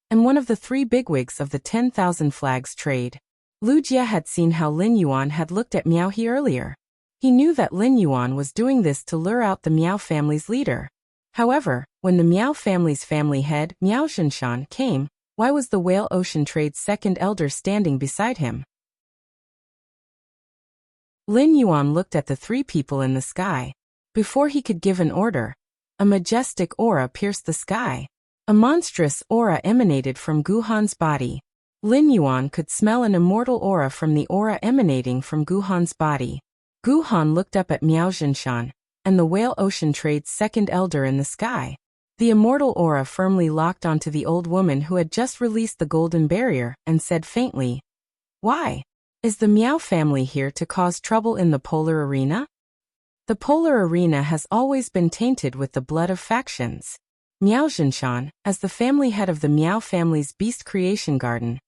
S1: and one of the 3 bigwigs of the 10,000 Flags trade. Lu Jia had seen how Lin Yuan had looked at Miao He earlier. He knew that Lin Yuan was doing this to lure out the Miao family's leader. However, when the Miao family's family head, Miao Zhinshan, came, why was the Whale Ocean Trade's second elder standing beside him? Lin Yuan looked at the 3 people in the sky. Before he could give an order, a majestic aura pierced the sky. A monstrous aura emanated from Gu Han's body. Lin Yuan could smell an immortal aura from the aura emanating from Gu Han's body. Gu Han looked up at Miao Zhinshan and the Whale Ocean Trade's second elder in the sky. The immortal aura firmly locked onto the old woman who had just released the golden barrier and said faintly, "Why? Is the Miao family here to cause trouble in the polar arena?" The polar arena has always been tainted with the blood of factions. Miao Zhinshan, as the family head of the Miao family's beast creation garden,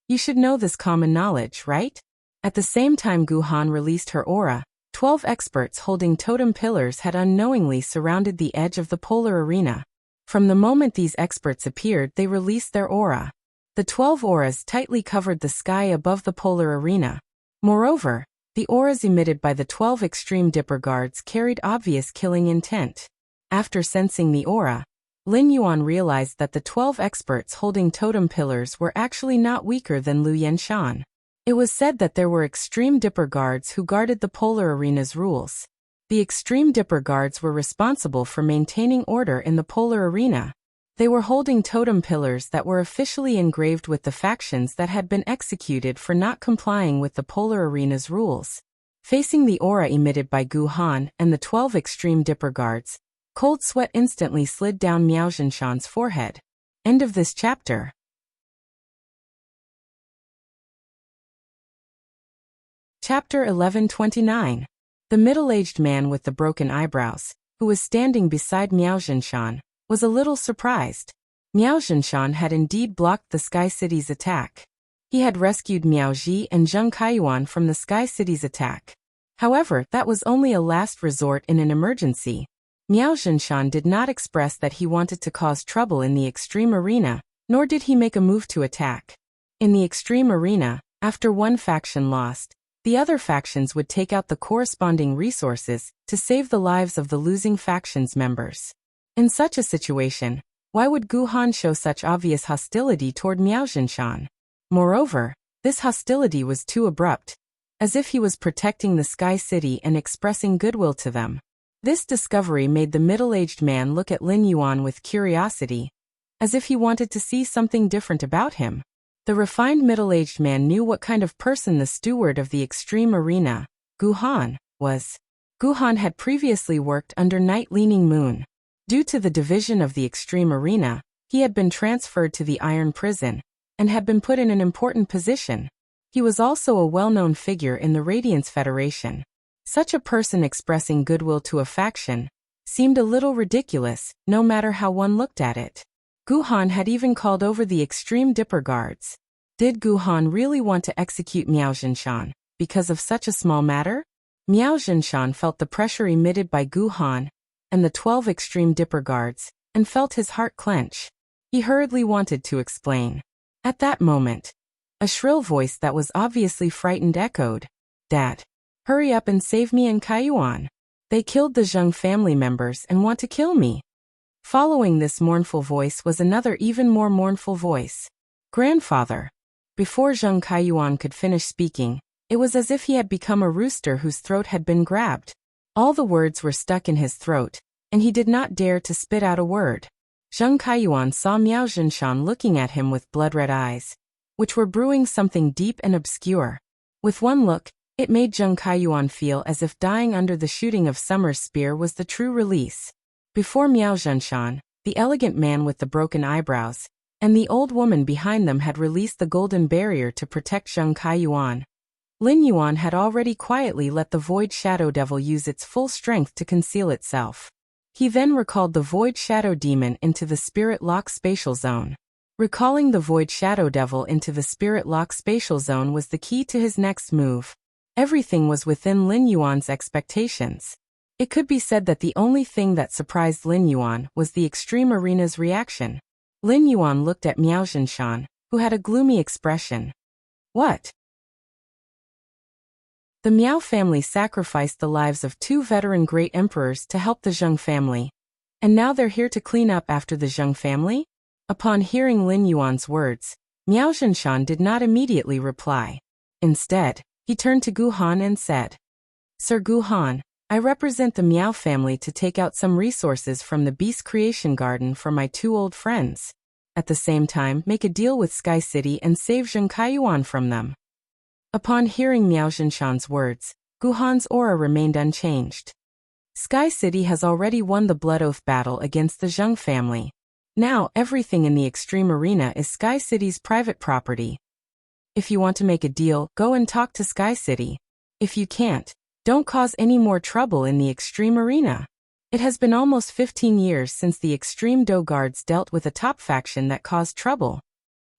S1: you should know this common knowledge, right? At the same time Gu Han released her aura, 12 experts holding totem pillars had unknowingly surrounded the edge of the polar arena. From the moment these experts appeared, they released their aura. The 12 auras tightly covered the sky above the polar arena. Moreover, the auras emitted by the 12 extreme dipper guards carried obvious killing intent. After sensing the aura, Lin Yuan realized that the 12 experts holding totem pillars were actually not weaker than Lu Yenshan. It was said that there were extreme dipper guards who guarded the polar arena's rules. The extreme dipper guards were responsible for maintaining order in the polar arena. They were holding totem pillars that were officially engraved with the factions that had been executed for not complying with the polar arena's rules. Facing the aura emitted by Gu Han and the 12 extreme dipper guards, cold sweat instantly slid down Miao Zhinshan's forehead. End of this chapter. Chapter 1129. The middle-aged man with the broken eyebrows, who was standing beside Miao Zhinshan, was a little surprised. Miao Zhinshan had indeed blocked the Sky City's attack. He had rescued Miao Ji and Zheng Kaiyuan from the Sky City's attack. However, that was only a last resort in an emergency. Miao Zhinshan did not express that he wanted to cause trouble in the extreme arena, nor did he make a move to attack. In the extreme arena, after one faction lost, The other factions would take out the corresponding resources to save the lives of the losing faction's members. In such a situation, why would Gu Han show such obvious hostility toward Miao Zhinshan? Moreover, this hostility was too abrupt, as if he was protecting the Sky City and expressing goodwill to them. This discovery made the middle-aged man look at Lin Yuan with curiosity, as if he wanted to see something different about him. The refined middle-aged man knew what kind of person the steward of the Extreme Arena, Gu Han, was. Gu Han had previously worked under Night Leaning Moon. Due to the division of the Extreme Arena, he had been transferred to the Iron Prison, and had been put in an important position. He was also a well-known figure in the Radiance Federation. Such a person expressing goodwill to a faction seemed a little ridiculous, no matter how one looked at it. Gu Han had even called over the Extreme Dipper Guards. Did Gu Han really want to execute Miao Zhinshan because of such a small matter? Miao Zhinshan felt the pressure emitted by Gu Han and the 12 Extreme Dipper Guards, and felt his heart clench. He hurriedly wanted to explain. At that moment, a shrill voice that was obviously frightened echoed, "Dad, hurry up and save me and Kaiyuan. They killed the Zheng family members and want to kill me." Following this mournful voice was another even more mournful voice. "Grandfather." Before Zheng Kaiyuan could finish speaking, it was as if he had become a rooster whose throat had been grabbed. All the words were stuck in his throat, and he did not dare to spit out a word. Zheng Kaiyuan saw Miao Zhinshan looking at him with blood-red eyes, which were brewing something deep and obscure. With one look, it made Zheng Kaiyuan feel as if dying under the shooting of Summer's spear was the true release. Before Miao Zhinshan, the elegant man with the broken eyebrows, and the old woman behind them had released the golden barrier to protect Zheng Kaiyuan. Lin Yuan had already quietly let the Void Shadow Devil use its full strength to conceal itself. He then recalled the Void Shadow Demon into the Spirit Lock Spatial Zone. Recalling the Void Shadow Devil into the Spirit Lock Spatial Zone was the key to his next move. Everything was within Lin Yuan's expectations. It could be said that the only thing that surprised Lin Yuan was the Extreme Arena's reaction. Lin Yuan looked at Miao Zhinshan, who had a gloomy expression. "What?" The Miao family sacrificed the lives of 2 veteran great emperors to help the Zheng family. And now they're here to clean up after the Zheng family? Upon hearing Lin Yuan's words, Miao Zhinshan did not immediately reply. Instead, he turned to Gu Han and said, "Sir Gu Han, I represent the Miao family to take out some resources from the Beast Creation Garden for my 2 old friends. At the same time, make a deal with Sky City and save Zheng Kaiyuan from them." Upon hearing Miao Zhinshan's words, Gu Han's aura remained unchanged. Sky City has already won the Blood Oath battle against the Zheng family. Now, everything in the Extreme Arena is Sky City's private property. If you want to make a deal, go and talk to Sky City. If you can't, don't cause any more trouble in the Extreme Arena. It has been almost 15 years since the Extreme Do Guards dealt with a top faction that caused trouble.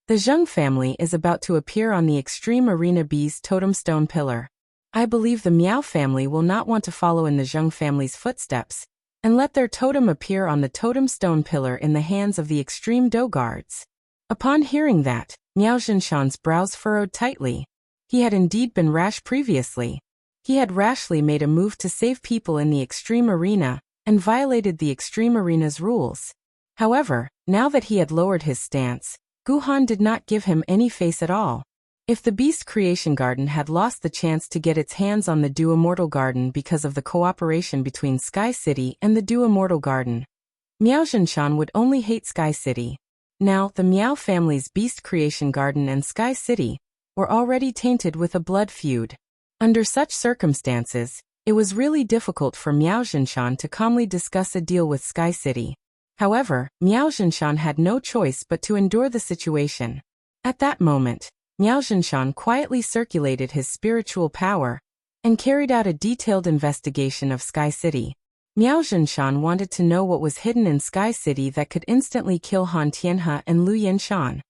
S1: The Zheng family is about to appear on the Extreme Arena B's Totem Stone Pillar. I believe the Miao family will not want to follow in the Zheng family's footsteps, and let their totem appear on the Totem Stone Pillar in the hands of the Extreme Do Guards. Upon hearing that, Miao Zhinshan's brows furrowed tightly. He had indeed been rash previously. He had rashly made a move to save people in the Extreme Arena, and violated the Extreme Arena's rules. However, now that he had lowered his stance, Gu Han did not give him any face at all. If the Beast Creation Garden had lost the chance to get its hands on the Do Immortal Garden because of the cooperation between Sky City and the Do Immortal Garden, Miao Zhinshan would only hate Sky City. Now, the Miao family's Beast Creation Garden and Sky City were already tainted with a blood feud. Under such circumstances, it was really difficult for Miao Zhinshan to calmly discuss a deal with Sky City. However, Miao Zhinshan had no choice but to endure the situation. At that moment, Miao Zhinshan quietly circulated his spiritual power and carried out a detailed investigation of Sky City. Miao Zhinshan wanted to know what was hidden in Sky City that could instantly kill Han Tianhe and Lu Yinshan,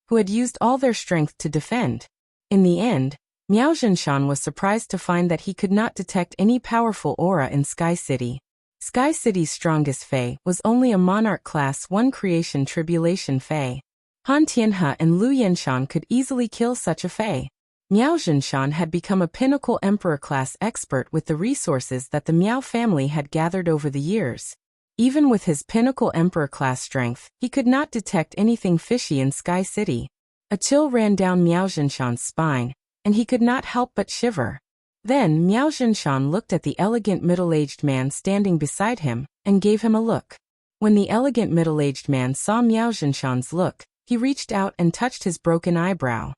S1: who had used all their strength to defend. In the end, Miao Zhinshan was surprised to find that he could not detect any powerful aura in Sky City. Sky City's strongest Fae was only a Monarch Class 1 Creation Tribulation Fae. Han Tianhe and Lu Yinshan could easily kill such a Fae. Miao Zhinshan had become a pinnacle emperor-class expert with the resources that the Miao family had gathered over the years. Even with his pinnacle emperor-class strength, he could not detect anything fishy in Sky City. A chill ran down Miao Zhinshan's spine, and he could not help but shiver. Then Miao Zhinshan looked at the elegant middle-aged man standing beside him, and gave him a look. When the elegant middle-aged man saw Miao Zhinshan's look, he reached out and touched his broken eyebrow.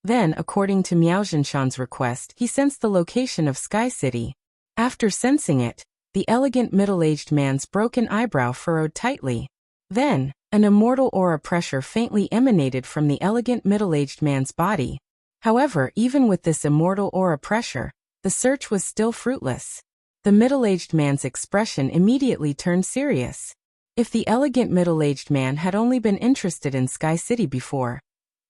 S1: Then, according to Miao Zhinshan's request, he sensed the location of Sky City. After sensing it, the elegant middle-aged man's broken eyebrow furrowed tightly. Then, an immortal aura pressure faintly emanated from the elegant middle-aged man's body. However, even with this immortal aura pressure, the search was still fruitless. The middle-aged man's expression immediately turned serious. If the elegant middle-aged man had only been interested in Sky City before,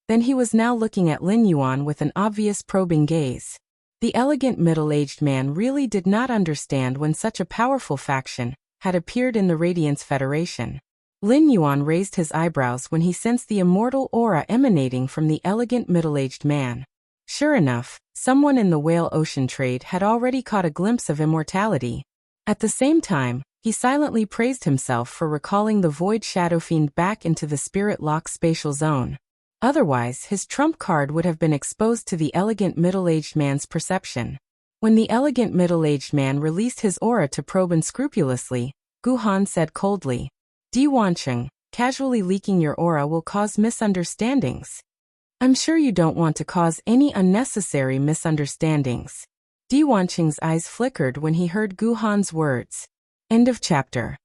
S1: then he was now looking at Lin Yuan with an obvious probing gaze. The elegant middle-aged man really did not understand when such a powerful faction had appeared in the Radiance Federation. Lin Yuan raised his eyebrows when he sensed the immortal aura emanating from the elegant middle-aged man. Sure enough, someone in the whale ocean trade had already caught a glimpse of immortality. At the same time, he silently praised himself for recalling the Void Shadow Fiend back into the Spirit Lock spatial zone. Otherwise, his trump card would have been exposed to the elegant middle-aged man's perception. When the elegant middle-aged man released his aura to probe unscrupulously, Gu Han said coldly, "Di Wancheng, casually leaking your aura will cause misunderstandings. I'm sure you don't want to cause any unnecessary misunderstandings." Di Wancheng's eyes flickered when he heard Gu Han's words. End of chapter.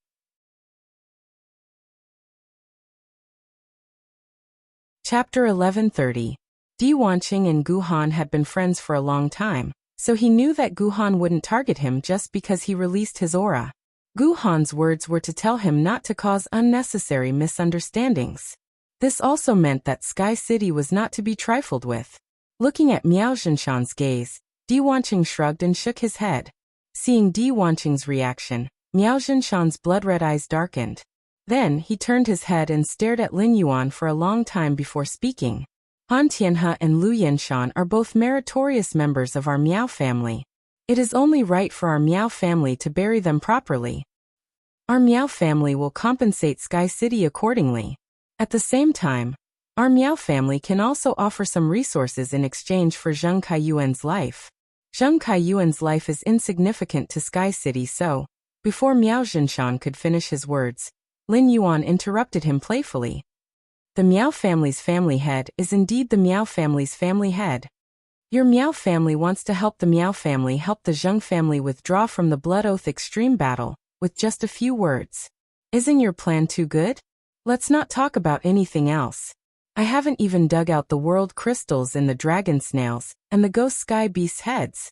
S1: Chapter 1130. Di Wancheng and Gu Han had been friends for a long time, so he knew that Gu Han wouldn't target him just because he released his aura. Gu Han's words were to tell him not to cause unnecessary misunderstandings. This also meant that Sky City was not to be trifled with. Looking at Miao Zhinshan's gaze, Di Wancheng shrugged and shook his head. Seeing Di Wancheng's reaction, Miao Zhinshan's blood-red eyes darkened. Then he turned his head and stared at Lin Yuan for a long time before speaking. Han Tianhe and Lu Yanshan are both meritorious members of our Miao family. It is only right for our Miao family to bury them properly. Our Miao family will compensate Sky City accordingly. At the same time, our Miao family can also offer some resources in exchange for Zheng Kaiyuan's life. Zheng Kaiyuan's life is insignificant to Sky City, so, before Miao Zhinshan could finish his words, Lin Yuan interrupted him playfully. The Miao family's family head is indeed the Miao family's family head. Your Miao family wants to help the Miao family help the Zheng family withdraw from the Blood Oath Extreme Battle, with just a few words. Isn't your plan too good? Let's not talk about anything else. I haven't even dug out the world crystals in the dragon snails and the ghost sky beasts' heads.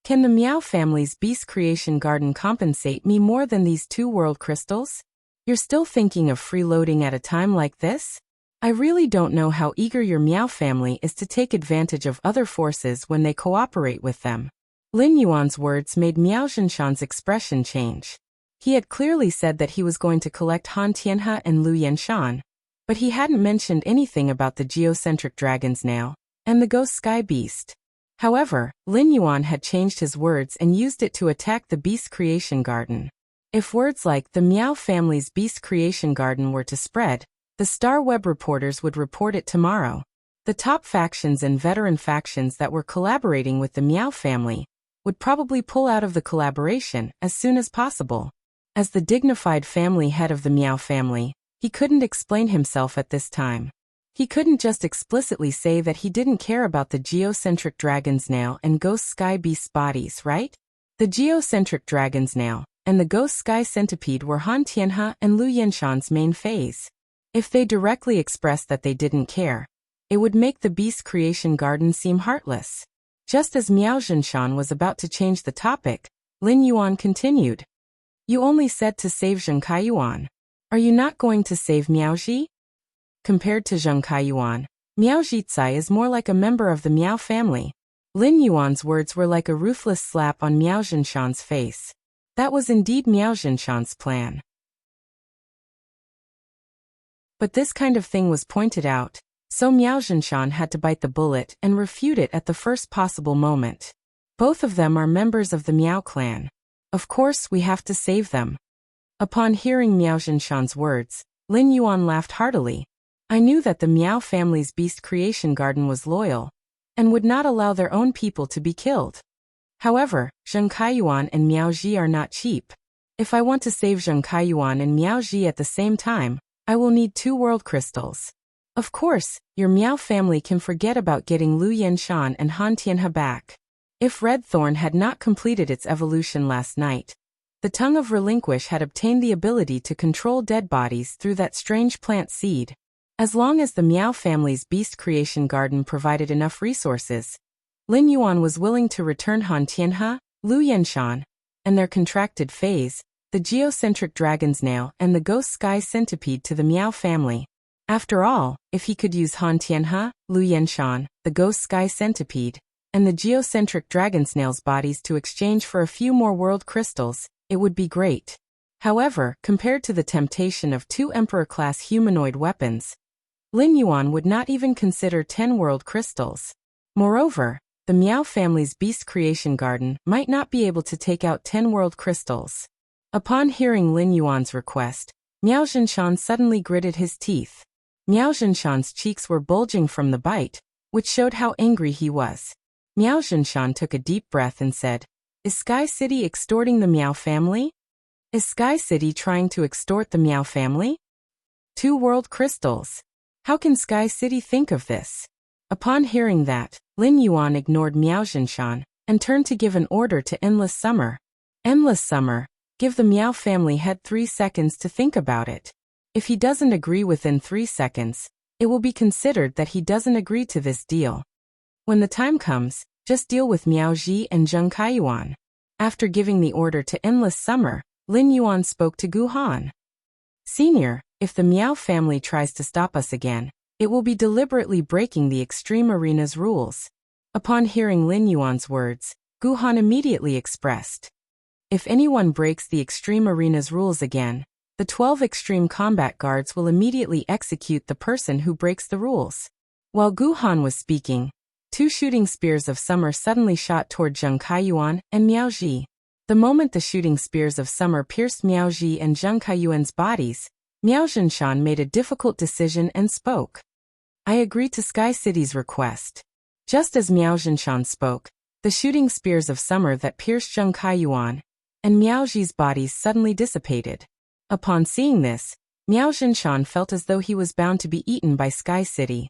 S1: Can the Miao family's beast creation garden compensate me more than these 2 world crystals? You're still thinking of freeloading at a time like this? I really don't know how eager your Miao family is to take advantage of other forces when they cooperate with them. Lin Yuan's words made Miao Zhinshan's expression change. He had clearly said that he was going to collect Han Tianhe and Lu Yanshan, but he hadn't mentioned anything about the geocentric dragon's nail and the ghost sky beast. However, Lin Yuan had changed his words and used it to attack the beast creation garden. If words like the Miao family's beast creation garden were to spread, the Star Web reporters would report it tomorrow. The top factions and veteran factions that were collaborating with the Miao family would probably pull out of the collaboration as soon as possible. As the dignified family head of the Miao family, he couldn't explain himself at this time. He couldn't just explicitly say that he didn't care about the geocentric dragon's nail and ghost sky beast's bodies, right? The geocentric dragon's nail and the ghost sky centipede were Han Tianhe and Lu Yanshan's main phase. If they directly expressed that they didn't care, it would make the beast creation garden seem heartless. Just as Miao Zhinshan was about to change the topic, Lin Yuan continued. You only said to save Zheng Kaiyuan. Are you not going to save Miaoji? Compared to Zheng Kaiyuan, Miao Zhizai is more like a member of the Miao family. Lin Yuan's words were like a ruthless slap on Miao Zhinshan's face. That was indeed Miao Zhinshan's plan. But this kind of thing was pointed out, So Miao Zhinshan had to bite the bullet and refute it at the first possible moment. Both of them are members of the Miao clan. Of course we have to save them. Upon hearing Miao Zhinshan's words, Lin Yuan laughed heartily. I knew that the Miao family's beast creation garden was loyal, and would not allow their own people to be killed. However, Zheng Kaiyuan and Miao Ji are not cheap. If I want to save Zheng Kaiyuan and Miao Ji at the same time, I will need 2 world crystals. Of course, your Miao family can forget about getting Lu Yenshan and Han Tianhe back. If Red Thorn had not completed its evolution last night, the tongue of Relinquish had obtained the ability to control dead bodies through that strange plant seed. As long as the Miao family's beast creation garden provided enough resources, Lin Yuan was willing to return Han Tianhe, Lu Yenshan, and their contracted phase, the geocentric dragon's nail and the ghost sky centipede to the Miao family. After all, if he could use Han Tianhe, Lu Yenshan, the ghost sky centipede, and the geocentric dragon snail's bodies to exchange for a few more world crystals, it would be great. However, compared to the temptation of 2 emperor-class humanoid weapons, Lin Yuan would not even consider 10 world crystals. Moreover, the Miao family's beast creation garden might not be able to take out 10 world crystals. Upon hearing Lin Yuan's request, Miao Zhinshan suddenly gritted his teeth. Miao Zhinshan's cheeks were bulging from the bite, which showed how angry he was. Miao Zhinshan took a deep breath and said, "Is Sky City extorting the Miao family? Is Sky City trying to extort the Miao family? 2 world crystals. How can Sky City think of this?" Upon hearing that, Lin Yuan ignored Miao Zhinshan and turned to give an order to Endless Summer. Endless Summer, give the Miao family head 3 seconds to think about it. If he doesn't agree within 3 seconds, it will be considered that he doesn't agree to this deal. When the time comes, just deal with Miao Ji and Zheng Kaiyuan. After giving the order to Endless Summer, Lin Yuan spoke to Gu Han. Senior, if the Miao family tries to stop us again, it will be deliberately breaking the Extreme Arena's rules. Upon hearing Lin Yuan's words, Gu Han immediately expressed, if anyone breaks the Extreme Arena's rules again, the 12 Extreme Combat Guards will immediately execute the person who breaks the rules. While Gu Han was speaking, 2 shooting spears of summer suddenly shot toward Zheng Kaiyuan and Miao Ji. The moment the shooting spears of summer pierced Miao Ji and Zheng Kaiyuan's bodies, Miao Zhinshan made a difficult decision and spoke. I agree to Sky City's request. Just as Miao Zhinshan spoke, the shooting spears of summer that pierced Zheng Kaiyuan and Miao Ji's bodies suddenly dissipated. Upon seeing this, Miao Zhinshan felt as though he was bound to be eaten by Sky City.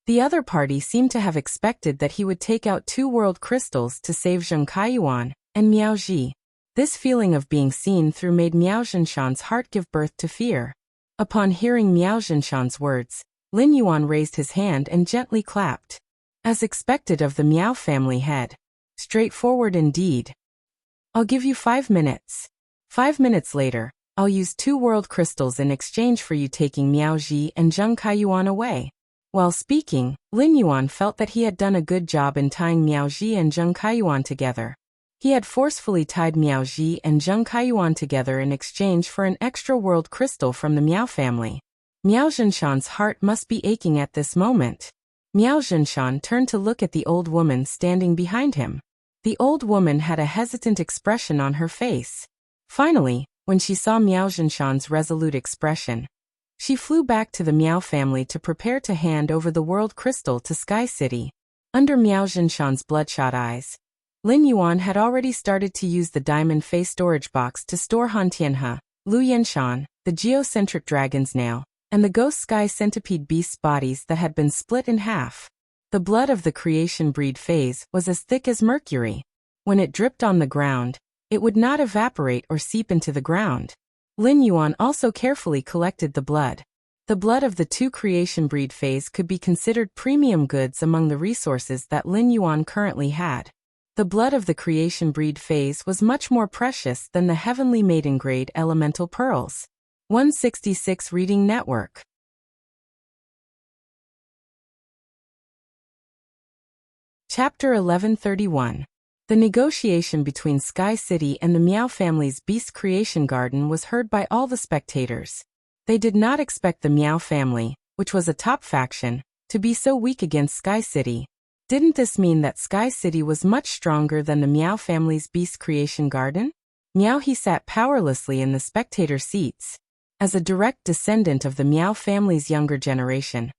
S1: The other party seemed to have expected that he would take out 2 world crystals to save Zheng Kaiyuan and Miao Ji. This feeling of being seen through made Miao Zhinshan's heart give birth to fear. Upon hearing Miao Zhinshan's words, Lin Yuan raised his hand and gently clapped. As expected of the Miao family head. Straightforward indeed. I'll give you 5 minutes. 5 minutes later, I'll use 2 world crystals in exchange for you taking Miao Ji and Zheng Kaiyuan away. While speaking, Lin Yuan felt that he had done a good job in tying Miao Ji and Zheng Kaiyuan together. He had forcefully tied Miao Ji and Zheng Kaiyuan together in exchange for an extra world crystal from the Miao family. Miao Zhinshan's heart must be aching at this moment. Miao Zhinshan turned to look at the old woman standing behind him. The old woman had a hesitant expression on her face. Finally, when she saw Miao Zhinshan's resolute expression, she flew back to the Miao family to prepare to hand over the world crystal to Sky City. Under Miao Zhinshan's bloodshot eyes, Lin Yuan had already started to use the diamond face storage box to store Han Tianhe, Lu Yenshan, the geocentric dragon's nail, and the ghost sky centipede beast's bodies that had been split in half. The blood of the creation breed phase was as thick as mercury. When it dripped on the ground, it would not evaporate or seep into the ground. Lin Yuan also carefully collected the blood. The blood of the 2 creation breed phase could be considered premium goods among the resources that Lin Yuan currently had. The blood of the creation breed phase was much more precious than the heavenly maiden grade elemental pearls. 166 Reading Network. Chapter 1131. The negotiation between Sky City and the Miao family's beast creation garden was heard by all the spectators. They did not expect the Miao family, which was a top faction, to be so weak against Sky City. Didn't this mean that Sky City was much stronger than the Miao family's beast creation garden? Miao he sat powerlessly in the spectator seats. As a direct descendant of the Miao family's younger generation,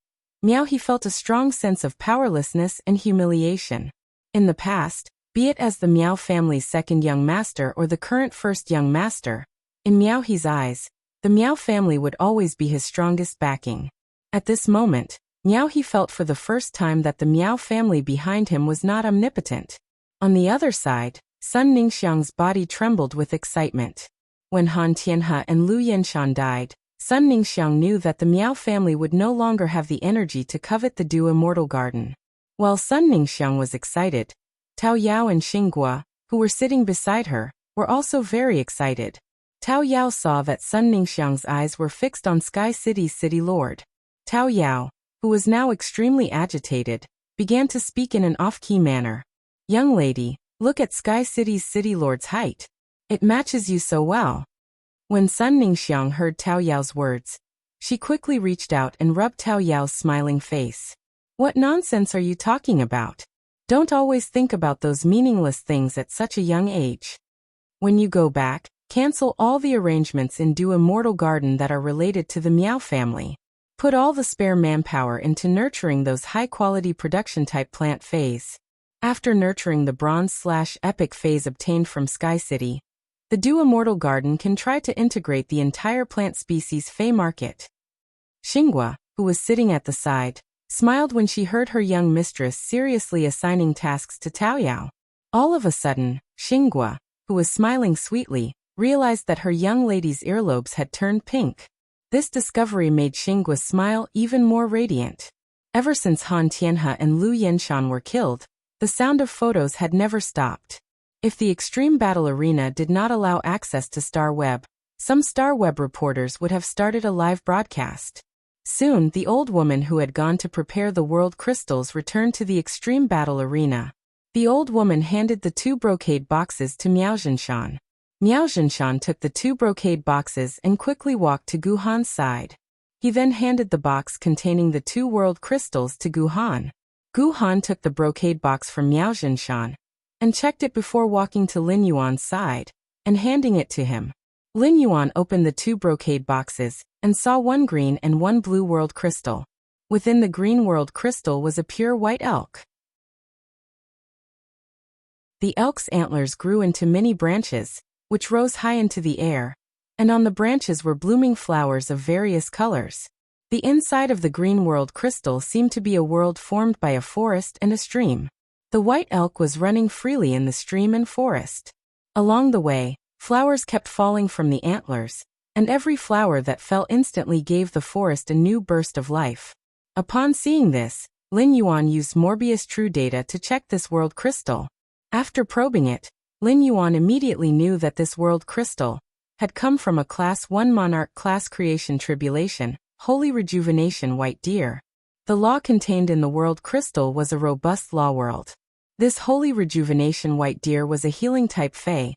S1: Miao he felt a strong sense of powerlessness and humiliation. In the past, be it as the Miao family's second young master or the current first young master, in Miao he's eyes, the Miao family would always be his strongest backing. At this moment, Miao he felt for the first time that the Miao family behind him was not omnipotent. On the other side, Sun Ningxiang's body trembled with excitement. When Han Tianhe and Lu Yenshan died, Sun Ningxiang knew that the Miao family would no longer have the energy to covet the Du Immortal Garden. While Sun Ningxiang was excited, Tao Yao and Xinghua, who were sitting beside her, were also very excited. Tao Yao saw that Sun Ningxiang's eyes were fixed on Sky City's city lord. Tao Yao, who was now extremely agitated, began to speak in an off-key manner. "Young lady, look at Sky City's city lord's height. It matches you so well." When Sun Ningxiang heard Tao Yao's words, she quickly reached out and rubbed Tao Yao's smiling face. "What nonsense are you talking about? Don't always think about those meaningless things at such a young age. When you go back, cancel all the arrangements in Du Immortal Garden that are related to the Miao family. Put all the spare manpower into nurturing those high-quality production-type plant phase. After nurturing the bronze/epic phase obtained from Sky City, the Du Immortal Garden can try to integrate the entire plant species Fey market." Xinghua, who was sitting at the side, smiled when she heard her young mistress seriously assigning tasks to Tao Yao. All of a sudden, Xinghua, who was smiling sweetly, realized that her young lady's earlobes had turned pink. This discovery made Xinghua smile even more radiant. Ever since Han Tianhe and Lu Yenshan were killed, the sound of photos had never stopped. If the Extreme Battle Arena did not allow access to Star Web, some Star Web reporters would have started a live broadcast. Soon, the old woman who had gone to prepare the world crystals returned to the Extreme Battle Arena. The old woman handed the 2 brocade boxes to Miao Zhinshan. Miao Zhinshan took the 2 brocade boxes and quickly walked to Gu Han's side. He then handed the box containing the 2 world crystals to Gu Han. Gu Han took the brocade box from Miao Zhinshan and checked it before walking to Lin Yuan's side and handing it to him. Lin Yuan opened the 2 brocade boxes and saw 1 green and 1 blue world crystal. Within the green world crystal was a pure white elk. The elk's antlers grew into many branches, which rose high into the air, and on the branches were blooming flowers of various colors. The inside of the green world crystal seemed to be a world formed by a forest and a stream. The white elk was running freely in the stream and forest. Along the way, flowers kept falling from the antlers, and every flower that fell instantly gave the forest a new burst of life. Upon seeing this, Lin Yuan used Morbius True Data to check this world crystal. After probing it, Lin Yuan immediately knew that this world crystal had come from a Class 1 Monarch Class Creation Tribulation, Holy Rejuvenation White Deer. The law contained in the world crystal was a robust law world. This Holy Rejuvenation White Deer was a healing type Fey,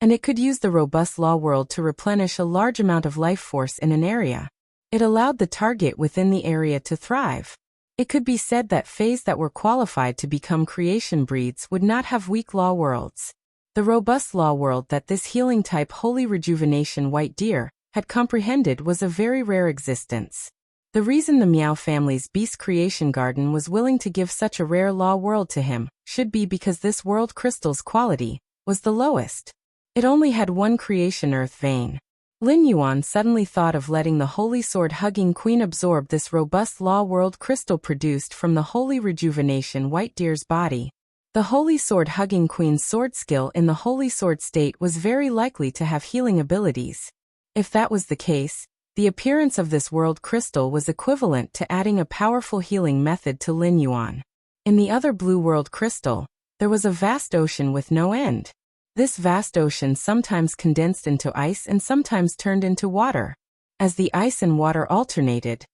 S1: and it could use the robust law world to replenish a large amount of life force in an area. It allowed the target within the area to thrive. It could be said that Feys that were qualified to become creation breeds would not have weak law worlds. The robust law world that this healing type Holy Rejuvenation White Deer had comprehended was a very rare existence. The reason the Miao family's Beast Creation Garden was willing to give such a rare law world to him should be because this world crystal's quality was the lowest. It only had 1 creation earth vein. Lin Yuan suddenly thought of letting the Holy Sword-hugging Queen absorb this robust law world crystal produced from the Holy Rejuvenation White Deer's body. The Holy Sword-hugging Queen's sword skill in the Holy Sword state was very likely to have healing abilities. If that was the case, the appearance of this world crystal was equivalent to adding a powerful healing method to Lin Yuan. In the other blue world crystal, there was a vast ocean with no end. This vast ocean sometimes condensed into ice and sometimes turned into water. As the ice and water alternated,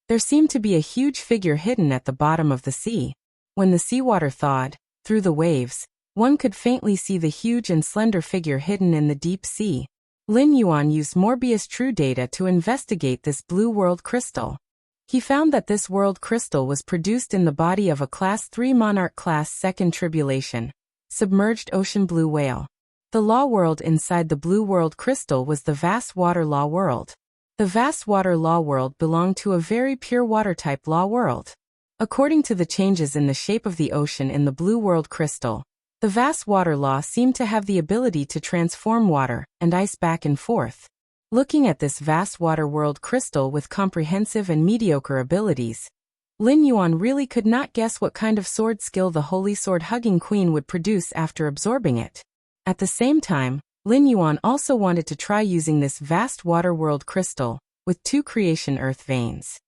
S1: there seemed to be a huge figure hidden at the bottom of the sea. When the seawater thawed, through the waves, one could faintly see the huge and slender figure hidden in the deep sea. Lin Yuan used Morbius True Data to investigate this blue world crystal. He found that this world crystal was produced in the body of a Class 3 Monarch Class Second Tribulation, submerged ocean blue whale. The law world inside the blue world crystal was the vast water law world. The vast water law world belonged to a very pure water-type law world. According to the changes in the shape of the ocean in the blue world crystal, the vast water law seemed to have the ability to transform water and ice back and forth. Looking at this vast water world crystal with comprehensive and mediocre abilities, Lin Yuan really could not guess what kind of sword skill the Holy Sword-hugging Queen would produce after absorbing it. At the same time, Lin Yuan also wanted to try using this vast water world crystal with 2 creation earth veins.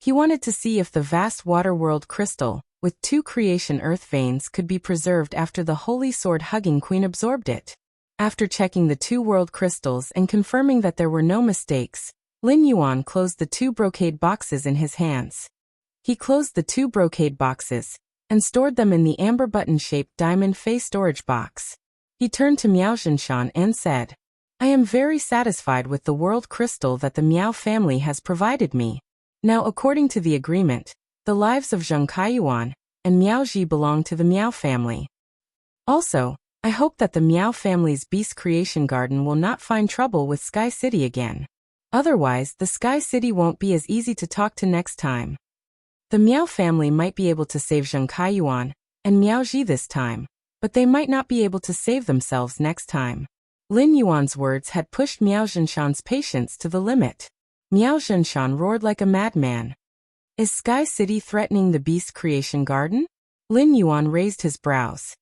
S1: He wanted to see if the vast water world crystal with 2 creation earth veins could be preserved after the Holy Sword-hugging Queen absorbed it. After checking the 2 world crystals and confirming that there were no mistakes, Lin Yuan closed the 2 brocade boxes in his hands. He closed the 2 brocade boxes and stored them in the amber button-shaped diamond face storage box. He turned to Miao Zhenshan and said, "I am very satisfied with the world crystal that the Miao family has provided me. Now, according to the agreement, the lives of Zheng Kaiyuan and Miao Ji belong to the Miao family. Also, I hope that the Miao family's Beast Creation Garden will not find trouble with Sky City again. Otherwise, the Sky City won't be as easy to talk to next time. The Miao family might be able to save Zheng Kaiyuan and Miao Ji this time, but they might not be able to save themselves next time." Lin Yuan's words had pushed Miao Zhenshan's patience to the limit. Miao Zhenshan roared like a madman. "Is Sky City threatening the Beast Creation Garden?" Lin Yuan raised his brows.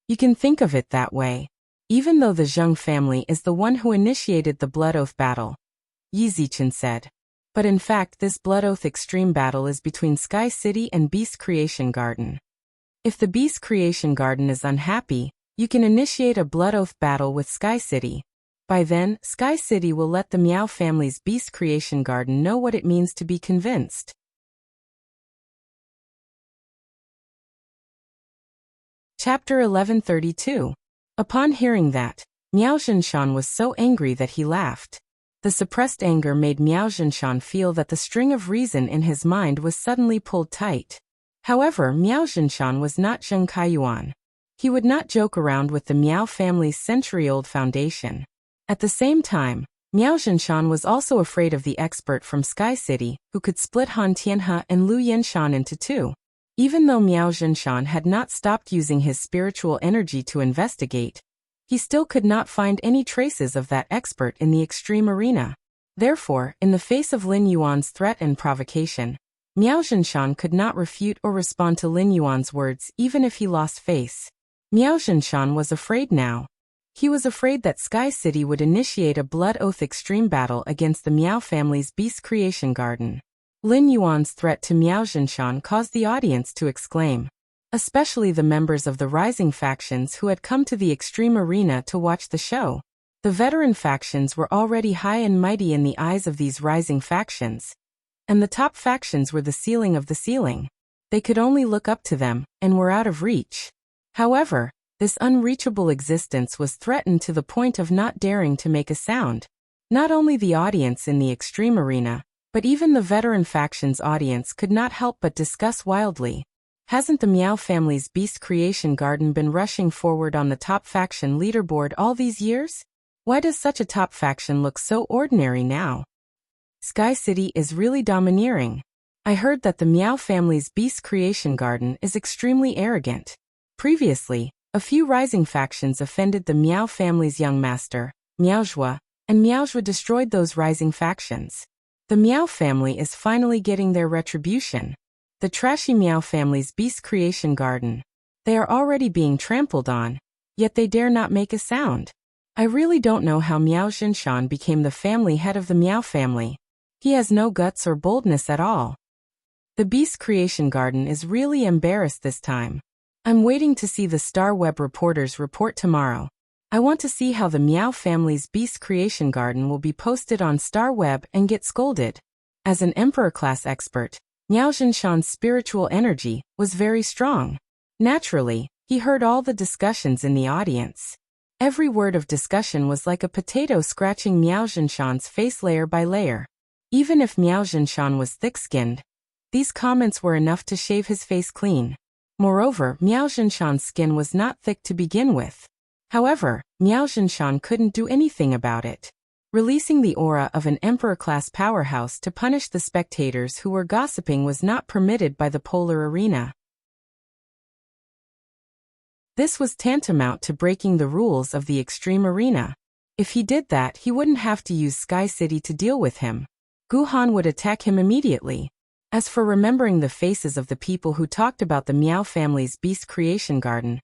S1: "You can think of it that way. Even though the Zheng family is the one who initiated the Blood Oath battle," Yi Zichen said. "But in fact this Blood Oath extreme battle is between Sky City and Beast Creation Garden. If the Beast Creation Garden is unhappy, you can initiate a Blood Oath battle with Sky City. By then, Sky City will let the Miao family's Beast Creation Garden know what it means to be convinced." Chapter 1132. Upon hearing that, Miao Zhenshan was so angry that he laughed. The suppressed anger made Miao Zhenshan feel that the string of reason in his mind was suddenly pulled tight. However, Miao Zhenshan was not Zheng Kaiyuan. He would not joke around with the Miao family's century-old foundation. At the same time, Miao Zhenshan was also afraid of the expert from Sky City, who could split Han Tianhe and Lu Yenshan into 2. Even though Miao Zhenshan had not stopped using his spiritual energy to investigate, he still could not find any traces of that expert in the extreme arena. Therefore, in the face of Lin Yuan's threat and provocation, Miao Zhenshan could not refute or respond to Lin Yuan's words even if he lost face. Miao Zhenshan was afraid now. He was afraid that Sky City would initiate a Blood Oath extreme battle against the Miao family's Beast Creation Garden. Lin Yuan's threat to Miao Zhenshan caused the audience to exclaim, especially the members of the rising factions who had come to the extreme arena to watch the show. The veteran factions were already high and mighty in the eyes of these rising factions, and the top factions were the ceiling of the ceiling. They could only look up to them, and were out of reach. However, this unreachable existence was threatened to the point of not daring to make a sound. Not only the audience in the extreme arena, but even the veteran faction's audience could not help but discuss wildly. Hasn't the Miao family's Beast Creation Garden been rushing forward on the top faction leaderboard all these years? Why does such a top faction look so ordinary now? Sky City is really domineering. I heard that the Miao family's Beast Creation Garden is extremely arrogant. Previously, a few rising factions offended the Miao family's young master, Miao Zhua, and Miao Zhua destroyed those rising factions. The Miao family is finally getting their retribution. The trashy Miao family's Beast Creation Garden. They are already being trampled on, yet they dare not make a sound. I really don't know how Miao Zhenshan became the family head of the Miao family. He has no guts or boldness at all. The Beast Creation Garden is really embarrassed this time. I'm waiting to see the Star Web reporters report tomorrow. I want to see how the Miao family's Beast Creation Garden will be posted on Star Web and get scolded. As an Emperor-class expert, Miao Zhenshan's spiritual energy was very strong. Naturally, he heard all the discussions in the audience. Every word of discussion was like a potato scratching Miao Zhenshan's face layer by layer. Even if Miao Zhenshan was thick-skinned, these comments were enough to shave his face clean. Moreover, Miao Zhenshan's skin was not thick to begin with. However, Miao Zhenshan couldn't do anything about it. Releasing the aura of an emperor-class powerhouse to punish the spectators who were gossiping was not permitted by the polar arena. This was tantamount to breaking the rules of the extreme arena. If he did that, he wouldn't have to use Sky City to deal with him. Guhan would attack him immediately. As for remembering the faces of the people who talked about the Miao family's beast creation garden,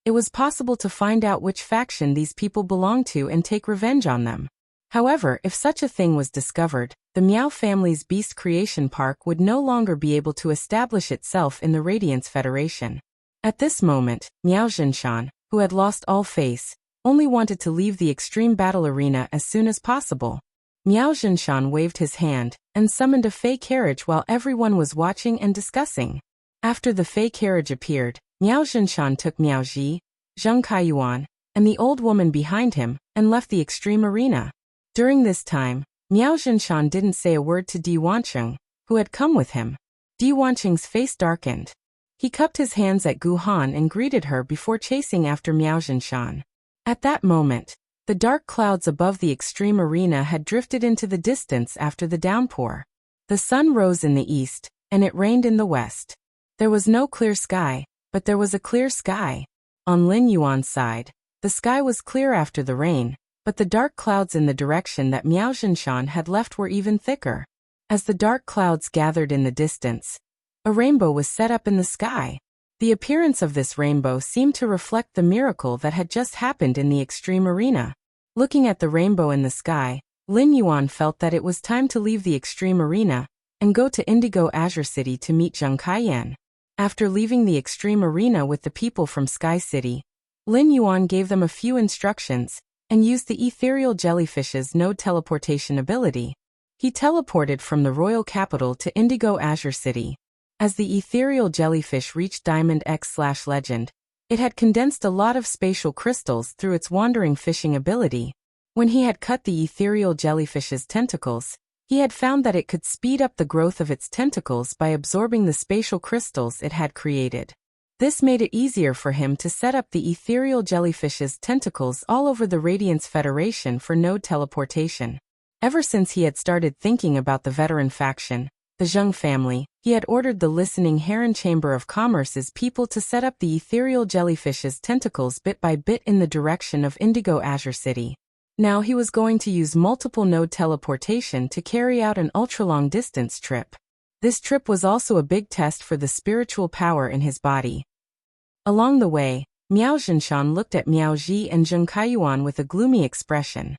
S1: it was possible to find out which faction these people belonged to and take revenge on them. However, if such a thing was discovered, the Miao family's beast creation park would no longer be able to establish itself in the Radiance Federation. At this moment, Miao Zhenshan, who had lost all face, only wanted to leave the extreme battle arena as soon as possible. Miao Zhenshan waved his hand and summoned a fey carriage while everyone was watching and discussing. After the fey carriage appeared, Miao Zhenshan took Miao Ji, Zheng Kaiyuan, and the old woman behind him and left the extreme arena. During this time, Miao Zhenshan didn't say a word to Di Wancheng, who had come with him. Di Wancheng's face darkened. He cupped his hands at Guhan and greeted her before chasing after Miao Zhenshan. At that moment, the dark clouds above the extreme arena had drifted into the distance after the downpour. The sun rose in the east, and it rained in the west. There was no clear sky, but there was a clear sky. On Lin Yuan's side, the sky was clear after the rain, but the dark clouds in the direction that Miao Zhenshan had left were even thicker. As the dark clouds gathered in the distance, a rainbow was set up in the sky. The appearance of this rainbow seemed to reflect the miracle that had just happened in the extreme arena. Looking at the rainbow in the sky, Lin Yuan felt that it was time to leave the extreme arena and go to Indigo Azure City to meet Zheng Kaiyan. After leaving the extreme arena with the people from Sky City, Lin Yuan gave them a few instructions and used the ethereal jellyfish's node teleportation ability. He teleported from the royal capital to Indigo Azure City. As the ethereal jellyfish reached Diamond X/Legend, it had condensed a lot of spatial crystals through its wandering fishing ability. When he had cut the ethereal jellyfish's tentacles, he had found that it could speed up the growth of its tentacles by absorbing the spatial crystals it had created. This made it easier for him to set up the ethereal jellyfish's tentacles all over the Radiance Federation for node teleportation. Ever since he had started thinking about the veteran faction, the Zheng family, he had ordered the Listening Heron Chamber of Commerce's people to set up the ethereal jellyfish's tentacles bit by bit in the direction of Indigo Azure City. Now he was going to use multiple node teleportation to carry out an ultra-long distance trip. This trip was also a big test for the spiritual power in his body. Along the way, Miao Zhenshan looked at Miao Ji and Zheng Kaiyuan with a gloomy expression.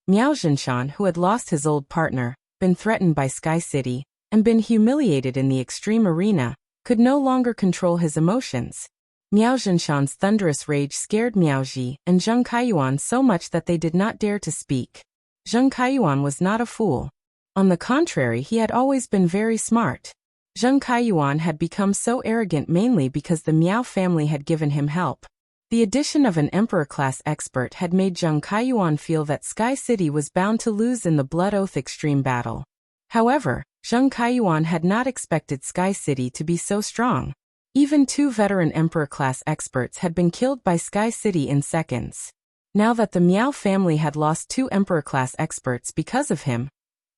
S1: Miao Zhenshan, who had lost his old partner, been threatened by Sky City, and been humiliated in the extreme arena, could no longer control his emotions. Miao Zhenshan's thunderous rage scared Miao Ji and Zheng Kaiyuan so much that they did not dare to speak. Zheng Kaiyuan was not a fool. On the contrary, he had always been very smart. Zheng Kaiyuan had become so arrogant mainly because the Miao family had given him help. The addition of an Emperor-class expert had made Zheng Kaiyuan feel that Sky City was bound to lose in the Blood Oath Extreme battle. However, Zheng Kaiyuan had not expected Sky City to be so strong. Even 2 veteran Emperor-class experts had been killed by Sky City in seconds. Now that the Miao family had lost 2 Emperor-class experts because of him,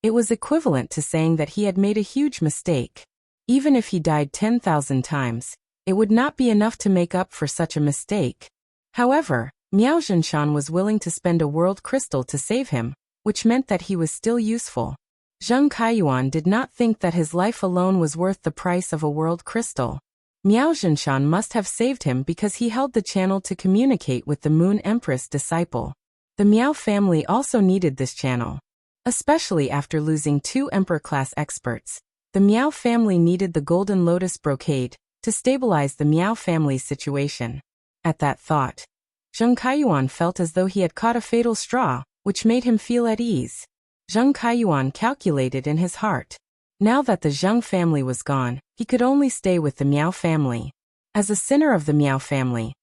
S1: it was equivalent to saying that he had made a huge mistake. Even if he died 10,000 times, it would not be enough to make up for such a mistake. However, Miao Zhenshan was willing to spend a world crystal to save him, which meant that he was still useful. Zheng Kaiyuan did not think that his life alone was worth the price of a world crystal. Miao Zhenshan must have saved him because he held the channel to communicate with the Moon Empress disciple. The Miao family also needed this channel. Especially after losing 2 Emperor-class experts, the Miao family needed the Golden Lotus brocade to stabilize the Miao family's situation. At that thought, Zheng Kaiyuan felt as though he had caught a fatal straw, which made him feel at ease. Zheng Kaiyuan calculated in his heart. Now that the Zheng family was gone, he could only stay with the Miao family. As a sinner of the Miao family,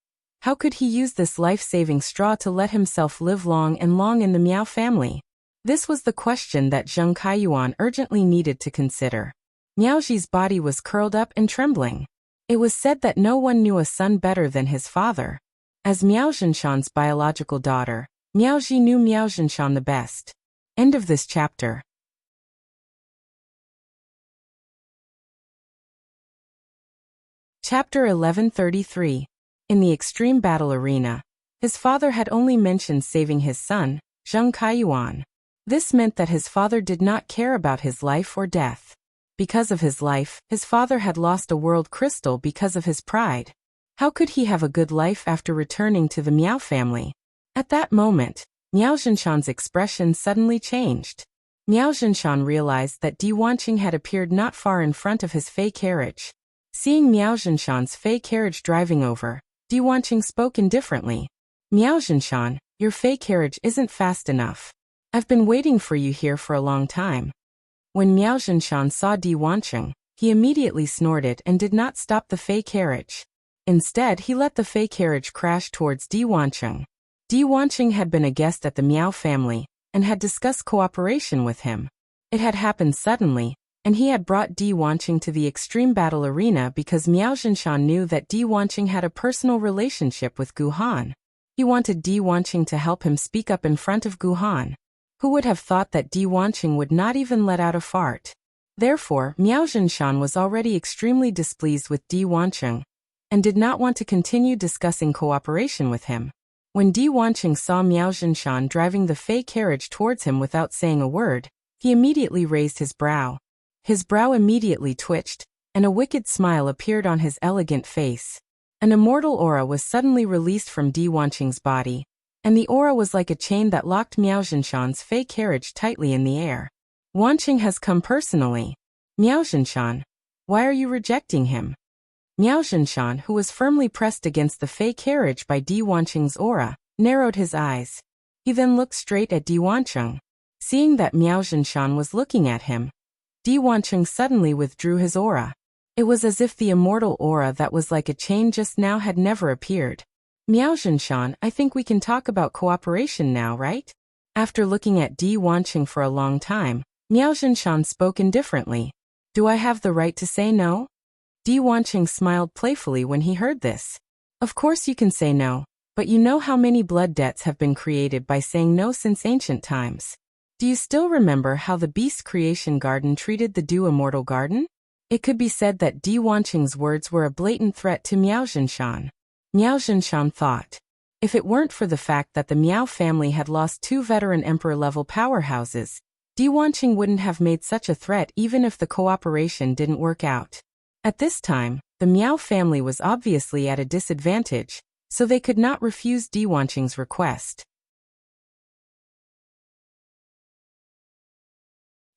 S1: How could he use this life-saving straw to let himself live long and long in the Miao family? This was the question that Zheng Kaiyuan urgently needed to consider. Miaoji's body was curled up and trembling. It was said that no one knew a son better than his father. As Miao Zhenshan's biological daughter, Miaoji knew Miao Zhenshan the best. End of this chapter. Chapter 1133. In the extreme battle arena, his father had only mentioned saving his son, Zheng Kaiyuan. This meant that his father did not care about his life or death. Because of his life, his father had lost a world crystal because of his pride. How could he have a good life after returning to the Miao family? At that moment, Miao Zhenshan's expression suddenly changed. Miao Zhenshan realized that Di Wanqing had appeared not far in front of his fey carriage. Seeing Miao Zhenshan's fey carriage driving over, Di Wanqing spoke indifferently. Miao Zhenshan, your fey carriage isn't fast enough. I've been waiting for you here for a long time. When Miao Zhenshan saw Di Wanqing, he immediately snorted and did not stop the fey carriage. Instead, he let the fey carriage crash towards Di Wanqing. Di Wanqing had been a guest at the Miao family, and had discussed cooperation with him. It had happened suddenly, and he had brought Di Wanqing to the extreme battle arena because Miao Zhenshan knew that Di Wanqing had a personal relationship with Gu Han. He wanted Di Wanqing to help him speak up in front of Gu Han. Who would have thought that Di Wanqing would not even let out a fart? Therefore, Miao Zhenshan was already extremely displeased with Di Wanqing, and did not want to continue discussing cooperation with him. When Di Wanqing saw Miao Zhenshan driving the fey carriage towards him without saying a word, he immediately raised his brow. His brow immediately twitched, and a wicked smile appeared on his elegant face. An immortal aura was suddenly released from Di Wanqing's body, and the aura was like a chain that locked Miao Zhenshan's fey carriage tightly in the air. Wanqing has come personally. Miao Zhenshan, why are you rejecting him? Miao Zhenshan, who was firmly pressed against the fey carriage by Di Wanqing's aura, narrowed his eyes. He then looked straight at Di Wanqing. Seeing that Miao Zhenshan was looking at him, Di Wanqing suddenly withdrew his aura. It was as if the immortal aura that was like a chain just now had never appeared. Miao Zhenshan, I think we can talk about cooperation now, right? After looking at Di Wanqing for a long time, Miao Zhenshan spoke indifferently. Do I have the right to say no? Di Wanqing smiled playfully when he heard this. Of course you can say no, but you know how many blood debts have been created by saying no since ancient times. Do you still remember how the Beast Creation Garden treated the Du Immortal Garden? It could be said that Di Wanqing's words were a blatant threat to Miao Zhenshan. Miao Zhenshan thought, if it weren't for the fact that the Miao family had lost 2 veteran emperor-level powerhouses, Di Wanqing wouldn't have made such a threat even if the cooperation didn't work out. At this time, the Miao family was obviously at a disadvantage, so they could not refuse Di Wanqing's request.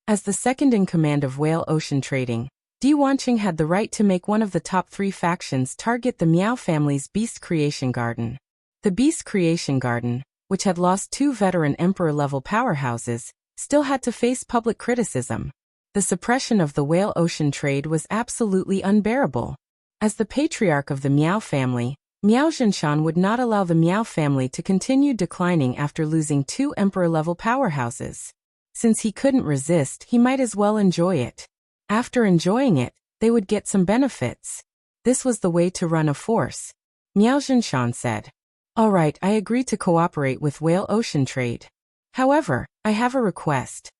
S1: As the second-in-command of Whale Ocean Trading, Di Wanqing had the right to make one of the top 3 factions target the Miao family's Beast Creation Garden. The Beast Creation Garden, which had lost 2 veteran emperor-level powerhouses, still had to face public criticism. The suppression of the whale ocean trade was absolutely unbearable. As the patriarch of the Miao family, Miao Zhenshan would not allow the Miao family to continue declining after losing 2 emperor-level powerhouses. Since he couldn't resist, he might as well enjoy it. After enjoying it, they would get some benefits. This was the way to run a force. Miao Zhenshan said, "All right, I agree to cooperate with whale ocean trade. However, I have a request."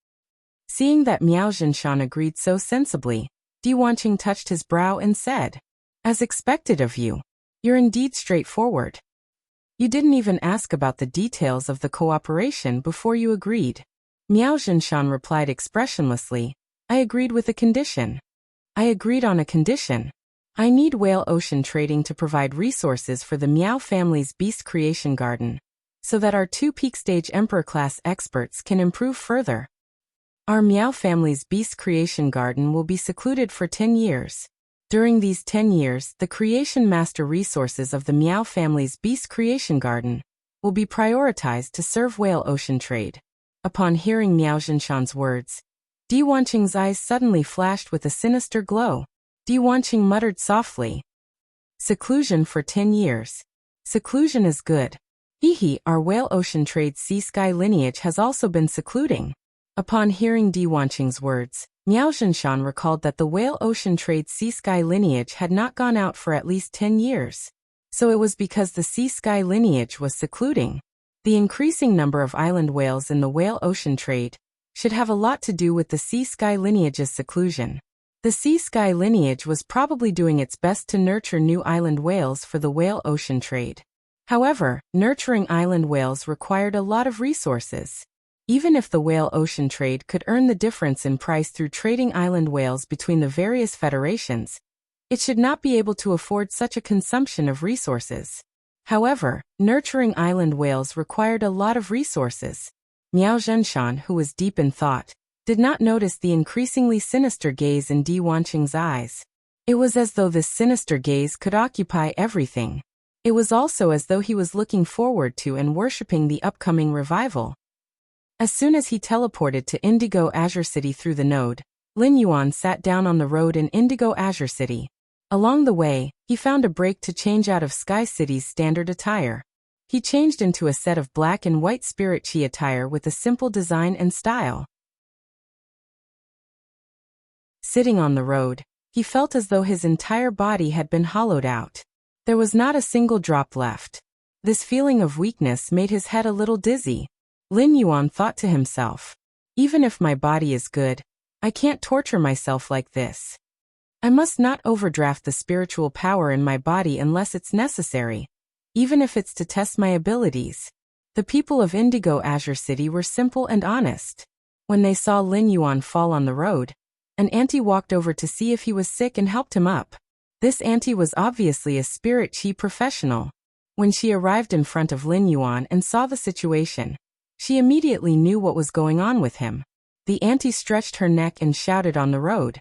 S1: Seeing that Miao Zhenshan agreed so sensibly, Di Wanqing touched his brow and said, "As expected of you. You're indeed straightforward. You didn't even ask about the details of the cooperation before you agreed." Miao Zhenshan replied expressionlessly, "I agreed with a condition." "I agreed on a condition. I need whale ocean trading to provide resources for the Miao family's Beast Creation Garden, so that our 2 peak stage Emperor-class experts can improve further. Our Miao family's Beast Creation Garden will be secluded for 10 years. During these 10 years, the creation master resources of the Miao family's Beast Creation Garden will be prioritized to serve whale ocean trade." Upon hearing Miao Zhenshan's words, Di Wanqing's eyes suddenly flashed with a sinister glow. Di Wanqing muttered softly, "Seclusion for 10 years. Seclusion is good. Hehe, our whale ocean trade sea-sky lineage has also been secluding. Upon hearing Di Wanqing's words, Miao Zhenshan recalled that the whale ocean trade sea-sky lineage had not gone out for at least 10 years. So it was because the sea-sky lineage was secluding. The increasing number of island whales in the whale ocean trade should have a lot to do with the sea-sky lineage's seclusion. The sea-sky lineage was probably doing its best to nurture new island whales for the whale ocean trade. However, nurturing island whales required a lot of resources. Even if the whale ocean trade could earn the difference in price through trading island whales between the various federations, it should not be able to afford such a consumption of resources. However, nurturing island whales required a lot of resources. Miao Zhenshan, who was deep in thought, did not notice the increasingly sinister gaze in Di Wanqing's eyes. It was as though this sinister gaze could occupy everything. It was also as though he was looking forward to and worshipping the upcoming revival. As soon as he teleported to Indigo Azure City through the node, Lin Yuan sat down on the road in Indigo Azure City. Along the way, he found a break to change out of Sky City's standard attire. He changed into a set of black and white spirit chi attire with a simple design and style. Sitting on the road, he felt as though his entire body had been hollowed out. There was not a single drop left. This feeling of weakness made his head a little dizzy. Lin Yuan thought to himself, even if my body is good, I can't torture myself like this. I must not overdraft the spiritual power in my body unless it's necessary, even if it's to test my abilities. The people of Indigo Azure City were simple and honest. When they saw Lin Yuan fall on the road, an auntie walked over to see if he was sick and helped him up. This auntie was obviously a spirit chi professional. When she arrived in front of Lin Yuan and saw the situation, she immediately knew what was going on with him. The auntie stretched her neck and shouted on the road,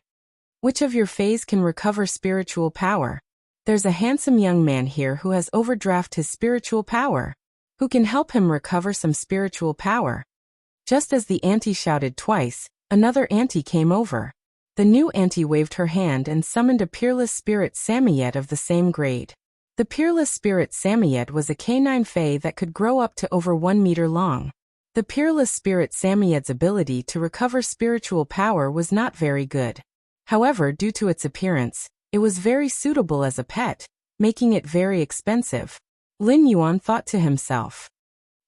S1: "Which of your fays can recover spiritual power? There's a handsome young man here who has overdrafted his spiritual power. Who can help him recover some spiritual power?" Just as the auntie shouted twice, another auntie came over. The new auntie waved her hand and summoned a peerless spirit Samoyed of the same grade. The peerless spirit Samoyed was a canine fae that could grow up to over 1 meter long. The peerless spirit Samoyed's ability to recover spiritual power was not very good. However, due to its appearance, it was very suitable as a pet, making it very expensive. Lin Yuan thought to himself,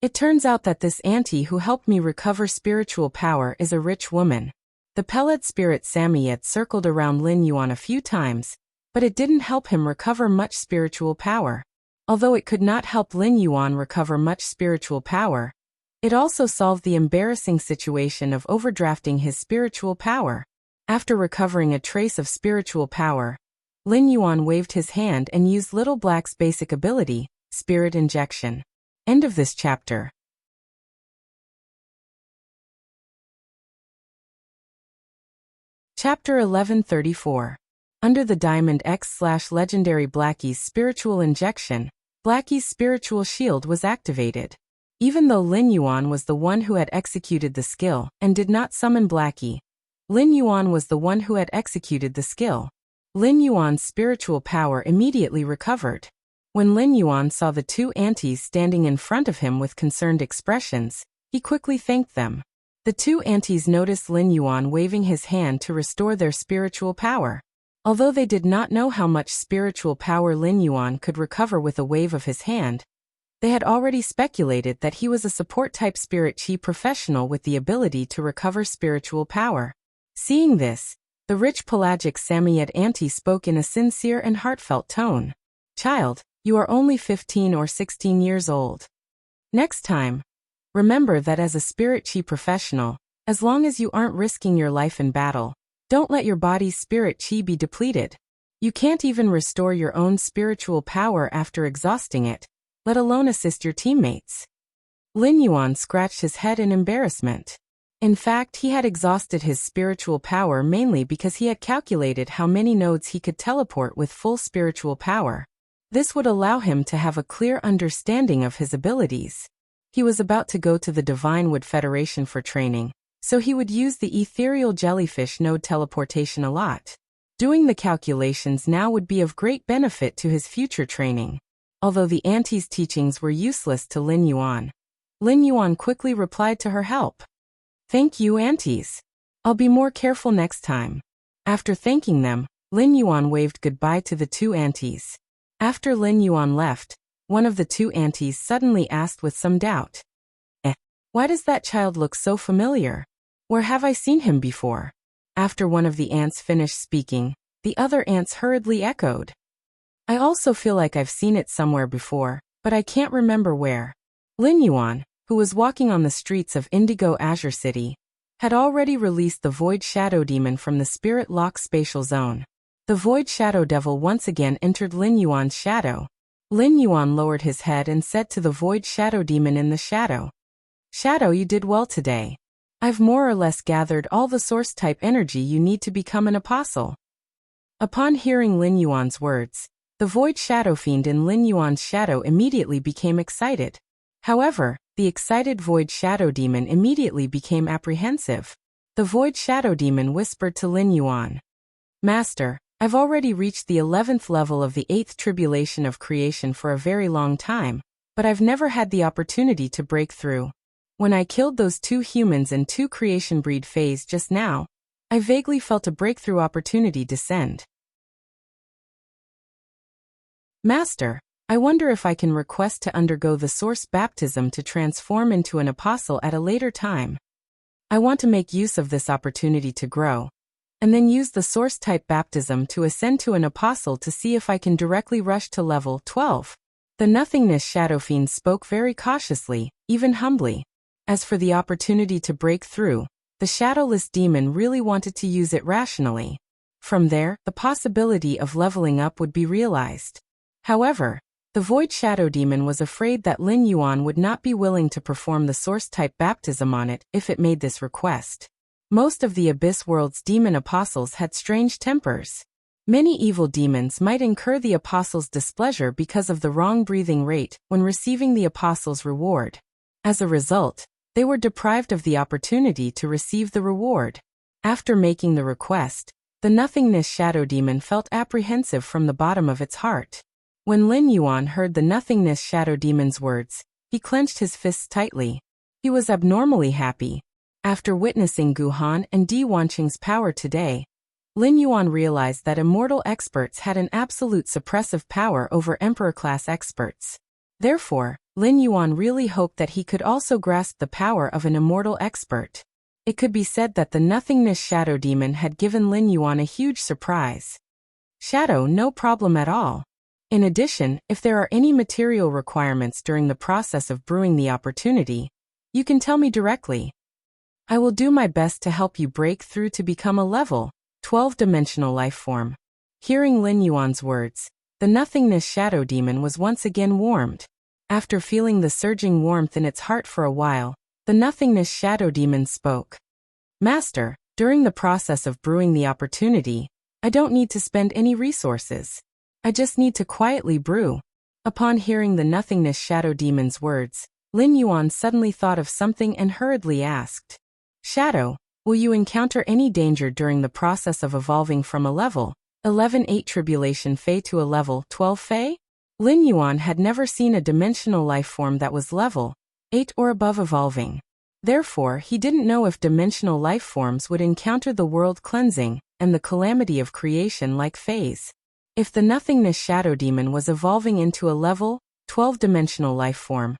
S1: it turns out that this auntie who helped me recover spiritual power is a rich woman. The pellet spirit Samoyed circled around Lin Yuan a few times, but it didn't help him recover much spiritual power. Although it could not help Lin Yuan recover much spiritual power, it also solved the embarrassing situation of overdrafting his spiritual power. After recovering a trace of spiritual power, Lin Yuan waved his hand and used Little Black's basic ability, Spirit Injection. End of this chapter. Chapter 1134. Under the Diamond X/Legendary Blackie's Spiritual Injection, Blackie's spiritual shield was activated. Even though Lin Yuan was the one who had executed the skill and did not summon Blackie, Lin Yuan was the one who had executed the skill. Lin Yuan's spiritual power immediately recovered. When Lin Yuan saw the two aunties standing in front of him with concerned expressions, he quickly thanked them. The two aunties noticed Lin Yuan waving his hand to restore their spiritual power. Although they did not know how much spiritual power Lin Yuan could recover with a wave of his hand, they had already speculated that he was a support-type spirit chi professional with the ability to recover spiritual power. Seeing this, the rich pelagic Samoyed auntie spoke in a sincere and heartfelt tone. "Child, you are only 15 or 16 years old. Next time, remember that as a spirit chi professional, as long as you aren't risking your life in battle, don't let your body's spirit chi be depleted. You can't even restore your own spiritual power after exhausting it, let alone assist your teammates." Lin Yuan scratched his head in embarrassment. In fact, he had exhausted his spiritual power mainly because he had calculated how many nodes he could teleport with full spiritual power. This would allow him to have a clear understanding of his abilities. He was about to go to the Divine Wood Federation for training, so he would use the ethereal jellyfish node teleportation a lot. Doing the calculations now would be of great benefit to his future training. although the auntie's teachings were useless to Lin Yuan. Lin Yuan quickly replied to her help. "Thank you, aunties. I'll be more careful next time." After thanking them, Lin Yuan waved goodbye to the two aunties. After Lin Yuan left, one of the two aunties suddenly asked with some doubt. Why does that child look so familiar? Where have I seen him before?" After one of the aunts finished speaking, the other aunts hurriedly echoed. "I also feel like I've seen it somewhere before, but I can't remember where." Lin Yuan, who was walking on the streets of Indigo Azure City, had already released the Void Shadow Demon from the Spirit Lock spatial zone. The Void Shadow Devil once again entered Lin Yuan's shadow. Lin Yuan lowered his head and said to the Void Shadow Demon in the shadow, "Shadow, you did well today. I've more or less gathered all the source-type energy you need to become an apostle." Upon hearing Lin Yuan's words, the Void Shadow Fiend in Lin Yuan's shadow immediately became excited. However, the excited Void Shadow Demon immediately became apprehensive. The Void Shadow Demon whispered to Lin Yuan, "Master, I've already reached the 11th level of the 8th tribulation of creation for a very long time, but I've never had the opportunity to break through. When I killed those 2 humans and 2 creation breed phase just now, I vaguely felt a breakthrough opportunity descend. Master, I wonder if I can request to undergo the source baptism to transform into an apostle at a later time. I want to make use of this opportunity to grow, and then use the source type baptism to ascend to an apostle to see if I can directly rush to level 12. The Nothingness Shadow Fiend spoke very cautiously, even humbly. As for the opportunity to break through, the Shadowless Demon really wanted to use it rationally. From there, the possibility of leveling up would be realized. However, the Void Shadow Demon was afraid that Lin Yuan would not be willing to perform the source-type baptism on it if it made this request. Most of the Abyss World's demon apostles had strange tempers. Many evil demons might incur the apostle's displeasure because of the wrong breathing rate when receiving the apostle's reward. As a result, they were deprived of the opportunity to receive the reward. After making the request, the Nothingness Shadow Demon felt apprehensive from the bottom of its heart. When Lin Yuan heard the Nothingness Shadow Demon's words, he clenched his fists tightly. He was abnormally happy. After witnessing Gu Han and Di Wanqing's power today, Lin Yuan realized that immortal experts had an absolute suppressive power over Emperor-class experts. Therefore, Lin Yuan really hoped that he could also grasp the power of an immortal expert. It could be said that the Nothingness Shadow Demon had given Lin Yuan a huge surprise. Shadow, no problem at all. In addition, if there are any material requirements during the process of brewing the opportunity, you can tell me directly. I will do my best to help you break through to become a level 12-dimensional life form. Hearing Lin Yuan's words, the Nothingness Shadow Demon was once again warmed. After feeling the surging warmth in its heart for a while, the Nothingness Shadow Demon spoke. Master, during the process of brewing the opportunity, I don't need to spend any resources. I just need to quietly brew. Upon hearing the Nothingness Shadow Demon's words, Lin Yuan suddenly thought of something and hurriedly asked, Shadow, will you encounter any danger during the process of evolving from a level 11-8 tribulation Fey to a level 12 Fey? Lin Yuan had never seen a dimensional life form that was level 8 or above evolving. Therefore, he didn't know if dimensional life forms would encounter the world cleansing and the calamity of creation like Feys. If the Nothingness Shadow Demon was evolving into a level 12-dimensional life form,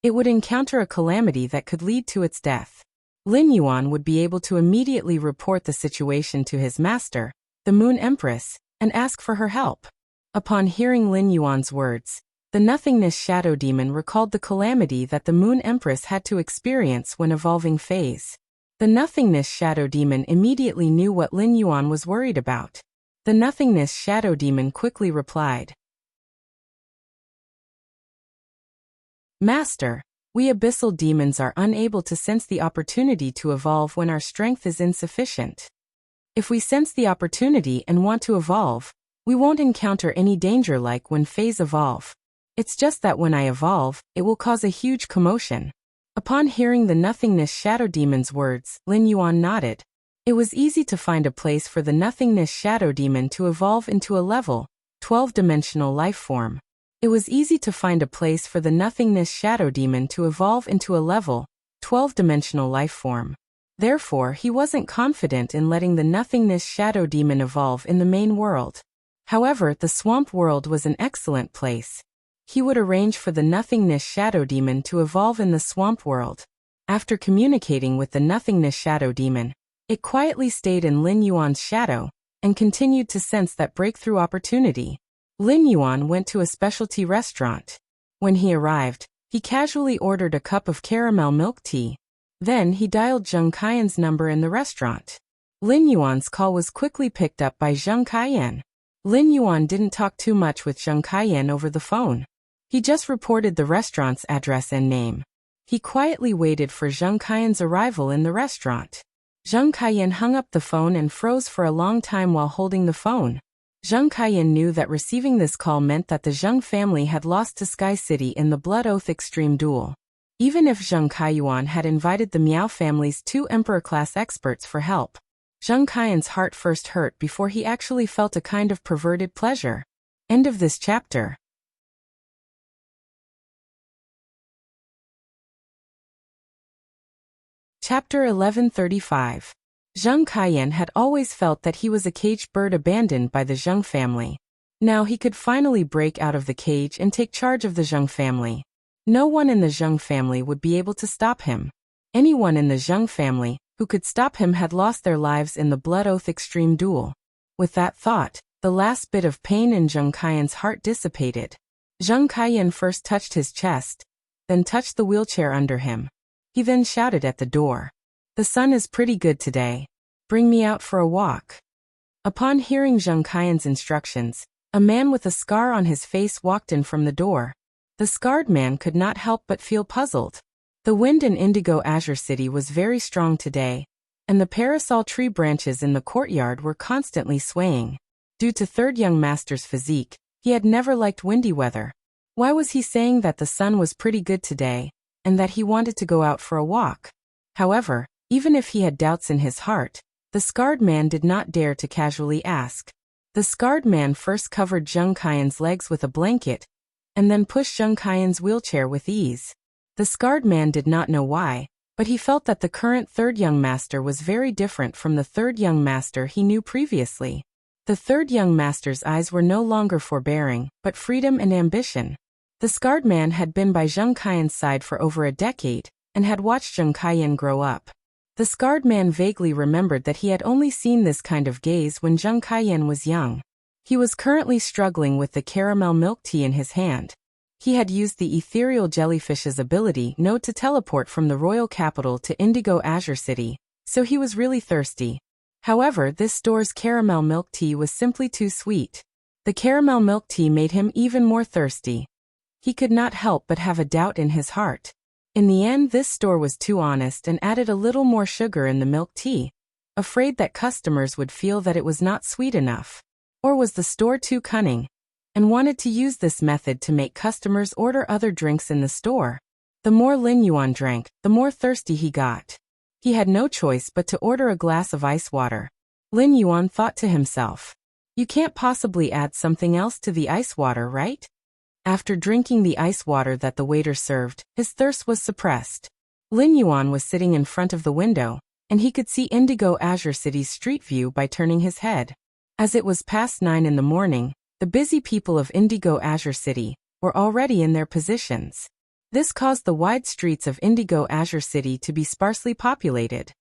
S1: it would encounter a calamity that could lead to its death. Lin Yuan would be able to immediately report the situation to his master, the Moon Empress, and ask for her help. Upon hearing Lin Yuan's words, the Nothingness Shadow Demon recalled the calamity that the Moon Empress had to experience when evolving Feys. The Nothingness Shadow Demon immediately knew what Lin Yuan was worried about. The Nothingness Shadow Demon quickly replied, Master, we abyssal demons are unable to sense the opportunity to evolve when our strength is insufficient. If we sense the opportunity and want to evolve, we won't encounter any danger like when Feys evolve. It's just that when I evolve, it will cause a huge commotion. Upon hearing the Nothingness Shadow Demon's words, Lin Yuan nodded. It was easy to find a place for the Nothingness Shadow Demon to evolve into a level 12-dimensional life form. It was easy to find a place for the nothingness shadow demon to evolve into a level 12-dimensional life form. Therefore, he wasn't confident in letting the nothingness shadow demon evolve in the main world. However, the swamp world was an excellent place. He would arrange for the nothingness shadow demon to evolve in the swamp world. After communicating with the nothingness shadow demon, it quietly stayed in Lin Yuan's shadow and continued to sense that breakthrough opportunity. Lin Yuan went to a specialty restaurant. When he arrived, he casually ordered a cup of caramel milk tea. Then he dialed Zheng Kaiyan's number in the restaurant. Lin Yuan's call was quickly picked up by Zheng Kaiyan. Lin Yuan didn't talk too much with Zheng Kaiyan over the phone. He just reported the restaurant's address and name. He quietly waited for Zheng Kaiyan's arrival in the restaurant. Zheng Kaiyan hung up the phone and froze for a long time while holding the phone. Zheng Kaiyan knew that receiving this call meant that the Zheng family had lost to Sky City in the Blood Oath Extreme Duel. Even if Zheng Kaiyuan had invited the Miao family's 2 Emperor-class experts for help, Zheng Kaiyan's heart first hurt before he actually felt a kind of perverted pleasure. End of this chapter. Chapter 1135. Zheng Kaiyan had always felt that he was a caged bird abandoned by the Zheng family. Now he could finally break out of the cage and take charge of the Zheng family. No one in the Zheng family would be able to stop him. Anyone in the Zheng family who could stop him had lost their lives in the Blood Oath Extreme Duel. With that thought, the last bit of pain in Zheng Kaiyan's heart dissipated. Zheng Kaiyan first touched his chest, then touched the wheelchair under him. He then shouted at the door, "The sun is pretty good today. Bring me out for a walk." Upon hearing Zheng Kaiyan's instructions, a man with a scar on his face walked in from the door. The scarred man could not help but feel puzzled. The wind in Indigo Azure City was very strong today, and the parasol tree branches in the courtyard were constantly swaying. Due to Third Young Master's physique, he had never liked windy weather. Why was he saying that the sun was pretty good today, and that he wanted to go out for a walk? However, even if he had doubts in his heart, the scarred man did not dare to casually ask. The scarred man first covered Zheng Kaiyan's legs with a blanket, and then pushed Zheng Kaiyan's wheelchair with ease. The scarred man did not know why, but he felt that the current Third Young Master was very different from the Third Young Master he knew previously. The Third Young Master's eyes were no longer forbearing, but freedom and ambition. The scarred man had been by Zheng Kaiyan's side for over a decade, and had watched Zheng Kaiyan grow up. The scarred man vaguely remembered that he had only seen this kind of gaze when Zheng Kaiyan was young. He was currently struggling with the caramel milk tea in his hand. He had used the ethereal jellyfish's ability node to teleport from the royal capital to Indigo Azure City, so he was really thirsty. However, this store's caramel milk tea was simply too sweet. The caramel milk tea made him even more thirsty. He could not help but have a doubt in his heart. In the end, this store was too honest and added a little more sugar in the milk tea, afraid that customers would feel that it was not sweet enough. Or was the store too cunning, and wanted to use this method to make customers order other drinks in the store? The more Lin Yuan drank, the more thirsty he got. He had no choice but to order a glass of ice water. Lin Yuan thought to himself, "You can't possibly add something else to the ice water, right?" After drinking the ice water that the waiter served, his thirst was suppressed. Lin Yuan was sitting in front of the window, and he could see Indigo Azure City's street view by turning his head. As it was past 9 in the morning, the busy people of Indigo Azure City were already in their positions. This caused the wide streets of Indigo Azure City to be sparsely populated.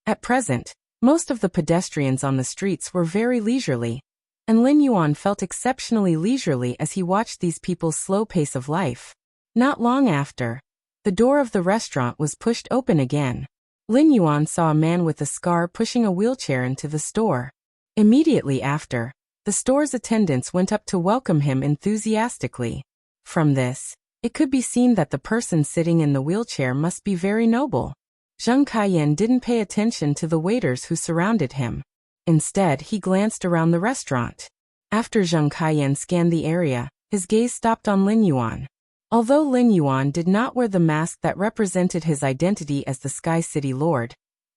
S1: At present, most of the pedestrians on the streets were very leisurely, and Lin Yuan felt exceptionally leisurely as he watched these people's slow pace of life. Not long after, the door of the restaurant was pushed open again. Lin Yuan saw a man with a scar pushing a wheelchair into the store. Immediately after, the store's attendants went up to welcome him enthusiastically. From this, it could be seen that the person sitting in the wheelchair must be very noble. Zheng Kaiyan didn't pay attention to the waiters who surrounded him. Instead, he glanced around the restaurant. After Zheng Kaiyan scanned the area, his gaze stopped on Lin Yuan. Although Lin Yuan did not wear the mask that represented his identity as the Sky City Lord,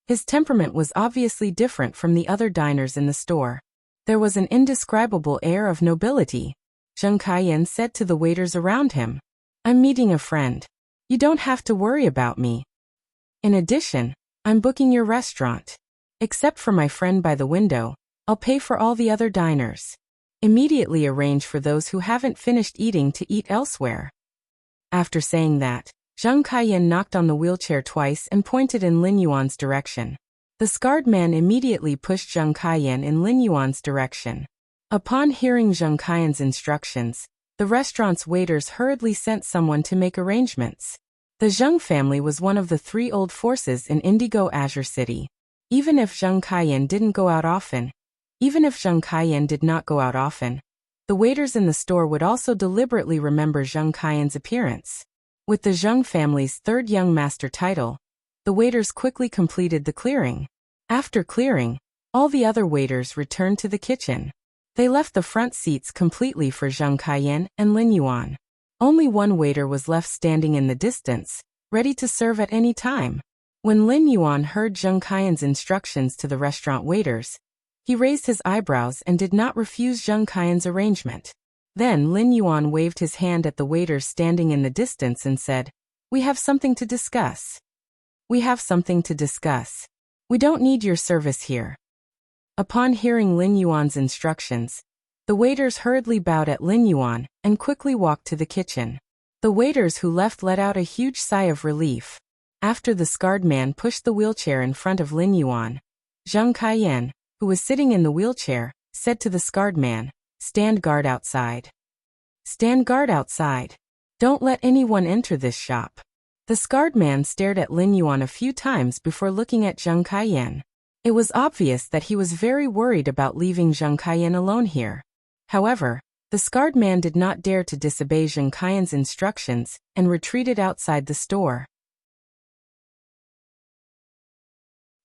S1: his temperament was obviously different from the other diners in the store. There was an indescribable air of nobility. Zheng Kaiyan said to the waiters around him, "I'm meeting a friend. You don't have to worry about me. In addition, I'm booking your restaurant. Except for my friend by the window, I'll pay for all the other diners. Immediately arrange for those who haven't finished eating to eat elsewhere." After saying that, Zheng Kaiyan knocked on the wheelchair twice and pointed in Lin Yuan's direction. The scarred man immediately pushed Zheng Kaiyan in Lin Yuan's direction. Upon hearing Zheng Kaiyan's instructions, the restaurant's waiters hurriedly sent someone to make arrangements. The Zheng family was one of the three old forces in Indigo Azure City. Even if Zheng Kaiyan did not go out often, the waiters in the store would also deliberately remember Zheng Kaiyan's appearance. With the Zheng family's third young master title, the waiters quickly completed the clearing. After clearing, all the other waiters returned to the kitchen. They left the front seats completely for Zheng Kaiyan and Lin Yuan. Only one waiter was left standing in the distance, ready to serve at any time. When Lin Yuan heard Zheng Kaiyan's instructions to the restaurant waiters, he raised his eyebrows and did not refuse Zheng Kaiyan's arrangement. Then Lin Yuan waved his hand at the waiters standing in the distance and said, "We have something to discuss. We don't need your service here." Upon hearing Lin Yuan's instructions, the waiters hurriedly bowed at Lin Yuan and quickly walked to the kitchen. The waiters who left let out a huge sigh of relief. After the scarred man pushed the wheelchair in front of Lin Yuan, Zheng Kaiyan, who was sitting in the wheelchair, said to the scarred man, "Stand guard outside. Stand guard outside. Don't let anyone enter this shop." The scarred man stared at Lin Yuan a few times before looking at Zheng Kaiyan. It was obvious that he was very worried about leaving Zheng Kaiyan alone here. However, the scarred man did not dare to disobey Zheng Kaiyan's instructions and retreated outside the store.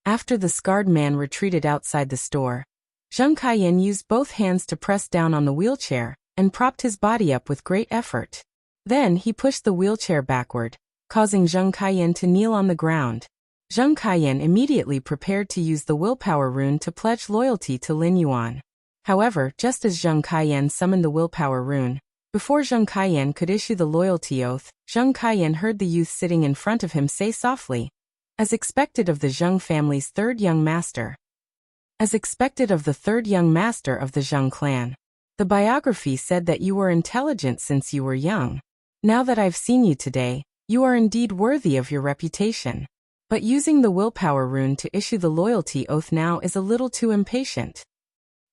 S1: After the scarred man retreated outside the store, Zheng Kaiyan used both hands to press down on the wheelchair and propped his body up with great effort. Then he pushed the wheelchair backward, causing Zheng Kaiyan to kneel on the ground. Zheng Kaiyan immediately prepared to use the willpower rune to pledge loyalty to Lin Yuan. However, just as Zheng Kaiyan summoned the willpower rune, before Zheng Kaiyan could issue the loyalty oath, Zheng Kaiyan heard the youth sitting in front of him say softly, "As expected of the Zheng family's third young master. As expected of the third young master of the Zheng clan. The biography said that you were intelligent since you were young. Now that I've seen you today, you are indeed worthy of your reputation. But using the willpower rune to issue the loyalty oath now is a little too impatient.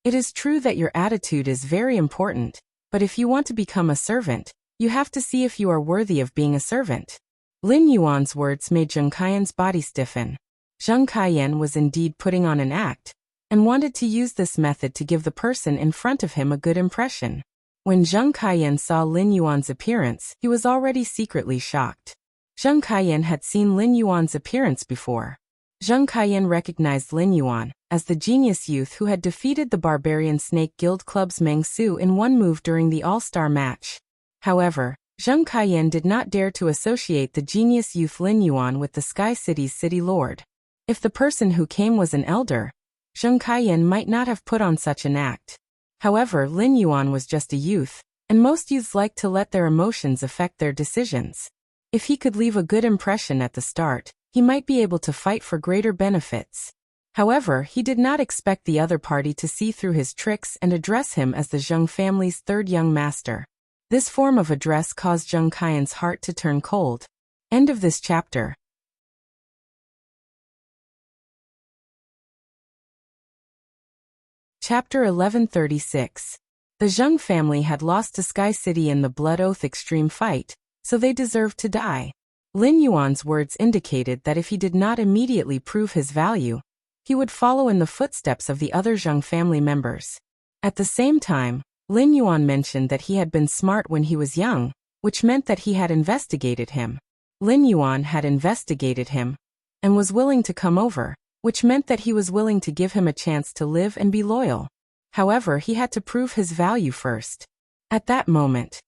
S1: It is true that your attitude is very important, but if you want to become a servant, you have to see if you are worthy of being a servant." Lin Yuan's words made Zheng Kaiyan's body stiffen. Zheng Kaiyan was indeed putting on an act, and wanted to use this method to give the person in front of him a good impression. When Zheng Kaiyan saw Lin Yuan's appearance, he was already secretly shocked. Zheng Kaiyan had seen Lin Yuan's appearance before. Zheng Kaiyan recognized Lin Yuan as the genius youth who had defeated the Barbarian Snake Guild Club's Meng Su in one move during the All-Star match. However, Zheng Kaiyan did not dare to associate the genius youth Lin Yuan with the Sky City's city lord. If the person who came was an elder, Zheng Kaiyan might not have put on such an act. However, Lin Yuan was just a youth, and most youths like to let their emotions affect their decisions. If he could leave a good impression at the start, he might be able to fight for greater benefits. However, he did not expect the other party to see through his tricks and address him as the Zheng family's third young master. This form of address caused Zheng Kaiyan's heart to turn cold. End of this chapter. Chapter 1136. The Zheng family had lost to Sky City in the Blood Oath Extreme fight, so they deserved to die. Lin Yuan's words indicated that if he did not immediately prove his value, he would follow in the footsteps of the other Zheng family members. At the same time, Lin Yuan mentioned that he had been smart when he was young, which meant that he had investigated him. Lin Yuan had investigated him and was willing to come over, which meant that he was willing to give him a chance to live and be loyal. However, he had to prove his value first. At that moment,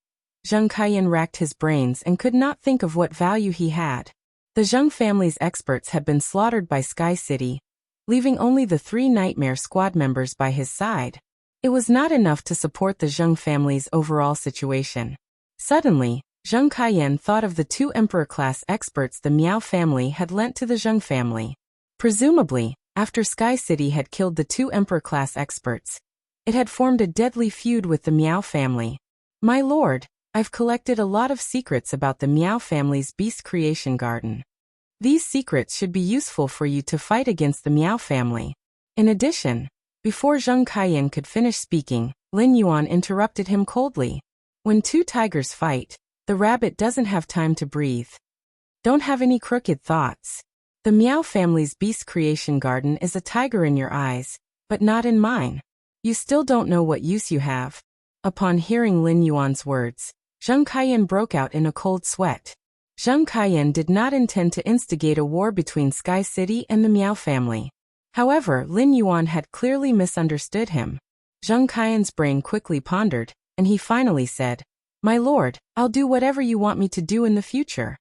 S1: Zheng Kaiyan racked his brains and could not think of what value he had. The Zheng family's experts had been slaughtered by Sky City, leaving only the 3 Nightmare Squad members by his side. It was not enough to support the Zheng family's overall situation. Suddenly, Zheng Kaiyan thought of the 2 emperor-class experts the Miao family had lent to the Zheng family. Presumably, after Sky City had killed the 2 emperor-class experts, it had formed a deadly feud with the Miao family. My lord, I've collected a lot of secrets about the Miao family's beast creation garden. These secrets should be useful for you to fight against the Miao family. In addition, before Zheng Kaiyan could finish speaking, Lin Yuan interrupted him coldly. When 2 tigers fight, the rabbit doesn't have time to breathe. Don't have any crooked thoughts. The Miao family's beast creation garden is a tiger in your eyes, but not in mine. You still don't know what use you have. Upon hearing Lin Yuan's words, Zheng Kaiyan broke out in a cold sweat. Zheng Kaiyan did not intend to instigate a war between Sky City and the Miao family. However, Lin Yuan had clearly misunderstood him. Zheng Kaiyan's brain quickly pondered, and he finally said, My lord, I'll do whatever you want me to do in the future.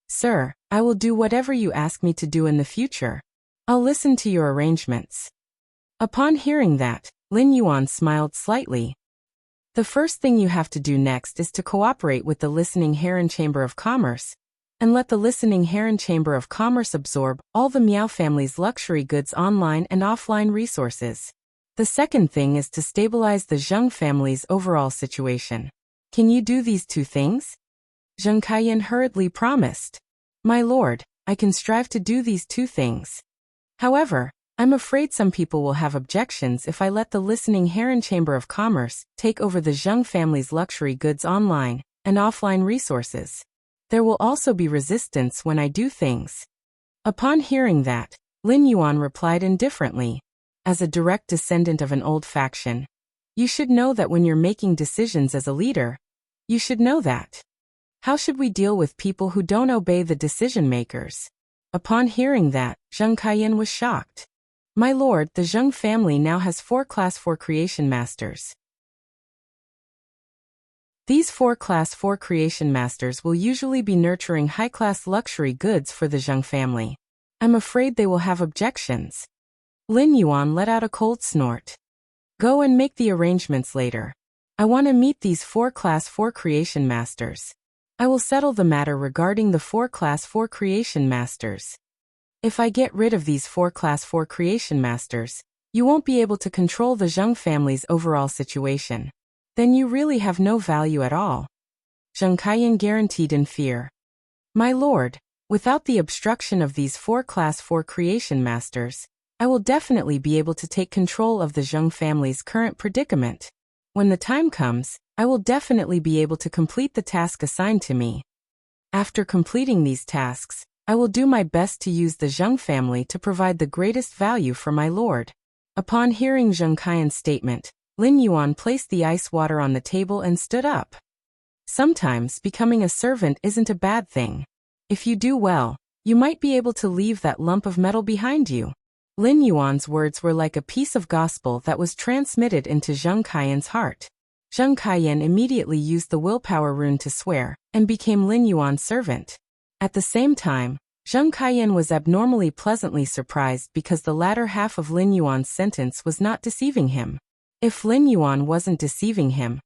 S1: Sir, I will do whatever you ask me to do in the future. I'll listen to your arrangements. Upon hearing that, Lin Yuan smiled slightly. The first thing you have to do next is to cooperate with the Listening Heron Chamber of Commerce, and let the Listening Heron Chamber of Commerce absorb all the Miao family's luxury goods online and offline resources. The second thing is to stabilize the Zheng family's overall situation. Can you do these 2 things? Zheng Kaiyan hurriedly promised. My lord, I can strive to do these 2 things. However, I'm afraid some people will have objections if I let the Listening Heron Chamber of Commerce take over the Zheng family's luxury goods online and offline resources. There will also be resistance when I do things. Upon hearing that, Lin Yuan replied indifferently. As a direct descendant of an old faction, you should know that when you're making decisions as a leader, you should know that. How should we deal with people who don't obey the decision makers? Upon hearing that, Zheng Kaiyan was shocked. My lord, the Zheng family now has 4 Class 4 Creation Masters. These 4 Class 4 Creation Masters will usually be nurturing high-class luxury goods for the Zheng family. I'm afraid they will have objections. Lin Yuan let out a cold snort. Go and make the arrangements later. I want to meet these 4 Class 4 Creation Masters. I will settle the matter regarding the 4 Class 4 Creation Masters. If I get rid of these 4 Class 4 Creation Masters, you won't be able to control the Zheng family's overall situation. Then you really have no value at all. Zheng Kaiyan guaranteed in fear. My lord, without the obstruction of these 4 Class 4 Creation Masters, I will definitely be able to take control of the Zheng family's current predicament. When the time comes, I will definitely be able to complete the task assigned to me. After completing these tasks, I will do my best to use the Zheng family to provide the greatest value for my lord. Upon hearing Zheng Kaiyan's statement, Lin Yuan placed the ice water on the table and stood up. Sometimes becoming a servant isn't a bad thing. If you do well, you might be able to leave that lump of metal behind you. Lin Yuan's words were like a piece of gospel that was transmitted into Zheng Kaiyan's heart. Zheng Kaiyan immediately used the willpower rune to swear, and became Lin Yuan's servant. At the same time, Zheng Kaiyan was abnormally pleasantly surprised because the latter half of Lin Yuan's sentence was not deceiving him. If Lin Yuan wasn't deceiving him,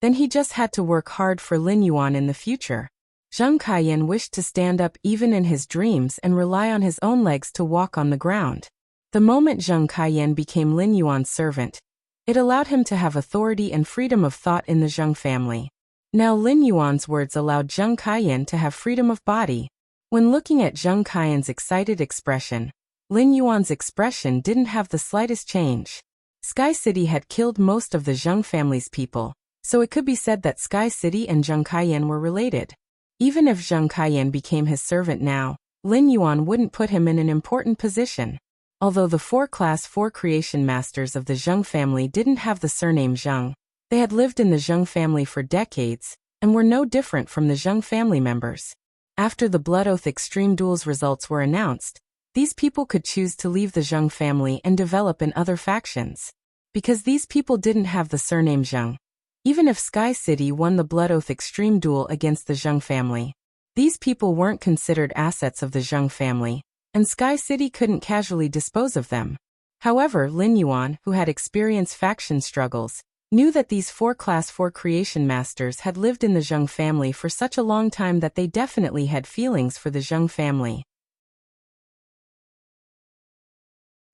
S1: then he just had to work hard for Lin Yuan in the future. Zheng Kaiyan wished to stand up even in his dreams and rely on his own legs to walk on the ground. The moment Zheng Kaiyan became Lin Yuan's servant, it allowed him to have authority and freedom of thought in the Zheng family. Now Lin Yuan's words allowed Zheng Kaiyan to have freedom of body. When looking at Zheng Kaiyan's excited expression, Lin Yuan's expression didn't have the slightest change. Sky City had killed most of the Zheng family's people, so it could be said that Sky City and Zheng Kaiyan were related. Even if Zheng Kaiyan became his servant now, Lin Yuan wouldn't put him in an important position. Although the 4 Class 4 Creation Masters of the Zheng family didn't have the surname Zheng, they had lived in the Zheng family for decades, and were no different from the Zheng family members. After the Blood Oath Extreme Duels results were announced, these people could choose to leave the Zheng family and develop in other factions. Because these people didn't have the surname Zheng, even if Sky City won the Blood Oath Extreme Duel against the Zheng family, these people weren't considered assets of the Zheng family, and Sky City couldn't casually dispose of them. However, Lin Yuan, who had experienced faction struggles, knew that these 4 Class 4 creation masters had lived in the Zheng family for such a long time that they definitely had feelings for the Zheng family.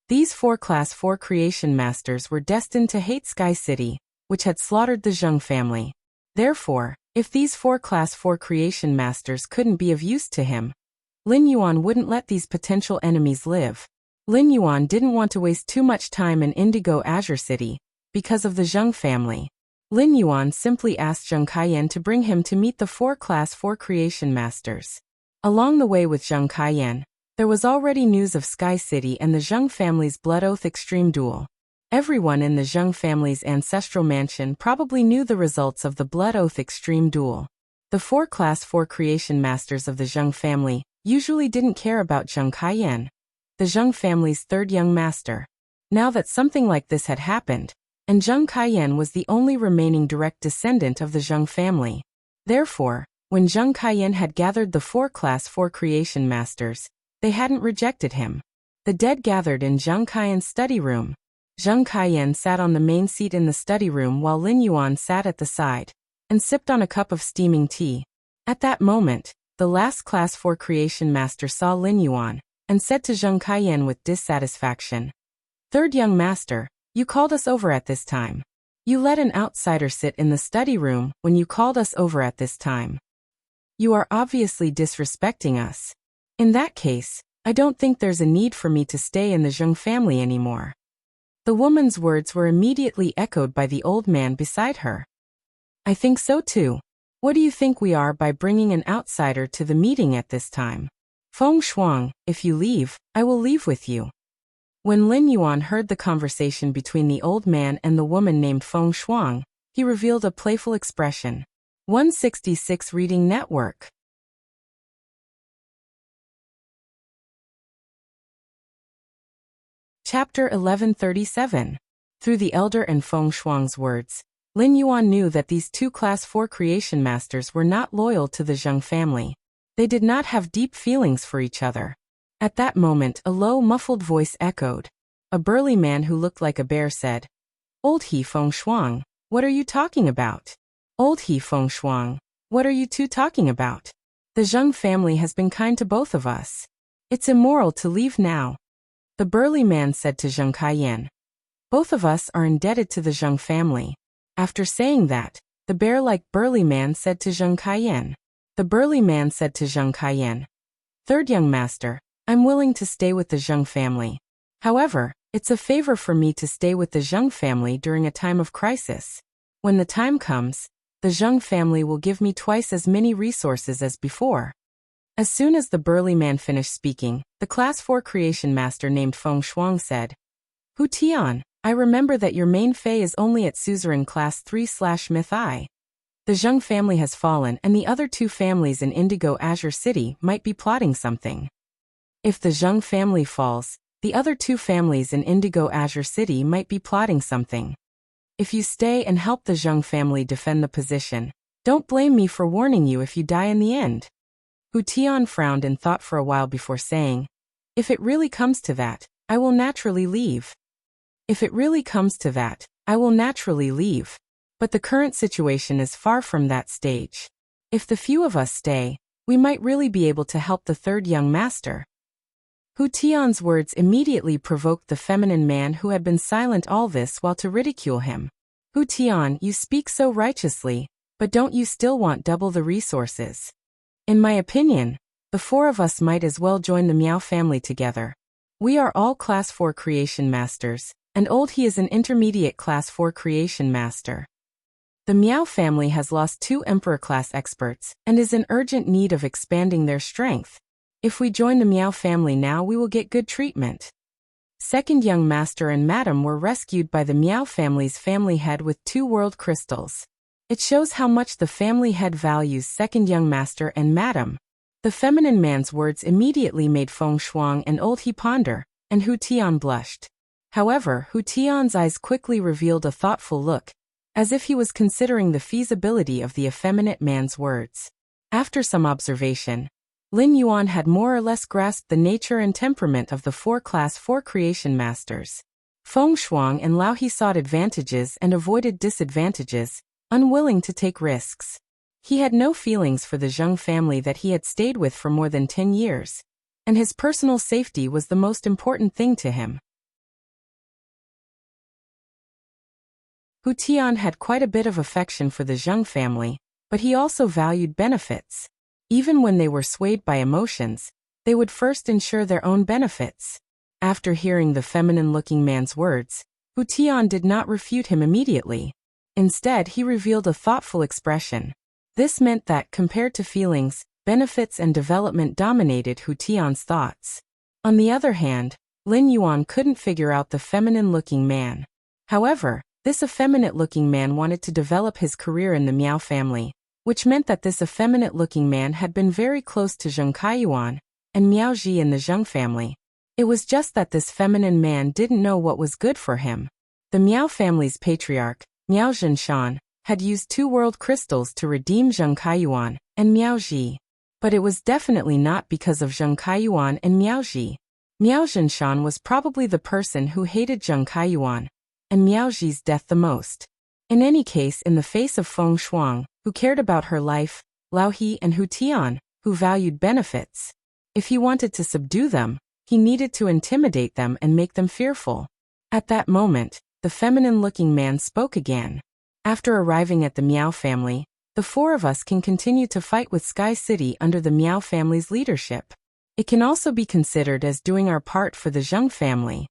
S1: These 4 Class 4 creation masters were destined to hate Sky City, which had slaughtered the Zheng family. Therefore, if these 4 Class 4 creation masters couldn't be of use to him, Lin Yuan wouldn't let these potential enemies live. Lin Yuan didn't want to waste too much time in Indigo Azure City, because of the Zheng family. Lin Yuan simply asked Zheng Kaiyan to bring him to meet the 4 Class 4 creation masters. Along the way with Zheng Kaiyan, there was already news of Sky City and the Zheng family's Blood Oath Extreme Duel. Everyone in the Zheng family's ancestral mansion probably knew the results of the Blood Oath Extreme Duel. The 4 Class 4 creation masters of the Zheng family usually didn't care about Zheng Kaiyan, the Zheng family's 3rd young master. Now that something like this had happened, and Zheng Kaiyan was the only remaining direct descendant of the Zheng family. Therefore, when Zheng Kaiyan had gathered the 4 Class 4 creation masters, they hadn't rejected him. The dead gathered in Zheng Kaiyan's study room. Zheng Kaiyan sat on the main seat in the study room while Lin Yuan sat at the side and sipped on a cup of steaming tea. At that moment, the last Class 4 creation master saw Lin Yuan and said to Zheng Kaiyan with dissatisfaction, "3rd young master, you called us over at this time. You let an outsider sit in the study room when you called us over at this time. You are obviously disrespecting us. In that case, I don't think there's a need for me to stay in the Zheng family anymore." The woman's words were immediately echoed by the old man beside her. "I think so too. What do you think we are by bringing an outsider to the meeting at this time? Feng Shuang, if you leave, I will leave with you." When Lin Yuan heard the conversation between the old man and the woman named Feng Shuang, he revealed a playful expression. 166 Reading Network. Chapter 1137. Through the elder and Feng Shuang's words, Lin Yuan knew that these 2 Class 4 creation masters were not loyal to the Zheng family. They did not have deep feelings for each other. At that moment, a low, muffled voice echoed. A burly man who looked like a bear said, "Old He Feng Shuang, what are you talking about? Old He Feng Shuang, what are you two talking about? The Zheng family has been kind to both of us. It's immoral to leave now." The burly man said to Zheng Kaiyan, "Both of us are indebted to the Zheng family." After saying that, the bear-like burly man said to Zheng Kaiyan. The burly man said to Zheng Kaiyan, "3rd young master, I'm willing to stay with the Zheng family. However, it's a favor for me to stay with the Zheng family during a time of crisis. When the time comes, the Zheng family will give me twice as many resources as before." As soon as the burly man finished speaking, the Class 4 creation master named Feng Shuang said, "Hu Tian, I remember that your main Fei is only at suzerain Class 3/Myth I. The Zheng family has fallen and the other 2 families in Indigo Azure City might be plotting something. If the Zheng family falls, the other 2 families in Indigo Azure City might be plotting something. If you stay and help the Zheng family defend the position, don't blame me for warning you if you die in the end." Hu Tian frowned and thought for a while before saying, "If it really comes to that, I will naturally leave. If it really comes to that, I will naturally leave. But the current situation is far from that stage. If the few of us stay, we might really be able to help the 3rd young master." Hu Tian's words immediately provoked the feminine man who had been silent all this while to ridicule him. "Hu Tian, you speak so righteously, but don't you still want double the resources? In my opinion, the 4 of us might as well join the Miao family together. We are all Class 4 creation masters, and Old He is an intermediate Class 4 creation master. The Miao family has lost 2 Emperor-class experts and is in urgent need of expanding their strength. If we join the Miao family now, we will get good treatment." 2nd young master and madam were rescued by the Miao family's family head with 2 world crystals. It shows how much the family head values 2nd young master and madam. The feminine man's words immediately made Feng Shuang and Old He ponder, and Hu Tian blushed. However, Hu Tian's eyes quickly revealed a thoughtful look, as if he was considering the feasibility of the effeminate man's words. After some observation, Lin Yuan had more or less grasped the nature and temperament of the 4 Class 4 creation masters. Feng Shuang and Lao He sought advantages and avoided disadvantages, unwilling to take risks. He had no feelings for the Zheng family that he had stayed with for more than 10 years, and his personal safety was the most important thing to him. Hu Tian had quite a bit of affection for the Zheng family, but he also valued benefits. Even when they were swayed by emotions, they would first ensure their own benefits. After hearing the feminine-looking man's words, Hu Tian did not refute him immediately. Instead, he revealed a thoughtful expression. This meant that, compared to feelings, benefits and development dominated Hu Tian's thoughts. On the other hand, Lin Yuan couldn't figure out the feminine-looking man. However, this effeminate-looking man wanted to develop his career in the Miao family, which meant that this effeminate-looking man had been very close to Zheng Kaiyuan and Miao Ji in the Zheng family. It was just that this feminine man didn't know what was good for him. The Miao family's patriarch, Miao Zhenshan, had used 2 world crystals to redeem Zheng Kaiyuan and Miao Ji. But it was definitely not because of Zheng Kaiyuan and Miao Ji. Miao Zhenshan was probably the person who hated Zheng Kaiyuan and Miao Ji's death the most. In any case, in the face of Feng Shuang, who cared about her life, Lao He and Hu Tian, who valued benefits, if he wanted to subdue them, he needed to intimidate them and make them fearful. At that moment, the feminine-looking man spoke again. After arriving at the Miao family, the 4 of us can continue to fight with Sky City under the Miao family's leadership. It can also be considered as doing our part for the Zheng family.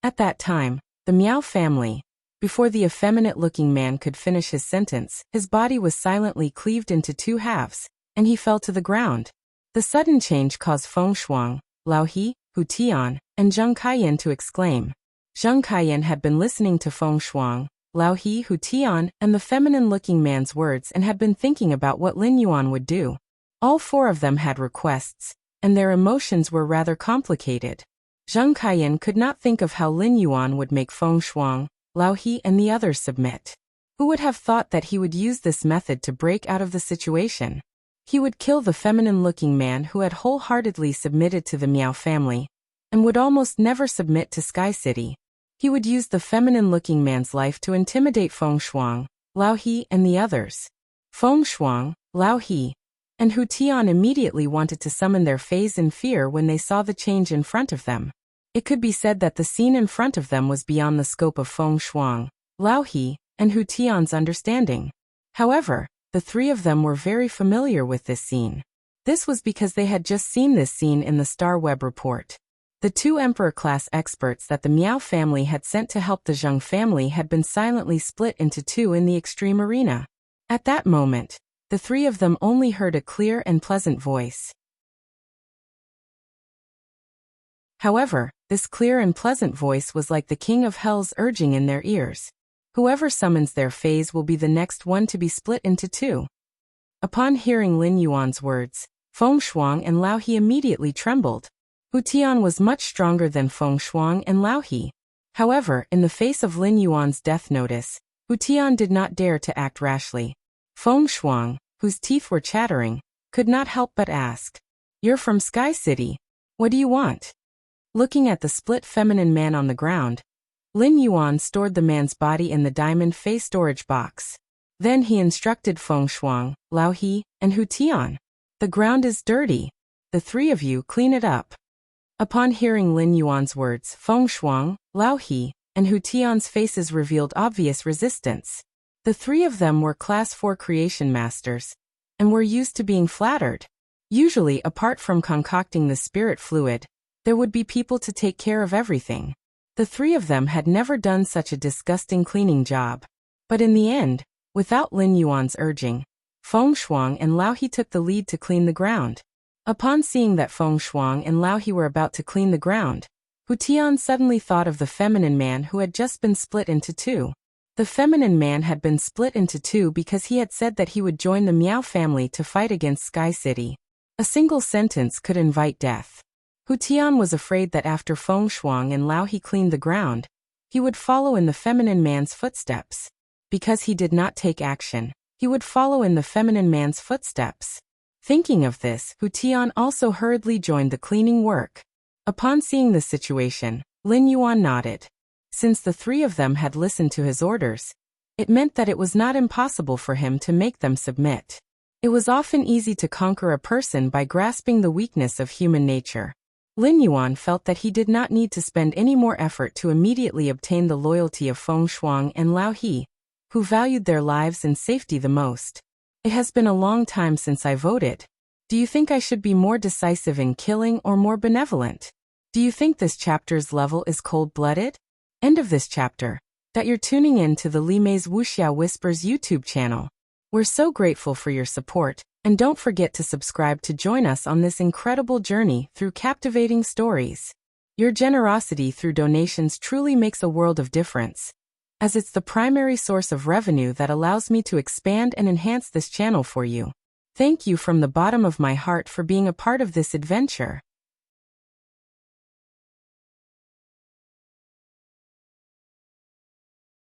S1: At that time, the Miao family, before the effeminate-looking man could finish his sentence, his body was silently cleaved into 2 halves, and he fell to the ground. The sudden change caused Feng Shuang, Lao He, Hu Tian, and Zheng Kaiyan to exclaim. Zheng Kaiyan had been listening to Feng Shuang, Lao He, Hu Tian, and the feminine-looking man's words and had been thinking about what Lin Yuan would do. All 4 of them had requests, and their emotions were rather complicated. Zheng Kaiyan could not think of how Lin Yuan would make Feng Shuang, Lao He, and the others submit. Who would have thought that he would use this method to break out of the situation? He would kill the feminine-looking man who had wholeheartedly submitted to the Miao family, and would almost never submit to Sky City. He would use the feminine-looking man's life to intimidate Feng Shuang, Lao He, and the others. Feng Shuang, Lao He, and Hu Tian immediately wanted to summon their fays in fear when they saw the change in front of them. It could be said that the scene in front of them was beyond the scope of Feng Shuang, Lao He, and Hu Tian's understanding. However, the 3 of them were very familiar with this scene. This was because they had just seen this scene in the Star Web report. The 2 Emperor-class experts that the Miao family had sent to help the Zheng family had been silently split into 2 in the extreme arena. At that moment, the 3 of them only heard a clear and pleasant voice. However, this clear and pleasant voice was like the king of hell's urging in their ears. Whoever summons their fays will be the next one to be split into 2. Upon hearing Lin Yuan's words, Feng Shuang and Lao He immediately trembled. Hu Tian was much stronger than Feng Shuang and Lao He. However, in the face of Lin Yuan's death notice, Hu Tian did not dare to act rashly. Feng Shuang, whose teeth were chattering, could not help but ask, "You're from Sky City. What do you want?" Looking at the split feminine man on the ground, Lin Yuan stored the man's body in the diamond Fei storage box. Then he instructed Feng Shuang, Lao He, and Hu Tian. "The ground is dirty. The 3 of you clean it up." Upon hearing Lin Yuan's words, Feng Shuang, Lao He, and Hu Tian's faces revealed obvious resistance. The 3 of them were Class 4 creation masters, and were used to being flattered. Usually, apart from concocting the spirit fluid, there would be people to take care of everything. The 3 of them had never done such a disgusting cleaning job. But in the end, without Lin Yuan's urging, Feng Shuang and Lao He took the lead to clean the ground. Upon seeing that Feng Shuang and Lao He were about to clean the ground, Hu Tian suddenly thought of the feminine man who had just been split into 2. The feminine man had been split into 2 because he had said that he would join the Miao family to fight against Sky City. A single sentence could invite death. Hu Tian was afraid that after Feng Shuang and Lao He cleaned the ground, he would follow in the feminine man's footsteps. Because he did not take action, he would follow in the feminine man's footsteps. Thinking of this, Hu Tian also hurriedly joined the cleaning work. Upon seeing the situation, Lin Yuan nodded. Since the three of them had listened to his orders, it meant that it was not impossible for him to make them submit. It was often easy to conquer a person by grasping the weakness of human nature. Lin Yuan felt that he did not need to spend any more effort to immediately obtain the loyalty of Feng Shuang and Lao He, who valued their lives and safety the most. It has been a long time since I voted. Do you think I should be more decisive in killing or more benevolent? Do you think this chapter's level is cold-blooded? End of this chapter. That you're tuning in to the Li Mei's Wuxia Whispers YouTube channel. We're so grateful for your support, and don't forget to subscribe to join us on this incredible journey through captivating stories. Your generosity through donations truly makes a world of difference, as it's the primary source of revenue that allows me to expand and enhance this channel for you. Thank you from the bottom of my heart for being a part of this adventure.